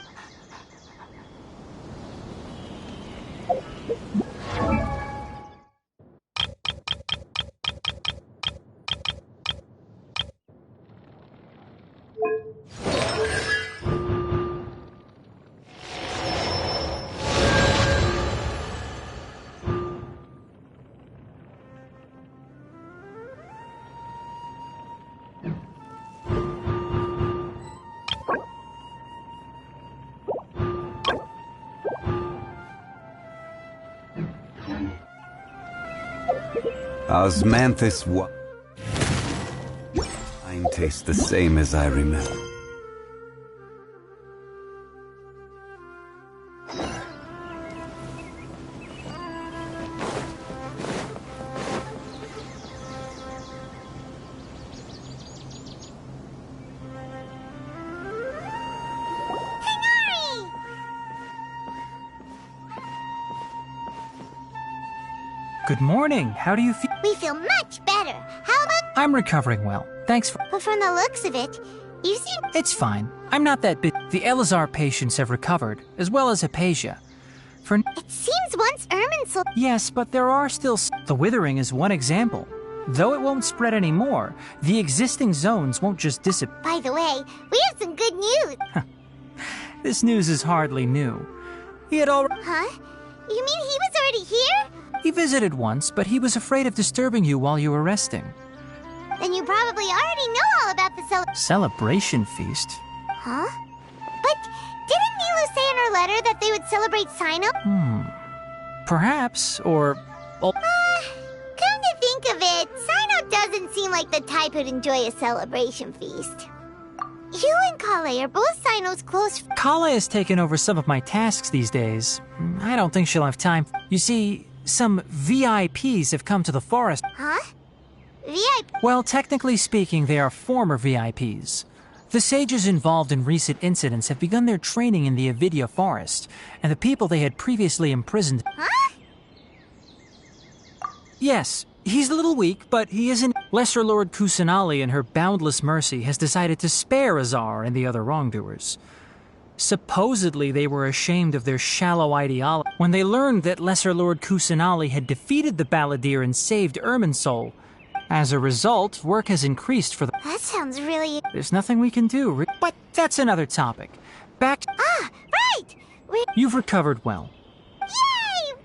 Osmanthus what? Mine tastes the same as I remember. Good morning. How do you feel? We feel much better. How about... I'm recovering well. Thanks for... But from the looks of it, you seem... It's fine. I'm not that big. The Elazar patients have recovered, as well as Hypatia. It seems once Irminsul... Yes, but there are still... The Withering is one example. Though it won't spread anymore, the existing zones won't just disappear. By the way, we have some good news. This news is hardly new. He had already... Huh? You mean he was already here? He visited once, but he was afraid of disturbing you while you were resting. Then you probably already know all about the celebration feast. Huh? But didn't Nilu say in her letter that they would celebrate Sino? Perhaps, or... Come to think of it, Sino doesn't seem like the type who'd enjoy a celebration feast. You and Kale are both Sino's close... Kale has taken over some of my tasks these days. I don't think she'll have time. You see... Some VIPs have come to the forest. Huh? VIP? Well, technically speaking, they are former VIPs. The sages involved in recent incidents have begun their training in the Avidya forest, and the people they had previously imprisoned... Huh? Yes, he's a little weak, but he isn't... Lesser Lord Kusanali, in her boundless mercy, has decided to spare Azar and the other wrongdoers. Supposedly, they were ashamed of their shallow ideology when they learned that Lesser Lord Kusanali had defeated the Balladeer and saved Irminsul. As a result, work has increased for the... That sounds really... There's nothing we can do, but that's another topic. Back... right! You've recovered well. Yay!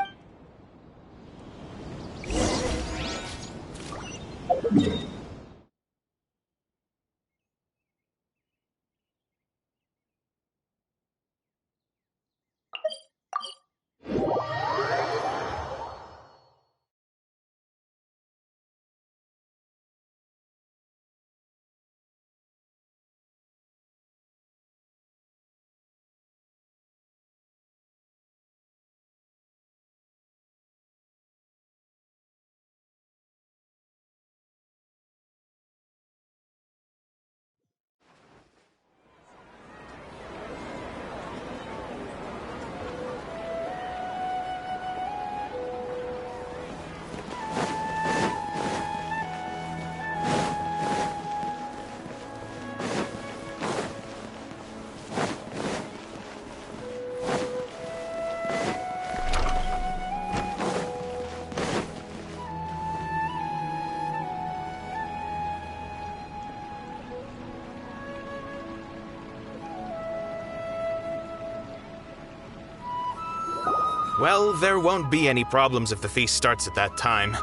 Well, there won't be any problems if the feast starts at that time.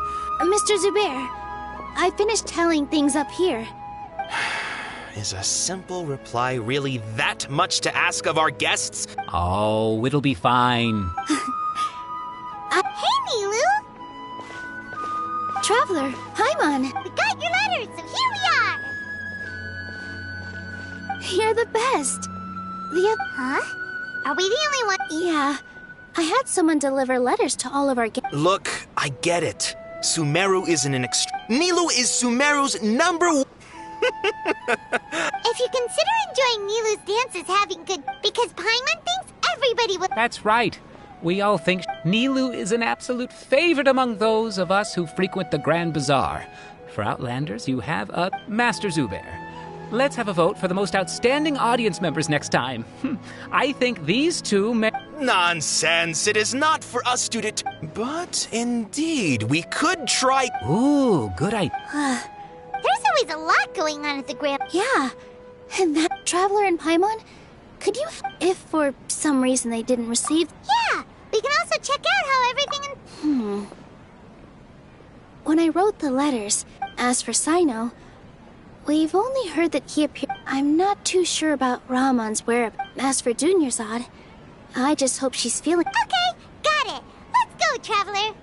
Mr. Zubair, I finished tallying things up here. Is a simple reply really that much to ask of our guests? Oh, it'll be fine. Hey, Nilou! Traveler, Paimon! We got your letters, so here we are! You're the best. Huh? Are we the only one? Yeah. I had someone deliver letters to all of our guests. Look, I get it. Sumeru isn't an Nilou is Sumeru's number one. If you consider enjoying Nilou's dances having good... Because Paimon thinks everybody will... That's right. We all think Nilou is an absolute favorite among those of us who frequent the Grand Bazaar. For Outlanders, you have a Master Zubair. Let's have a vote for the most outstanding audience members next time. I think these two may... Nonsense! It is not for us to But indeed, we could try... Ooh, good idea. There's always a lot going on at the Grand... Yeah. And that Traveler and Paimon, could you... If for some reason they didn't receive... Yeah! We can also check out how everything... When I wrote the letters, as for Sino, we've only heard that he appeared... I'm not too sure about Ramon's whereabouts. As for Dunyarzad, I just hope she's feeling... Okay, got it. Let's go, Traveler.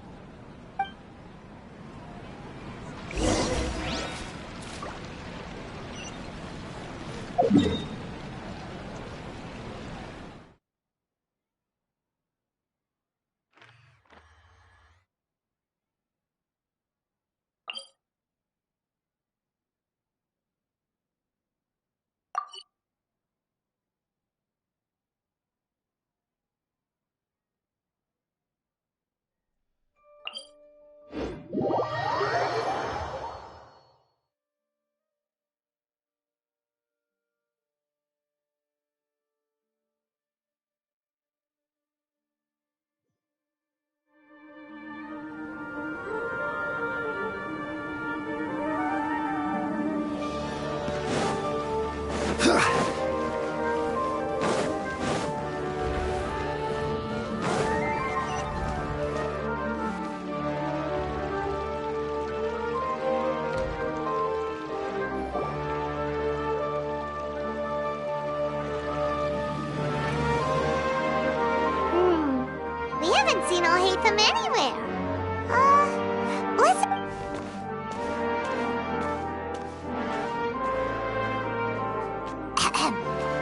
We haven't seen Alhaitham anywhere. Let's...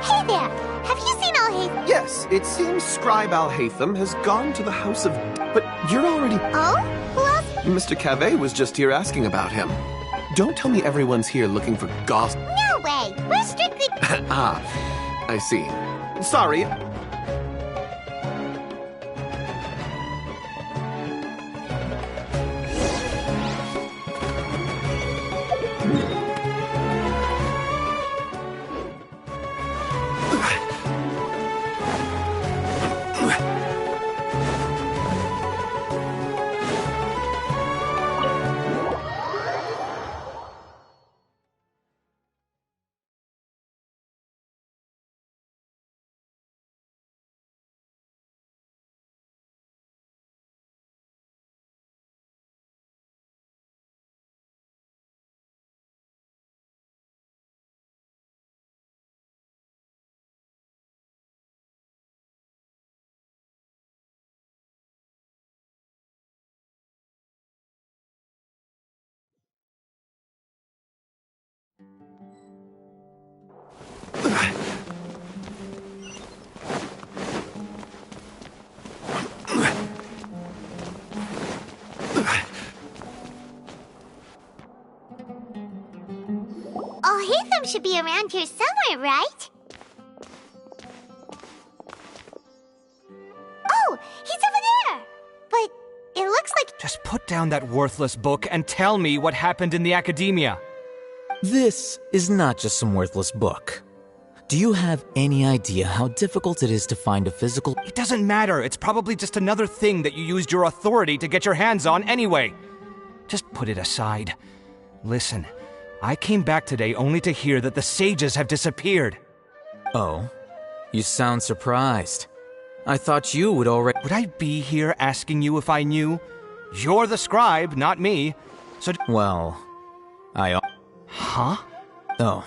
Hey there! Have you seen Alhaitham? Yes, it seems Scribe Alhaitham has gone to the House of... But you're already... Oh? Who else? Mr. Caveh was just here asking about him. Don't tell me everyone's here looking for gossip. No way! We're strictly... Ah, I see. Sorry. Alhaitham should be around here somewhere, right? Oh, he's over there! But it looks like... Just put down that worthless book and tell me what happened in the academia. This is not just some worthless book. Do you have any idea how difficult it is to find a physical... It doesn't matter. It's probably just another thing that you used your authority to get your hands on anyway. Just put it aside. Listen, I came back today only to hear that the sages have disappeared. Oh, you sound surprised. I thought you would already— Would I be here asking you if I knew? You're the scribe, not me. So— Well, Huh? Oh,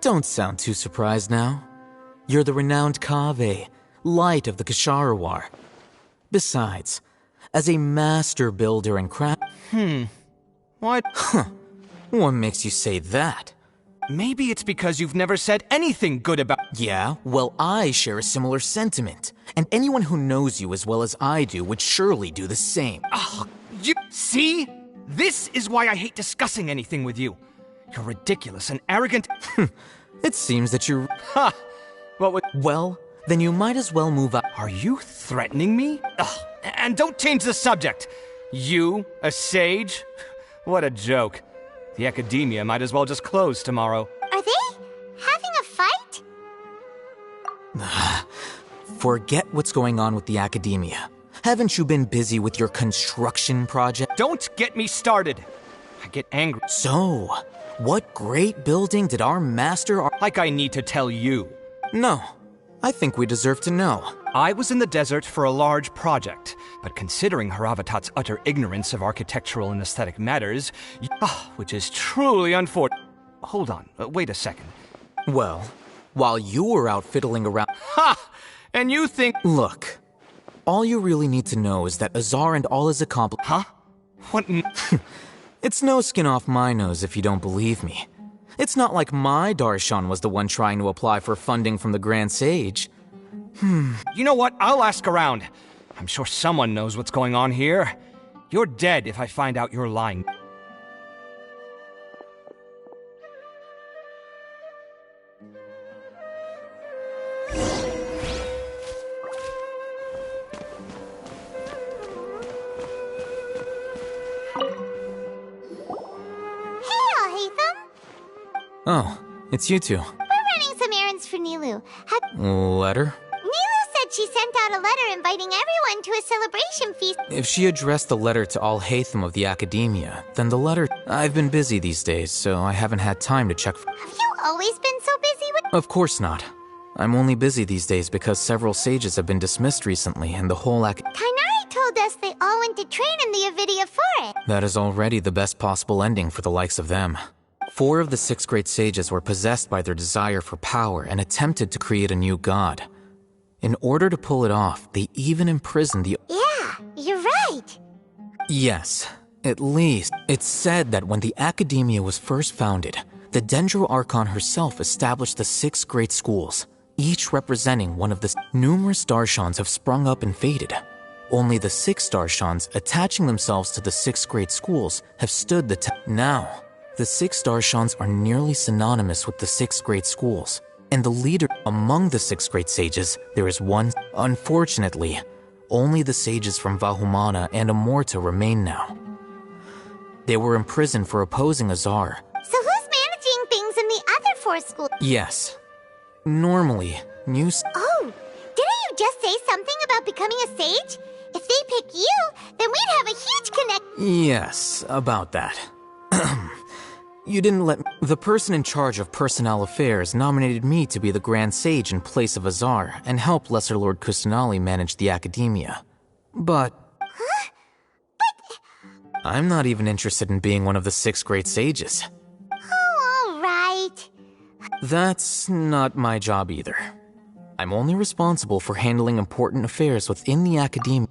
don't sound too surprised now. You're the renowned Kaveh, light of the Kasharawar. Besides, as a master builder and craft— What? Huh. What makes you say that? Maybe it's because you've never said anything good about— Yeah, well, I share a similar sentiment. And anyone who knows you as well as I do would surely do the same. Ugh, you see? This is why I hate discussing anything with you. You're ridiculous and arrogant. It seems that you're— Ha! What would— Well, then you might as well move out. Are you threatening me? Ugh, and don't change the subject. You, a sage? What a joke. The academia might as well just close tomorrow. Are they having a fight? Forget what's going on with the academia. Haven't you been busy with your construction project? Don't get me started. I get angry. So, what great building did our master— Like I need to tell you. No, I think we deserve to know. I was in the desert for a large project, but considering Haravatat's utter ignorance of architectural and aesthetic matters, which is truly unfortunate. Hold on, wait a second. Well, while you were out fiddling around— Ha! And you think— Look, all you really need to know is that Azar and all his accomplices— Huh? What? It's no skin off my nose if you don't believe me. It's not like my Darshan was the one trying to apply for funding from the Grand Sage. You know what? I'll ask around. I'm sure someone knows what's going on here. You're dead if I find out you're lying. Oh, it's you two. We're running some errands for Nilu. Letter? Nilu said she sent out a letter inviting everyone to a celebration feast. If she addressed the letter to all Haytham of the Academia, then the letter— I've been busy these days, so I haven't had time to check— Have you always been so busy with— Of course not. I'm only busy these days because several sages have been dismissed recently and the whole Tainari told us they all went to train in the Avidia Forest. That is already the best possible ending for the likes of them. 4 of the 6 great sages were possessed by their desire for power and attempted to create a new god. In order to pull it off, they even imprisoned the— Yeah, you're right. Yes, at least. It's said that when the Academia was first founded, the Dendro Archon herself established the 6 great schools, each representing one of the— Numerous Darshans have sprung up and faded. Only the 6 Darshans, attaching themselves to the 6 great schools, have stood the test. Now, the 6 Darshans are nearly synonymous with the 6 great schools, and the leader— Among the 6 great sages, there is one. Unfortunately, only the sages from Vahumana and Amorta remain now. They were imprisoned for opposing Azar. So who's managing things in the other 4 schools? Yes. Normally, new— Oh, didn't you just say something about becoming a sage? If they pick you, then we'd have a huge connect— Yes, about that. You didn't let— The person in charge of personnel affairs nominated me to be the Grand Sage in place of Azar and help Lesser Lord Kusanali manage the Academia. But— Huh? But— I'm not even interested in being one of the 6 great sages. Oh, all right. That's not my job either. I'm only responsible for handling important affairs within the Academia.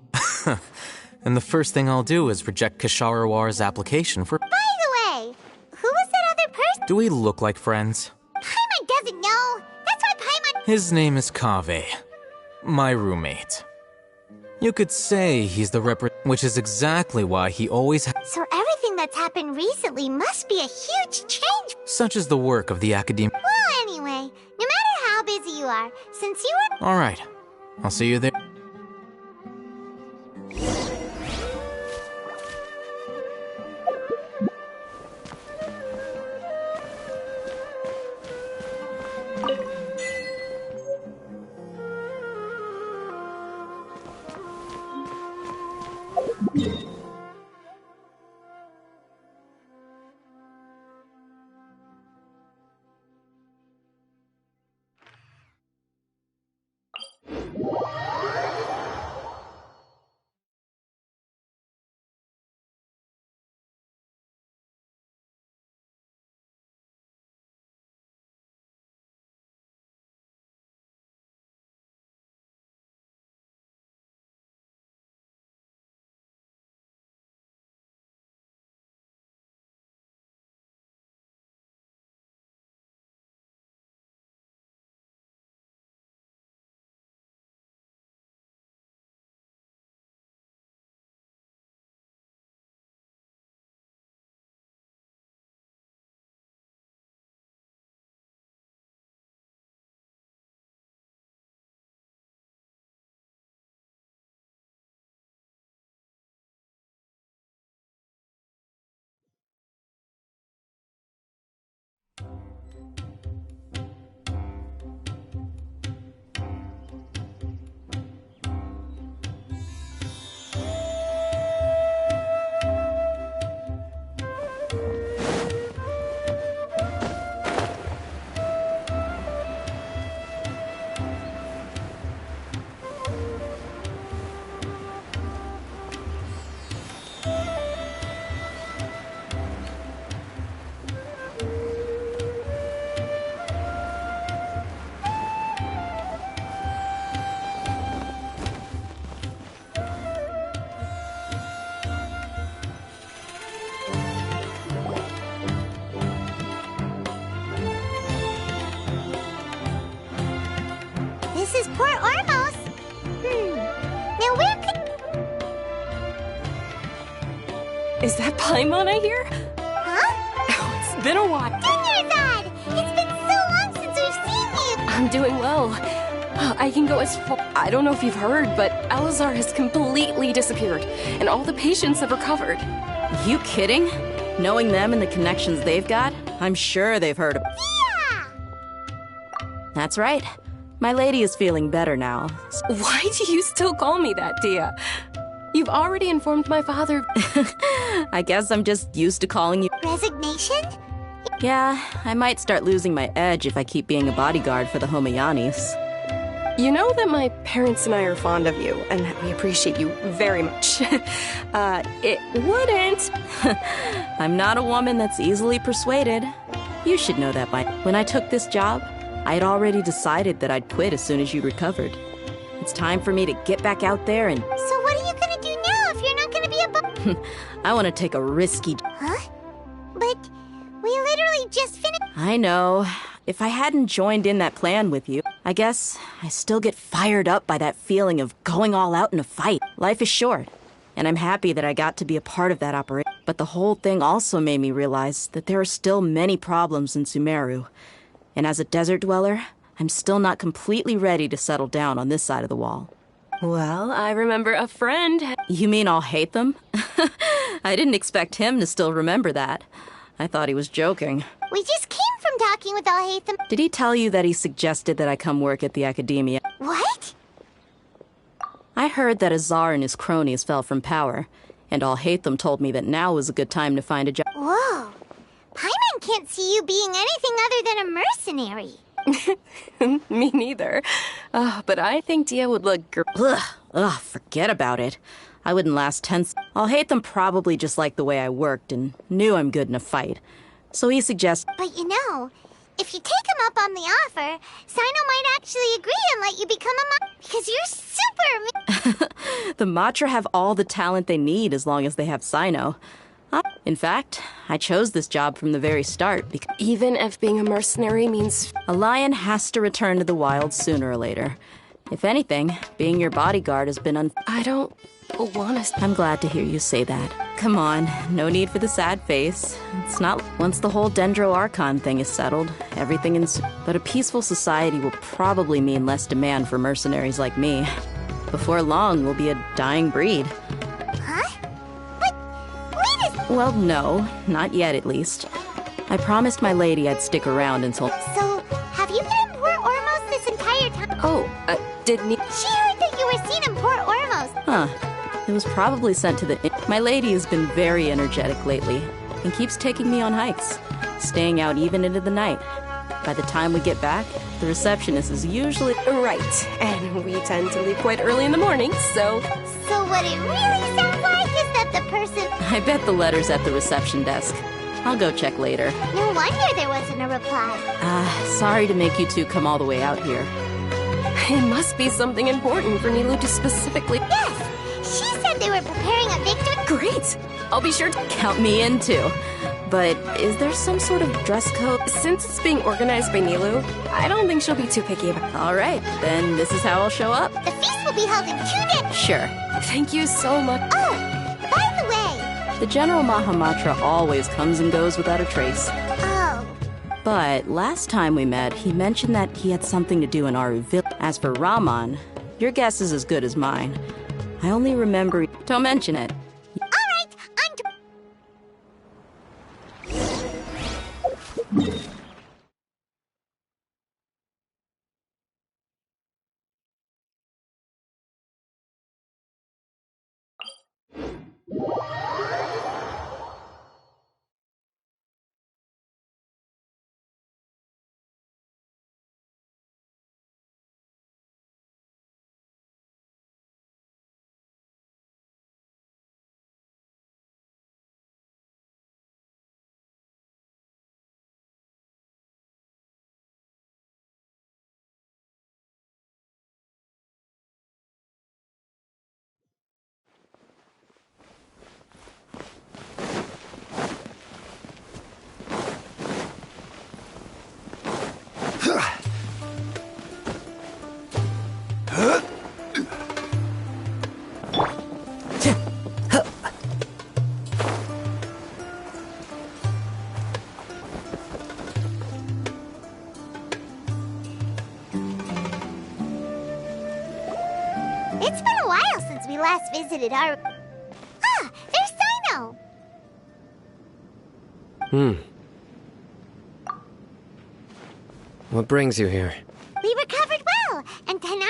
And the first thing I'll do is reject Kasharawar's application for— By the way, who was that other person? Do we look like friends? Paimon doesn't know. That's why Paimon— His name is Kaveh, my roommate. You could say he's the which is exactly why he always So everything that's happened recently must be a huge change. Such is the work of the Academia. Well, anyway, no matter how busy you are, since you were— Alright, I'll see you there. this is Port Ormos. Now where could... Is that Paimon I hear? Huh? Oh, it's been a while. Dunyarzad! It's been so long since we've seen you! I'm doing well. I can go as far... I don't know if you've heard, but Alizar has completely disappeared, and all the patients have recovered. You kidding? Knowing them and the connections they've got, I'm sure they've heard of... Yeah! That's right. My lady is feeling better now. Why do you still call me that, Dia? You've already informed my father... I guess I'm just used to calling you... Resignation? Yeah, I might start losing my edge if I keep being a bodyguard for the Homayanis. You know that my parents and I are fond of you, and that we appreciate you very much. It wouldn't... I'm not a woman that's easily persuaded. You should know that by... When I took this job, I had already decided that I'd quit as soon as you recovered. It's time for me to get back out there and... So what are you gonna do now if you're not gonna be a I want to take a risky... Huh? But we literally just finished... I know. If I hadn't joined in that plan with you, I guess I still get fired up by that feeling of going all out in a fight. Life is short, and I'm happy that I got to be a part of that operation. But the whole thing also made me realize that there are still many problems in Sumeru. And as a desert dweller, I'm still not completely ready to settle down on this side of the wall. Well, I remember a friend... You mean I'll hate them? I didn't expect him to still remember that. I thought he was joking. We just came from talking with Alhaitham. Did he tell you that he suggested that I come work at the Academia? What? I heard that Azar and his cronies fell from power, and Alhaitham told me that now was a good time to find a job. Whoa. Paimon can't see you being anything other than a mercenary. Me neither. But I think Dia would look forget about it. I wouldn't last 10 Alhaitham probably just liked the way I worked and knew I'm good in a fight. So he suggests... But you know, if you take him up on the offer, Sino might actually agree and let you become a because you're super... The Matra have all the talent they need as long as they have Sino. In fact, I chose this job from the very start because... Even if being a mercenary means... A lion has to return to the wild sooner or later. If anything, being your bodyguard has been I don't want to... I'm glad to hear you say that. Come on, no need for the sad face. It's not... Once the whole Dendro Archon thing is settled, everything in... But a peaceful society will probably mean less demand for mercenaries like me. Before long, we'll be a dying breed. Huh? But wait a... Well, no. Not yet, at least. I promised my lady I'd stick around until... So, have you been in Port Ormos this entire time? Oh, didn't... She heard that you were seen in Port Ormos. Huh. It was probably sent to the... My lady has been very energetic lately and keeps taking me on hikes, staying out even into the night. By the time we get back, the receptionist is usually... Right, and we tend to leave quite early in the morning, so... So what it really sounds like is that the person... I bet the letter's at the reception desk. I'll go check later. No wonder there wasn't a reply. Sorry to make you two come all the way out here. It must be something important for Nilou to specifically... Yes! She said they were preparing a victory... Great! I'll be sure to... Count me in, too. But is there some sort of dress code? Since it's being organized by Nilou, I don't think she'll be too picky about it. All right, then this is how I'll show up. The feast will be held in 2 days. Sure. Thank you so much. Oh, by the way... The General Mahamatra always comes and goes without a trace. Oh. But last time we met, he mentioned that he had something to do in Aru Village. As for Raman, your guess is as good as mine. I only remember... Don't mention it. All right, It's been a while since we last visited our... Ah, there's Sino! What brings you here? We recovered well, and Tighnari...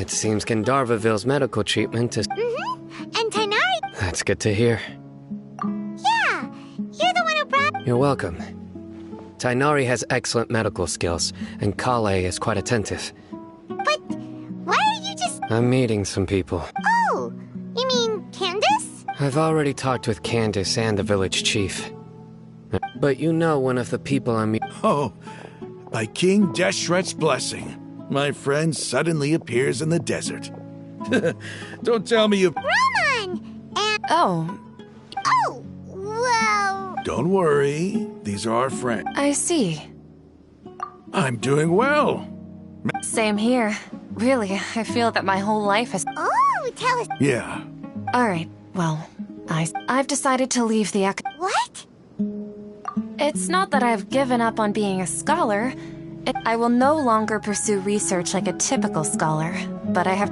It seems Gandharvaville's medical treatment is... And Tighnari... That's good to hear. Yeah, you're the one who brought... You're welcome. Tighnari has excellent medical skills, and Kale is quite attentive. But why are you just... I'm meeting some people. Oh, you mean Candace? I've already talked with Candace and the village chief. But you know one of the people I'm meeting... Oh, by King Deshret's blessing, my friend suddenly appears in the desert. Don't tell me you... Roman! And... Oh. Oh, well... Don't worry, these are our friends. I see. I'm doing well. Same here. Really, I feel that my whole life has... Oh, tell us... Yeah. Alright, well, I've decided to leave the What? It's not that I've given up on being a scholar. I will no longer pursue research like a typical scholar, but I have...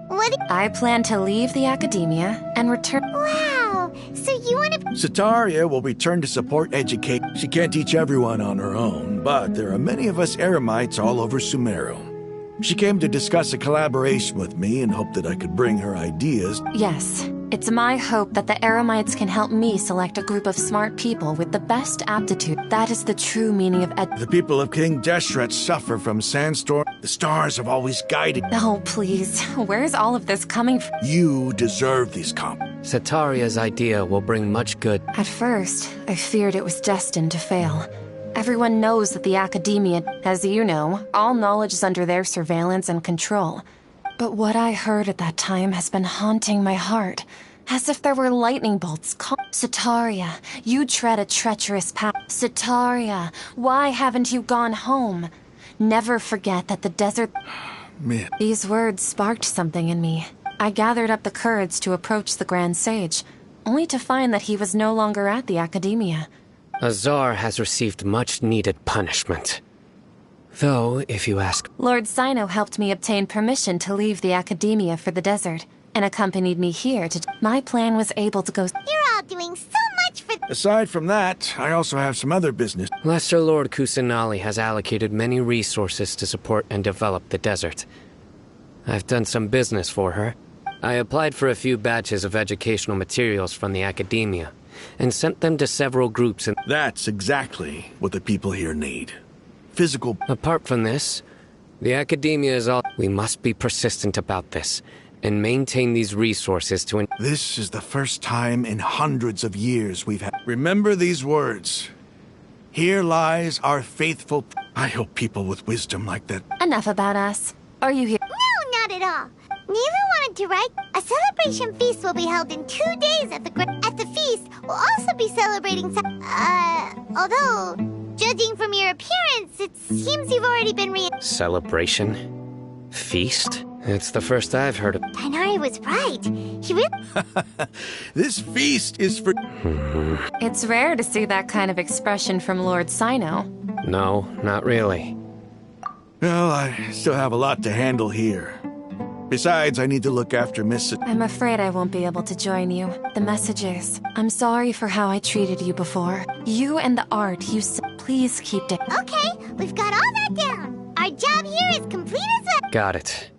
what... I plan to leave the academia and return... Wow, so you want to... Sataria will return to support education. She can't teach everyone on her own, but there are many of us Eremites all over Sumeru. She came to discuss a collaboration with me and hoped that I could bring her ideas. Yes. It's my hope that the Eremites can help me select a group of smart people with the best aptitude. That is the true meaning of The people of King Deshret suffer from sandstorm. The stars have always guided. Oh, please. Where's all of this coming from? You deserve these compliments. Sataria's idea will bring much good. At first, I feared it was destined to fail. Everyone knows that the academia, as you know, all knowledge is under their surveillance and control. But what I heard at that time has been haunting my heart, as if there were lightning bolts. Sataria, you tread a treacherous path. Sataria, why haven't you gone home? Never forget that the desert... Man. These words sparked something in me. I gathered up the courage to approach the Grand Sage, only to find that he was no longer at the academia. Azar has received much-needed punishment. Though, if you ask... Lord Sino helped me obtain permission to leave the academia for the desert, and accompanied me here to... My plan was able to go... You're all doing so much for... Aside from that, I also have some other business. Lesser Lord Kusanali has allocated many resources to support and develop the desert. I've done some business for her. I applied for a few batches of educational materials from the academia, and sent them to several groups in... That's exactly what the people here need. Physical... Apart from this, the academia is all... We must be persistent about this, and maintain these resources to... This is the first time in hundreds of years we've had... Remember these words. Here lies our faithful... I hope people with wisdom like that... Enough about us. Are you here? No, not at all. Nilu wanted to write, a celebration feast will be held in 2 days at the feast, we'll also be celebrating although, judging from your appearance, it seems you've already been Celebration? Feast? It's the first I've heard of... Tighnari was right. He really... This feast is for... It's rare to see that kind of expression from Lord Sino. No, not really. Well, I still have a lot to handle here. Besides, I need to look after Miss... I'm afraid I won't be able to join you. The messages. I'm sorry for how I treated you before. You and the art you please keep it. Okay, we've got all that down. Our job here is complete as well. Got it.